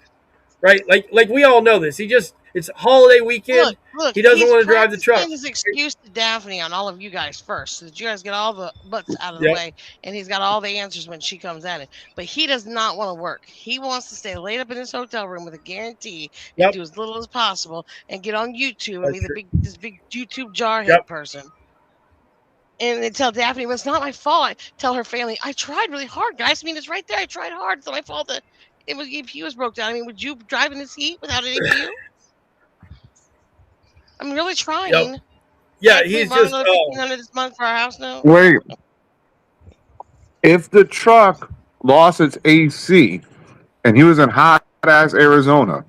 right? Like we all know this. It's holiday weekend. Look, he doesn't want to drive the truck. His excuse to Daphne on all of you guys first, so that you guys get all the butts out of the way, and he's got all the answers when she comes at it. But he does not want to work. He wants to stay laid up in his hotel room with a guarantee and do as little as possible and get on YouTube and be this big YouTube jarhead person. And they tell Daphne, "Well, it's not my fault." I tell her family, "I tried really hard, guys. I mean, it's right there. I tried hard. It's not my fault that APU was broke down. I mean, would you drive in this heat without an APU? I'm really trying." Yeah, he's just $1,500 this month for our house now. Wait, if the truck lost its AC and he was in hot ass Arizona,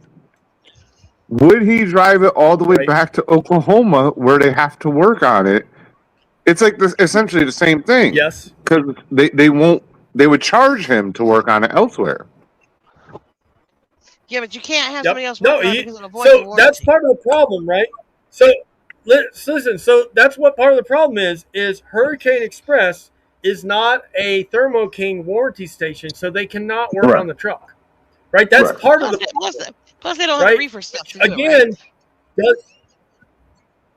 would he drive it all the way back to Oklahoma where they have to work on it? It's like essentially the same thing. Yes, because they would charge him to work on it elsewhere. Yeah, but you can't have somebody else work on it because it'll avoid the so warranty. that's part of the problem, right? So listen. So that's what part of the problem is. Hurricane Express is not a Thermo King warranty station, so they cannot work on the truck. Right? That's part of the problem. Plus, they don't have reefer stuff to do again.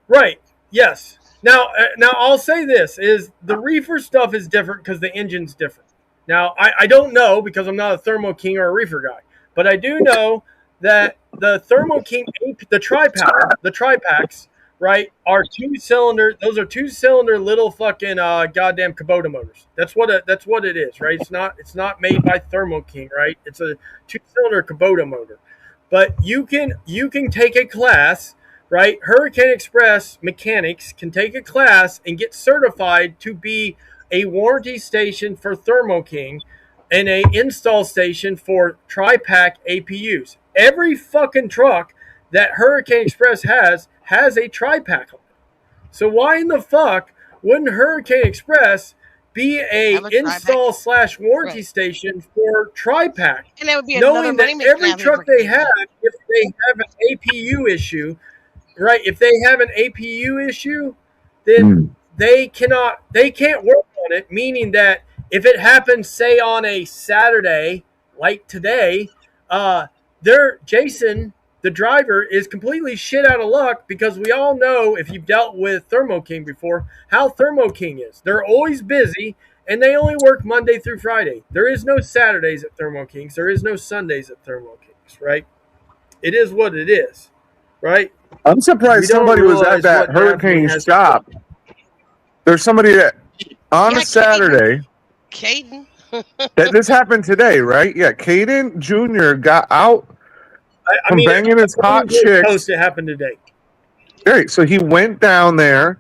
Right? Yes. Now I'll say this is the reefer stuff is different because the engine's different. Now I don't know because I'm not a Thermo King or a reefer guy, but I do know that the Thermo King, the tri-packs, right, are 2-cylinder. Those are 2-cylinder little fucking goddamn Kubota motors. That's what it is, right? It's not made by Thermo King, right? It's a 2-cylinder Kubota motor. But you can take a class. Right, Hurricane Express mechanics can take a class and get certified to be a warranty station for Thermo King and a install station for tri-pack APUs. Every fucking truck that Hurricane Express has a tri-pack on it. So why in the fuck wouldn't Hurricane Express be a install / warranty station for tri-pack? And that would be knowing that every truck they have, if they have an APU issue. Right, if they have an APU issue, then they can't work on it. Meaning that if it happens, say on a Saturday like today, Jason, the driver, is completely shit out of luck because we all know if you've dealt with Thermo King before how Thermo King is. They're always busy and they only work Monday through Friday. There is no Saturdays at Thermo Kings. There is no Sundays at Thermo Kings. Right? It is what it is. Right? I'm surprised somebody was at that Hurricane shop. There's somebody that on a Saturday. Caden. That this happened today, right? Yeah, Caden Jr. got out from banging his hot chick. It happened today. Right. So he went down there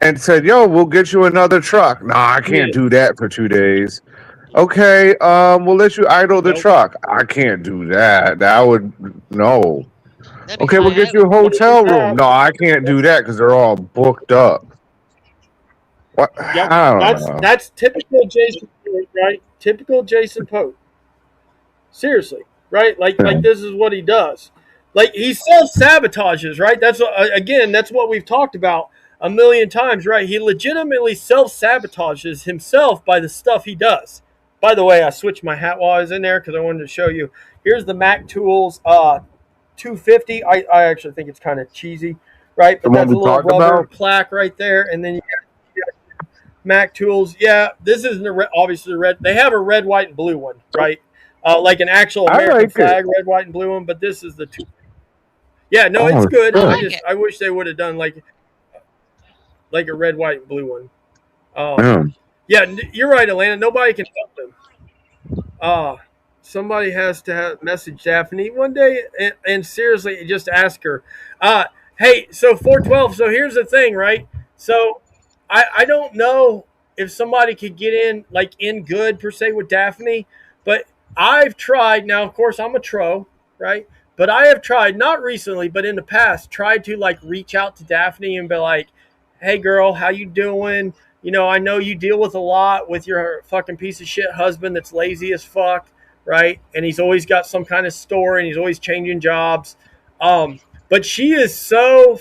and said, "Yo, we'll get you another truck." Nah, I Yeah. can't do that for 2 days. Okay, we'll let you idle the Nope. truck. I can't do that. That would no. That'd be Okay, we'll get high you a idle. But in the hotel room. No, past, I can't do that because they're all booked up. What? yep, I don't know. that's typical Jason Pope, right? Typical Jason Pope. Seriously, right? Like Yeah. this is what he does. Like he self sabotages, right? That's again, that's what we've talked about a million times, right? He legitimately self sabotages himself by the stuff he does. By the way, I switched my hat while I was in there because I wanted to show you. Here's the Mac Tools 250. I actually think it's kind of cheesy, right? The But one that's we a little talked rubber about. plaque right there, and then you got Mac Tools. Yeah, this isn't obviously the red. They have a red, white, and blue one, right? Like an actual I American like it. flag, red, white, and blue one. But this is the two. Yeah, no, Oh, it's it's good. I I good. like just it. I wish they would have done like a red, white, and blue one. Yeah. Yeah, you're right, Atlanta. Nobody can help them. Uh somebody has to message Daphne one day and seriously just ask her. Uh, hey, so 412. So here's the thing, right? So I don't know if somebody could get in like in good per se with Daphne, but I've tried. Now, of course, I'm a tro, right? But I have tried not recently, but in the past, tried to like reach out to Daphne and be like, "Hey, girl, how you doing? You know, I know you deal with a lot with your fucking piece of shit husband that's lazy as fuck, right? And he's always got some kind of store and he's always changing jobs. But she is so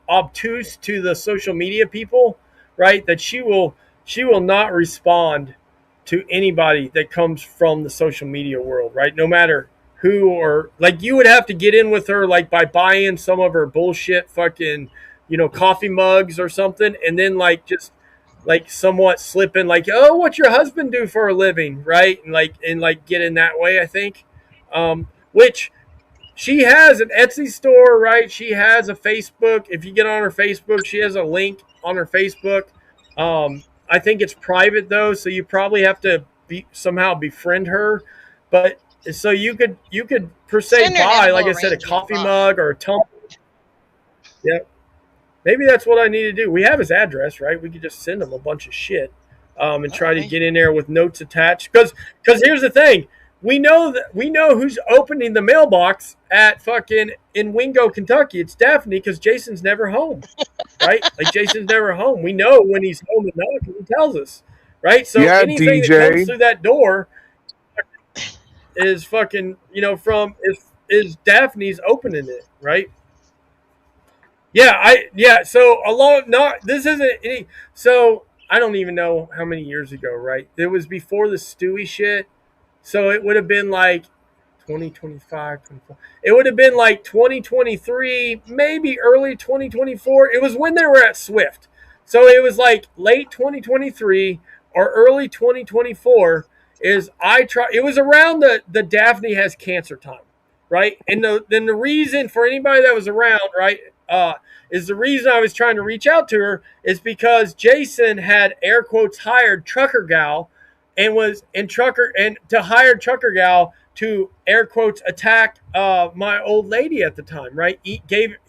obtuse to the social media people, right? That she will not respond to anybody that comes from the social media world, right? No matter who or like you would have to get in with her like by buying some of her bullshit fucking coffee mugs or something, and then like just like somewhat slipping like, oh, what's your husband do for a living, right? And like get in that way, I think. Which she has an Etsy store, right? She has a Facebook. If you get on her Facebook, she has a link on her Facebook. I think it's private though, so you probably have to somehow befriend her. But so you could per se Send her an buy, like edible I said, a arrangement coffee box. mug or a tumbler. Yeah, maybe that's what I need to do. We have his address, right? We could just send him a bunch of shit, and try to Okay. get in there with notes attached. Because here's the thing, we know who's opening the mailbox at fucking in Wingo, Kentucky. It's Daphne because Jason's never home, right? Like Jason's never home. We know when he's home or not because he tells us, right? So Yeah, anything that comes DJ. through that door is fucking from is Daphne's opening it, right? Yeah. So along, not this isn't any. So I don't even know how many years ago, right? It was before the Stewie shit. So it would have been like 2025, 24. It would have been like 2023, maybe early 2024. It was when they were at Swift. So it was like late 2023 or early 2024 is I try it was around the Daphne has cancer time, right? And then the reason for anybody that was around, right, is the reason I was trying to reach out to her is because Jason had air quotes hired Trucker Gal and was in trucker and to hire trucker gal to air quotes attack my old lady at the time, right?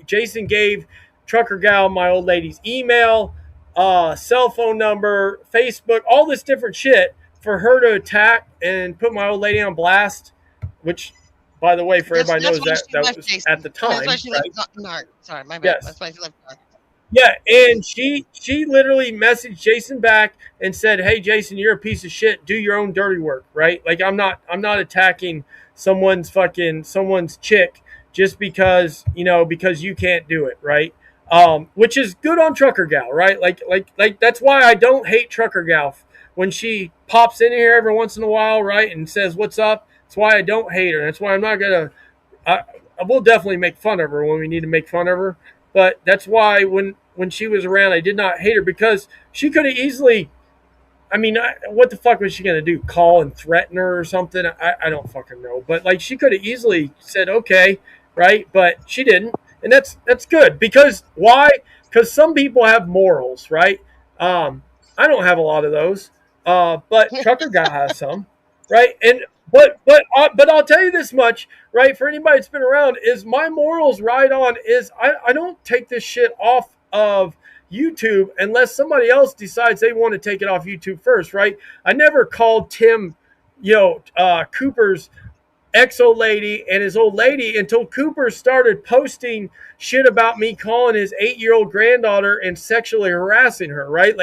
Jason gave trucker gal my old lady's email, cell phone number, Facebook, all this different shit for her to attack and put my old lady on blast, which by the way for everybody That's knows why that she that left was at Jason. the I mean, that's why time, she left right? Narc. Sorry, my bad. Yes. That's why she left Narc. Yeah, and she literally messaged Jason back and said, "Hey, Jason, you're a piece of shit. Do your own dirty work, right? Like I'm not attacking someone's chick just because you can't do it, right? Which is good on Trucker Gal, right? Like that's why I don't hate Trucker Gal when she pops in here every once in a while, right, and says what's up. That's why I don't hate her. That's why I'm not gonna. I, I will definitely make fun of her when we need to make fun of her. But that's why when she was around, I did not hate her because she could have easily. I mean, what the fuck was she gonna do? Call and threaten her or something? I don't fucking know. But like, she could have easily said okay, right? But she didn't, and that's good because why? Because some people have morals, right? I don't have a lot of those, but Trucker Guy has some, right? And but I'll tell you this much, right? For anybody that's been around, is my morals right on is I don't take this shit off of YouTube unless somebody else decides they want to take it off YouTube first, right? I never called Tim, Cooper's ex old lady and his old lady until Cooper started posting shit about me calling his 8-year-old granddaughter and sexually harassing her, right?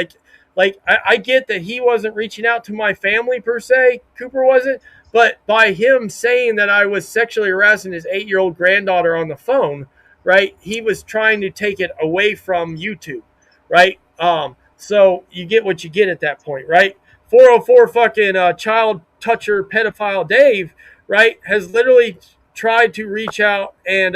I get that he wasn't reaching out to my family per se, Cooper wasn't, but by him saying that I was sexually harassing his 8-year-old granddaughter on the phone, right? He was trying to take it away from YouTube, right? So you get what you get at that point, right? 404 fucking child toucher pedophile Dave, right, has literally tried to reach out and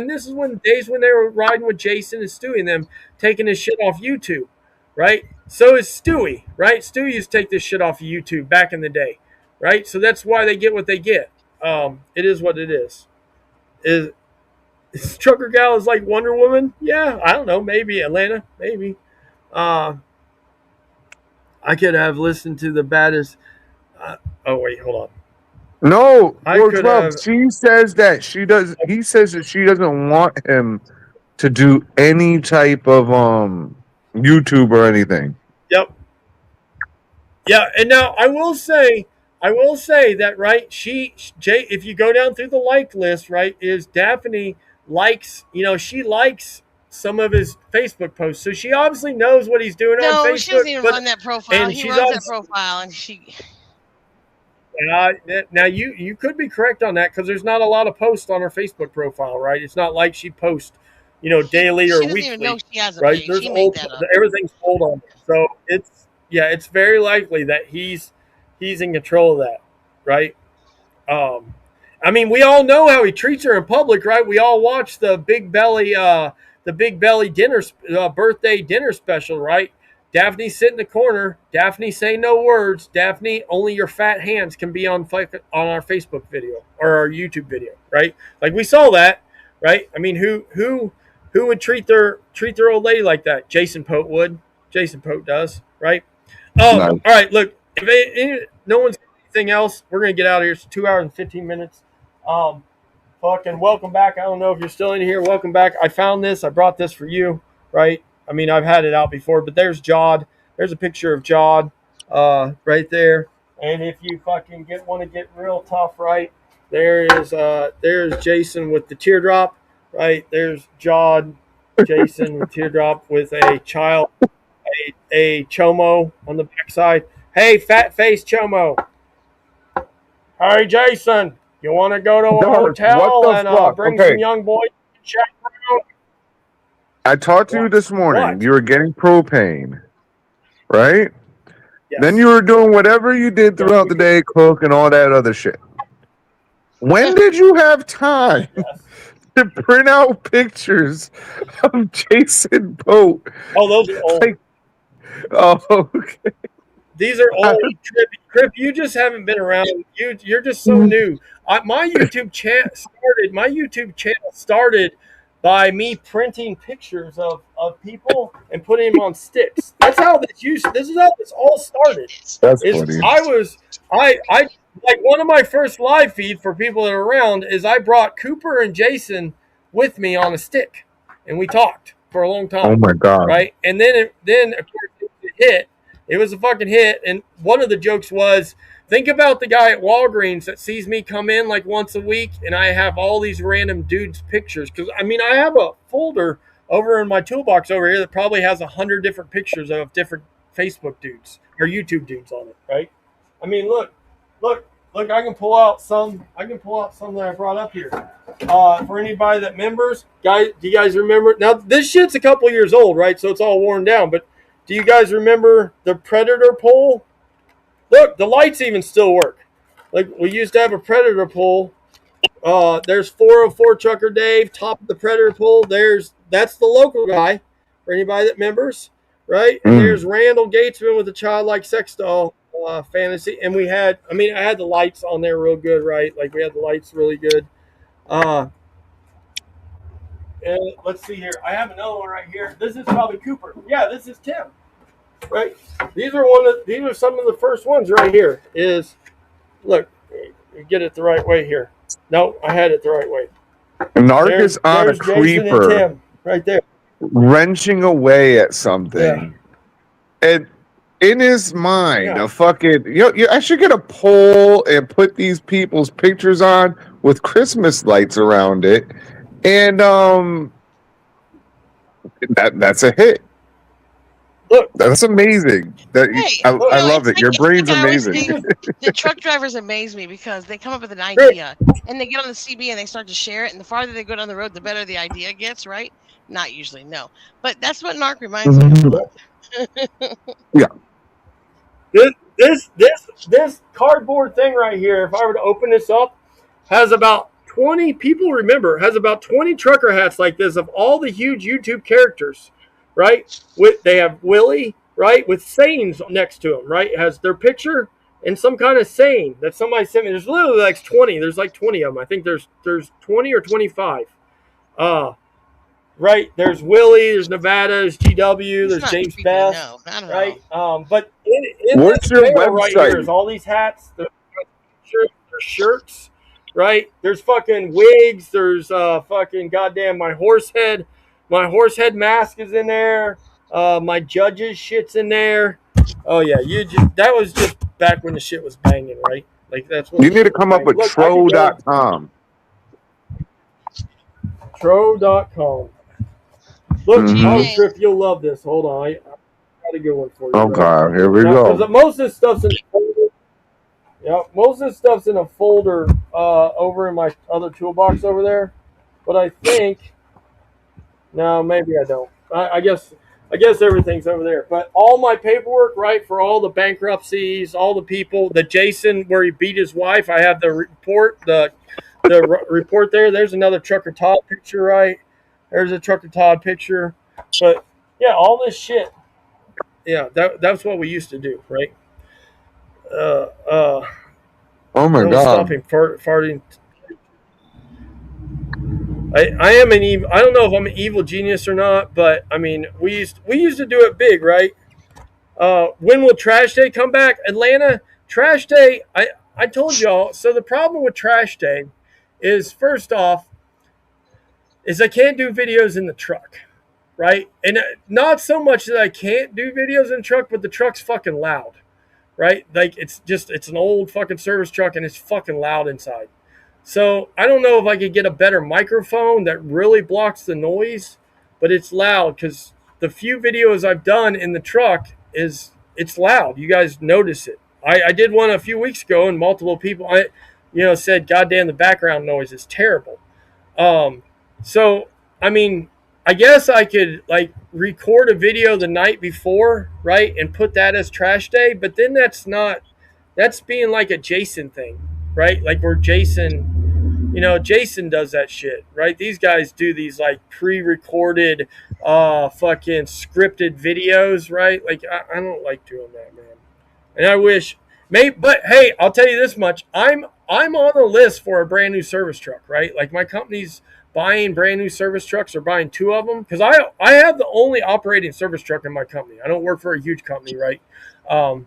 this is when days when they were riding with Jason and Stewie and them taking this shit off YouTube, right? So is Stewie, right? Stewie used to take this shit off of YouTube back in the day, right? So that's why they get what they get. It is what it is. Is Trucker Gal is like Wonder Woman? Yeah, I don't know. Maybe Atlanta. Maybe. Uh, I could have listened to the baddest. Oh wait, hold on. No, I well, could 12. have. She says that she does. He says that she doesn't want him to do any type of YouTube or anything. Yep. Yeah, and now I will say that right. If you go down through the like list, right, is Daphne likes. She likes some of his Facebook posts, so she obviously knows what he's doing on No, she Facebook. doesn't even run that profile. And He she's runs that also profile, and she. now you could be correct on that because there's not a lot of posts on her Facebook profile, right? It's not like she posts, daily or She doesn't even know weekly, she has a right? page. There's She made old that up. everything's old on it, so it's very likely that he's in control of that, right? Um, I mean, we all know how he treats her in public, right? We all watch the Big Belly dinner, birthday dinner special, right? Daphne sit in the corner. Daphne say no words. Daphne, only your fat hands can be on our Facebook video or our YouTube video, right? Like we saw that, right? I mean, who would treat their old lady like that? Jason Pote would. Jason Pote does, right? No. All right. Look, if no one's got anything else, we're gonna get out of here. It's 2 hours and 15 minutes. Fucking welcome back. I don't know if you're still in here. Welcome back. I found this. I brought this for you, right? I mean, I've had it out before, but there's Jod. There's a picture of Jod, right there. And if you fucking want to get real tough, right? There's Jason with the teardrop, right? There's Jod, Jason with teardrop with a child, a chomo on the backside. Hey, fat face chomo. Hey, Jason. You want to go to a Dark, what hotel the and fuck? bring Okay. some young boys to check around? I talked to you this morning. What? You were getting propane, right? Yes. Then you were doing whatever you did throughout the day, cook and all that other shit. When did you have time Yes. to print out pictures of Jason Pote? Oh, those are old. Like, oh, okay. These are old. Crip, you just haven't been around. You're just so new. My YouTube channel started by me printing pictures of people and putting them on sticks. That's how this is how this all started. That's funny. I like one of my first live feed for people that are around is I brought Cooper and Jason with me on a stick and we talked for a long time. Oh my god! Right, and then of course it was a hit. It was a fucking hit, and one of the jokes was, think about the guy at Walgreens that sees me come in like once a week, and I have all these random dudes' pictures. Because I mean, I have a folder over in my toolbox over here that probably has 100 different pictures of different Facebook dudes or YouTube dudes on it. Right? I mean, look. I can pull out some. That I brought up here. For anybody that members, guys, do you guys remember? Now this shit's a couple years old, right? So it's all worn down, but. Do you guys remember the Predator pole? Look, the lights even still work. Like we used to have a Predator pole. There's 404 Trucker Dave, top of the Predator pole. That's the local guy for anybody that members, right? And there's Randall Gatesman with the childlike sex doll fantasy. And I had the lights on there real good, right? Like we had the lights really good. And let's see here. I have another one right here. This is probably Cooper. Yeah, this is Tim. Right? These are some of the first ones right here. Look, Get it the right way here. No, I had it the right way. Narc is on a There's Jason and creeper, Tim right there. wrenching away at something. Yeah. And in his mind, Yeah. a fucking I should get a pole and put these people's pictures on with Christmas lights around it, and that's a hit. Look, That's amazing. Hey, I love it. Your brain's I always amazing. say, the truck drivers amaze me because they come up with an idea and they get on the CB and they start to share it. And the farther they go down the road, the better the idea gets, right? Not usually, no. But that's what Narc reminds me of a lot. Yeah. This cardboard thing right here, if I were to open this up, has about 20 people remember, has about 20 trucker hats like this of all the huge YouTube characters, right? They have Willie, right, with sayings next to him, right? It has their picture and some kind of saying that somebody sent me. There's literally like 20. There's like 20 of them. I think there's 20 or 25. Right, there's Willie, there's Nevada, there's GW, there's James creepy, Bass, no, not at right? all. But in What's this your barrel right here website? is all these hats, there's shirts, right? There's fucking wigs, there's fucking goddamn my horse head mask is in there, my judge's shit's in there. Oh yeah, that was just back when the shit was banging, right? Like that's what You need to come up with tro.com. Tro.com. Look, Trip, you'll love this. Hold on, I got a good one for you. Oh God, here we go. go. Most of this stuff's in a folder. Yeah, most of this stuff's in a folder over in my other toolbox over there. But I think no, maybe I don't. I guess everything's over there. But all my paperwork, right, for all the bankruptcies, all the people, the Jason where he beat his wife, I have the report, the report there. There's another Trucker Todd picture, right? There's a Trucker Todd picture. But yeah, all this shit. Yeah, that's what we used to do, right? Oh my God! Stop him farting. I am an evil. I don't know if I'm an evil genius or not, but I mean, we used to do it big, right? When will Trash Day come back? Atlanta Trash Day. I told y'all. So the problem with Trash Day is, first off, is I can't do videos in the truck, right? And not so much that I can't do videos in the truck, but the truck's fucking loud, right? Like it's an old fucking service truck and it's fucking loud inside. So I don't know if I could get a better microphone that really blocks the noise, but it's loud because the few videos I've done in the truck it's loud. You guys notice it. I did one a few weeks ago and multiple people said, "God damn, the background noise is terrible." So I mean, I guess I could like record a video the night before, right, and put that as Trash Day, but then that's being like a Jason thing, right? Like where Jason does that shit, right? These guys do these like pre-recorded, fucking scripted videos, right? Like I don't like doing that, man. And I wish, but hey, I'll tell you this much: I'm on the list for a brand new service truck, right? Like my company's buying brand new service trucks or buying 2 of them because I have the only operating service truck in my company. I don't work for a huge company, right? For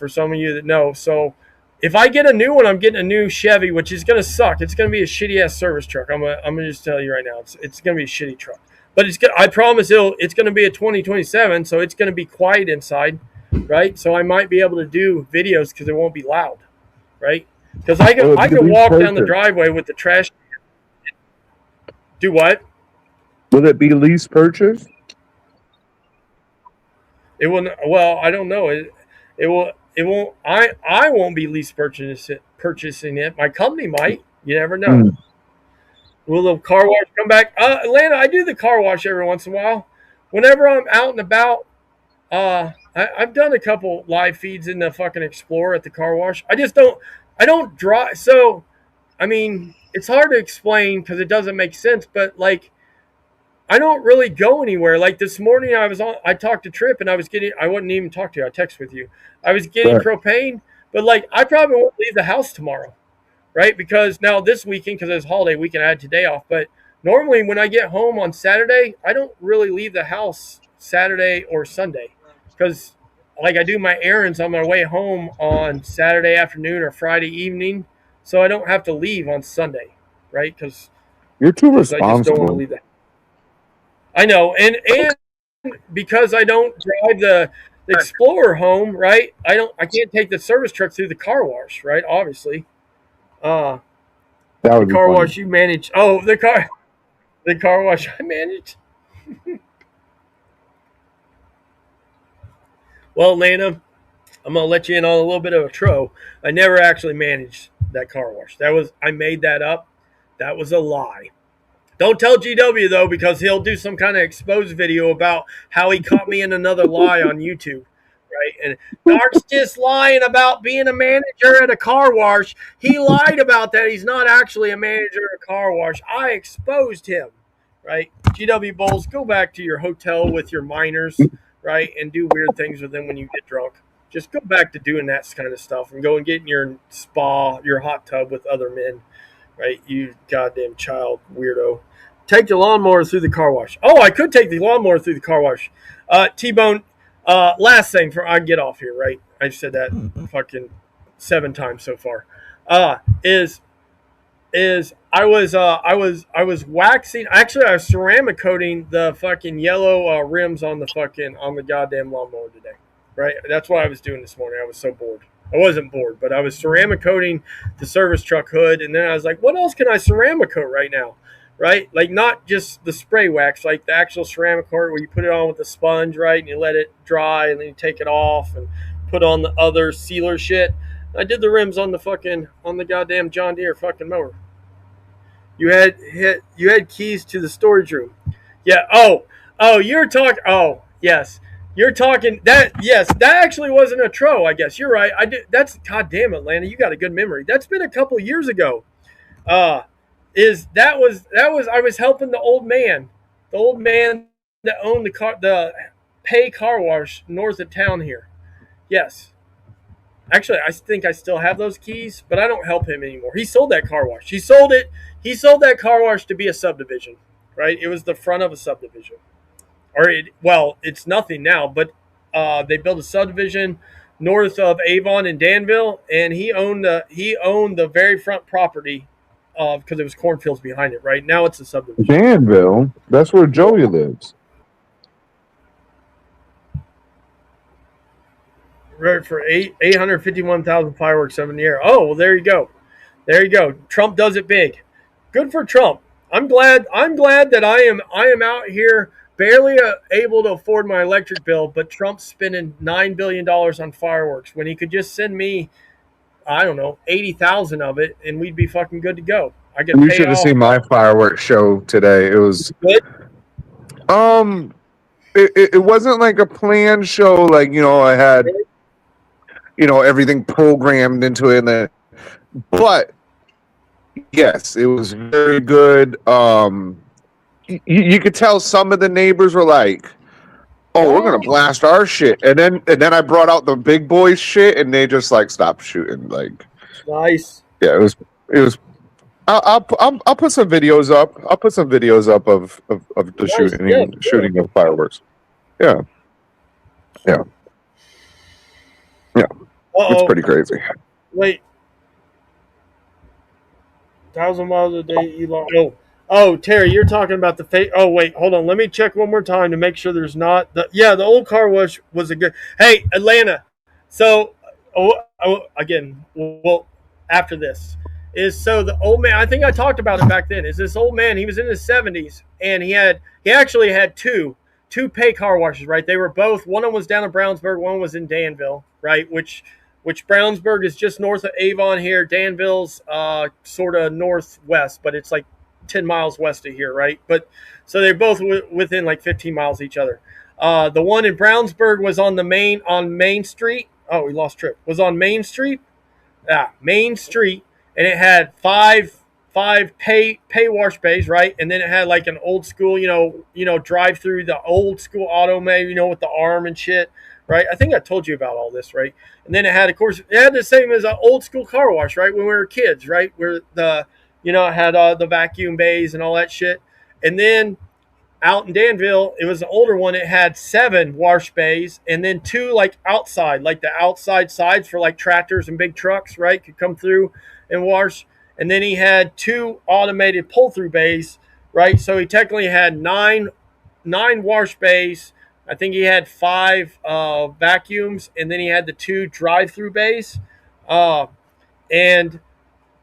some of you that know, so if I get a new one, I'm getting a new Chevy, which is gonna suck. It's gonna be a shitty ass service truck. I'm gonna just tell you right now, it's gonna be a shitty truck. But I promise it's gonna be a 2027, so it's gonna be quiet inside, right? So I might be able to do videos because it won't be loud, right? Because I can walk down the driveway with the trash. Do what? Will it be lease purchase? It will. Well, I don't know. It will. It won't. I won't be lease purchasing it. My company might. You never know. Will the car wash come back? Atlanta, I do the car wash every once in a while. Whenever I'm out and about, I've done a couple live feeds in the fucking Explorer at the car wash. I don't drive. So, I mean, it's hard to explain because it doesn't make sense. But like, I don't really go anywhere. Like this morning, I talked to Trip and I wouldn't even talk to you. I text with you. I was getting propane, but like, I probably won't leave the house tomorrow, right? Because now this weekend, because it's holiday weekend, I had today off. But normally when I get home on Saturday, I don't really leave the house Saturday or Sunday because like I do my errands on my way home on Saturday afternoon or Friday evening, so I don't have to leave on Sunday, right? Because You're too I just don't want to responsible. leave that. I know, and because I don't drive the Explorer home, right? I can't take the service truck through the car wash, right? Obviously, uh, That the would be car funny. wash you manage. Oh, the car wash I manage. Well, Lana, I'm gonna let you in on a little bit of a tro. I never actually managed that car wash. I made that up. That was a lie. Don't tell GW though, because he'll do some kind of exposed video about how he caught me in another lie on YouTube. Right? And Dark's just lying about being a manager at a car wash. He lied about that. He's not actually a manager at a car wash. I exposed him. Right? GW Bowles, go back to your hotel with your minors, right? And do weird things with them when you get drunk. Just go back to doing that kind of stuff and go and get in your spa, your hot tub with other men, right? You goddamn child weirdo. Take the lawnmower through the car wash. Oh, I could take the lawnmower through the car wash. T-Bone, last thing for I get off here, right? I've said that fucking 7 times so far. Is I was waxing. Actually, I was ceramic coating the fucking yellow rims on the goddamn lawnmower today. Right, that's what I was doing this morning. I was so bored. I wasn't bored, but I was ceramic coating the service truck hood, and then I was like, what else can I ceramic coat right now? Right, like not just the spray wax, like the actual ceramic coat where you put it on with the sponge, right, and you let it dry, and then you take it off and put on the other sealer shit. I did the rims on the goddamn John Deere fucking mower. You had keys to the storage room. Yeah. Oh, you're talking. Oh, yes. You're talking that. Yes, that actually wasn't a tro. I guess you're right. I did. That's goddamn Atlanta. You got a good memory. That's been a couple years ago. Uh, is that was I was helping the old man that owned the pay car wash north of town here. Yes. Actually, I think I still have those keys, but I don't help him anymore. He sold that car wash. He sold it. He sold that car wash to be a subdivision, right? It was the front of a subdivision, well, it's nothing now, but they built a subdivision north of Avon and Danville, and he owned the very front property, because it was cornfields behind it. Right now, it's a subdivision. Danville, that's where Joey lives. Right, for 851,000 fireworks over in the air. Oh, well, there you go. There you go. Trump does it big. Good for Trump. I'm glad. I'm glad that I am out here barely able to afford my electric bill, but Trump's spending $9 billion on fireworks when he could just send me, I don't know, 80,000 of it, and we'd be fucking good to go. I could You pay should have off. seen my fireworks show today. It was Good. um, it wasn't like a planned show. Like I had everything programmed into it, but yes, it was very good. You could tell some of the neighbors were like, "Oh, we're gonna blast our shit," and then I brought out the big boys shit, and they just like stopped shooting. Like, Nice. yeah, it was. I'll put some videos up. I'll put some videos up of the Nice. Yeah. shooting of fireworks. Yeah, yeah, yeah. It's Uh-oh. pretty crazy. Wait. 1,000 miles a day, Elon. Oh, Terry, you're talking about the fake. Oh, wait, hold on. Let me check one more time to make sure there's not the. Yeah, the old car wash was a good. Hey, Atlanta. So, again, well, after this so the old man. I think I talked about it back then. Is this old man? He was in his 70s, and he actually had two pay car washes. Right, they were both. One of them was down in Brownsburg. One was in Danville. Right, which Brownsburg is just north of Avon here. Danville's sort of northwest, but it's like 10 miles west of here, right? But so they're both within like 15 miles of each other. The one in Brownsburg was on Main Street. Oh, we lost Trip. Was on Main Street. Yeah, Main Street, and it had five pay wash bays, right? And then it had like an old school, drive through the old school auto may, with the arm and shit, right? I think I told you about all this, right? And then it had, of course, it had the same as an old school car wash, right? When we were kids, right? Where it had the vacuum bays and all that shit. And then out in Danville, it was an older one. It had 7 wash bays and then 2 like outside, like the outside sides for like tractors and big trucks, right? Could come through and wash. And then he had 2 automated pull through bays, right? So he technically had nine wash bays. I think he had 5 vacuums, and then he had the 2 drive through bays. Uh, and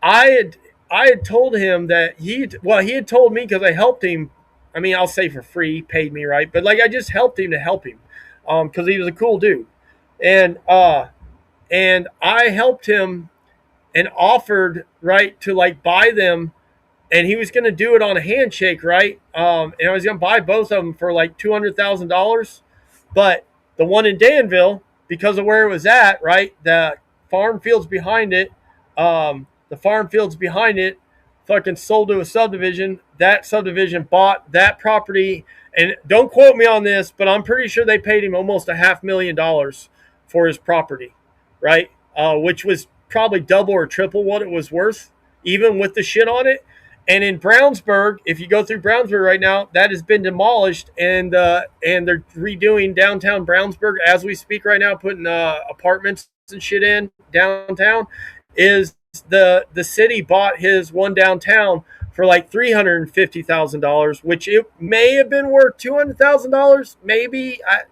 I had I had told him that he had told me because I helped him. I mean, I'll say for free, he paid me, right? But like I just helped him to help him, because he was a cool dude, and I helped him and offered, right, to like buy them, and he was going to do it on a handshake, right? And I was going to buy both of them for like $200,000, but the one in Danville, because of where it was at, right, the farm fields behind it, fucking sold to a subdivision. That subdivision bought that property, and don't quote me on this, but I'm pretty sure they paid him almost $500,000 for his property, right? Which was probably double or triple what it was worth, even with the shit on it. And in Brownsburg, if you go through Brownsburg right now, that has been demolished, and they're redoing downtown Brownsburg as we speak right now, putting apartments and shit in downtown. Is the city bought his one downtown for like $350,000, which it may have been worth $200,000, maybe. I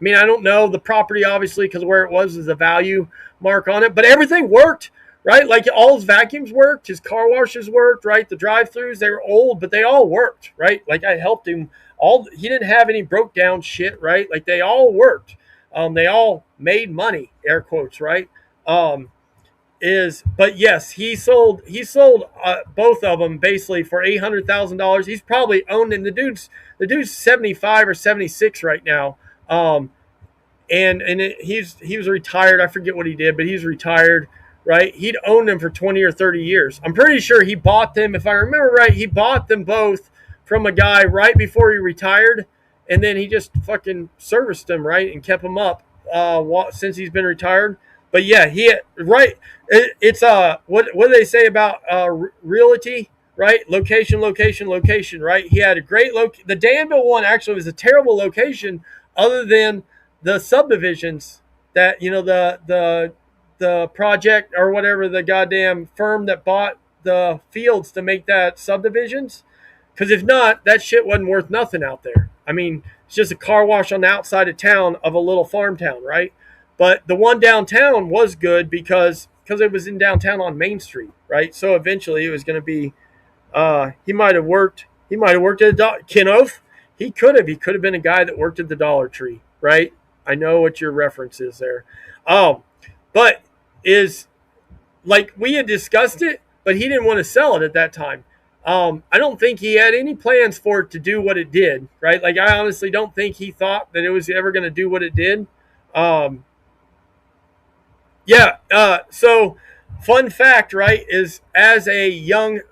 mean, I don't know the property obviously because where it was is a value mark on it, but everything worked, right? Like all his vacuums worked, his car washes worked, right? The drive-throughs, they were old, but they all worked, right? Like I helped him. He didn't have any broke down shit, right? Like they all worked. They all made money, air quotes, right? But yes, he sold both of them basically for $800,000. He's probably owned them. The dude's 75 or 76 right now. He was retired. I forget what he did, but he's retired, right? He'd owned them for 20 or 30 years. I'm pretty sure he bought them, if I remember right, he bought them both from a guy right before he retired, and then he just fucking serviced them, right, and kept them up since he's been retired. But yeah, it's what do they say about realty, right? Location, location, location, right? He had a great The Danville one actually was a terrible location, other than the subdivisions that the project or whatever, the goddamn firm that bought the fields to make that subdivisions. Because if not, that shit wasn't worth nothing out there. I mean, it's just a car wash on the outside of town of a little farm town, right? But the one downtown was good because it was in downtown on Main Street, right? So eventually it was going to be. He might have worked. He might have worked at Ken Oath. He could have. He could have been a guy that worked at the Dollar Tree, right? I know what your reference is there. But is like we had discussed it, but he didn't want to sell it at that time. I don't think he had any plans for it to do what it did, right? Like I honestly don't think he thought that it was ever going to do what it did. Yeah. So, fun fact, right, is as a young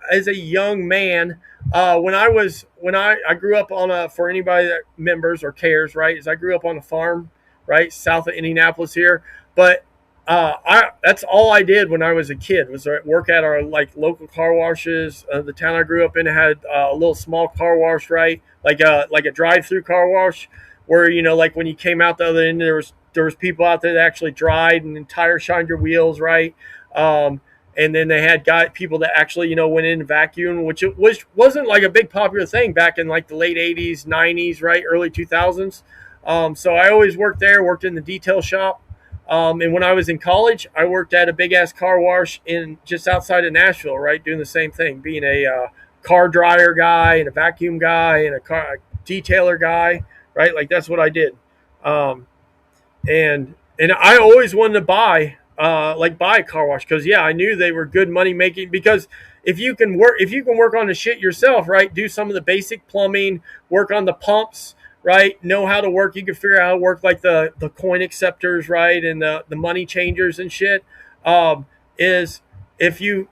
man, when I grew up for anybody that members or cares, right, is I grew up on a farm, right, south of Indianapolis here, but that's all I did when I was a kid was work at our like local car washes. The town I grew up in had a little small car wash, right, like a drive-through car wash, where like when you came out the other end, there was people out there that actually dried and tire shined your wheels, right? And then they had people that actually went in and vacuumed, which wasn't like a big popular thing back in like the late 80s, 90s, right, early 2000s. So I always worked there, worked in the detail shop. And when I was in college, I worked at a big ass car wash in just outside of Nashville, right, doing the same thing, being a car dryer guy and a vacuum guy and a car detailer guy, right? Like that's what I did. And I always wanted to buy a car wash because I knew they were good money making, because if you can work on the shit yourself, right, do some of the basic plumbing, work on the pumps, right, know how to work, you can figure out how to work like the coin acceptors, right, and the money changers and shit. Is if you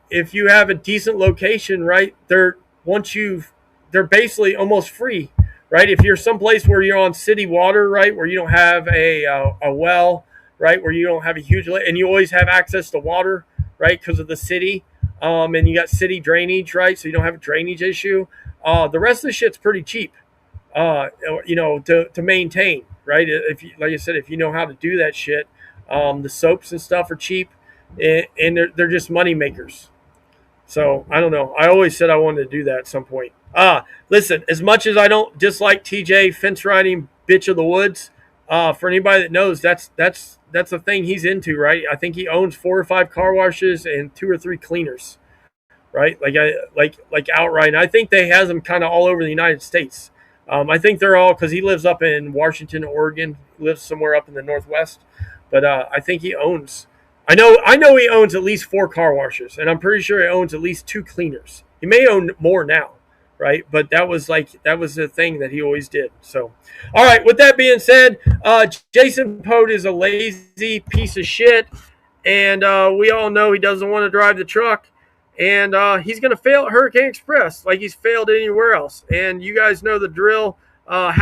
have a decent location, right, they're basically almost free, right? If you're someplace where you're on city water, right, where you don't have a well, right, where you don't have a huge, and you always have access to water, right, because of the city, and you got city drainage, right, so you don't have a drainage issue. The rest of the shit's pretty cheap, to maintain, right? If you, like I said, if you know how to do that shit, the soaps and stuff are cheap, and they're just money makers. So I don't know. I always said I wanted to do that at some point. Listen, as much as I don't dislike TJ fence riding bitch of the woods, for anybody that knows, that's the thing he's into, right? I think he owns 4 or 5 car washes and 2 or 3 cleaners, right? Like outright. And I think they has them kind of all over the United States. I think they're all because he lives up in Washington, Oregon, lives somewhere up in the Northwest, but I think he owns. I know he owns at least 4 car washers, and I'm pretty sure he owns at least 2 cleaners. He may own more now, right? But that was the thing that he always did. So, all right. With that being said, Jason Pote is a lazy piece of shit, and we all know he doesn't want to drive the truck, and he's going to fail at Hurricane Express like he's failed anywhere else. And you guys know the drill. Happy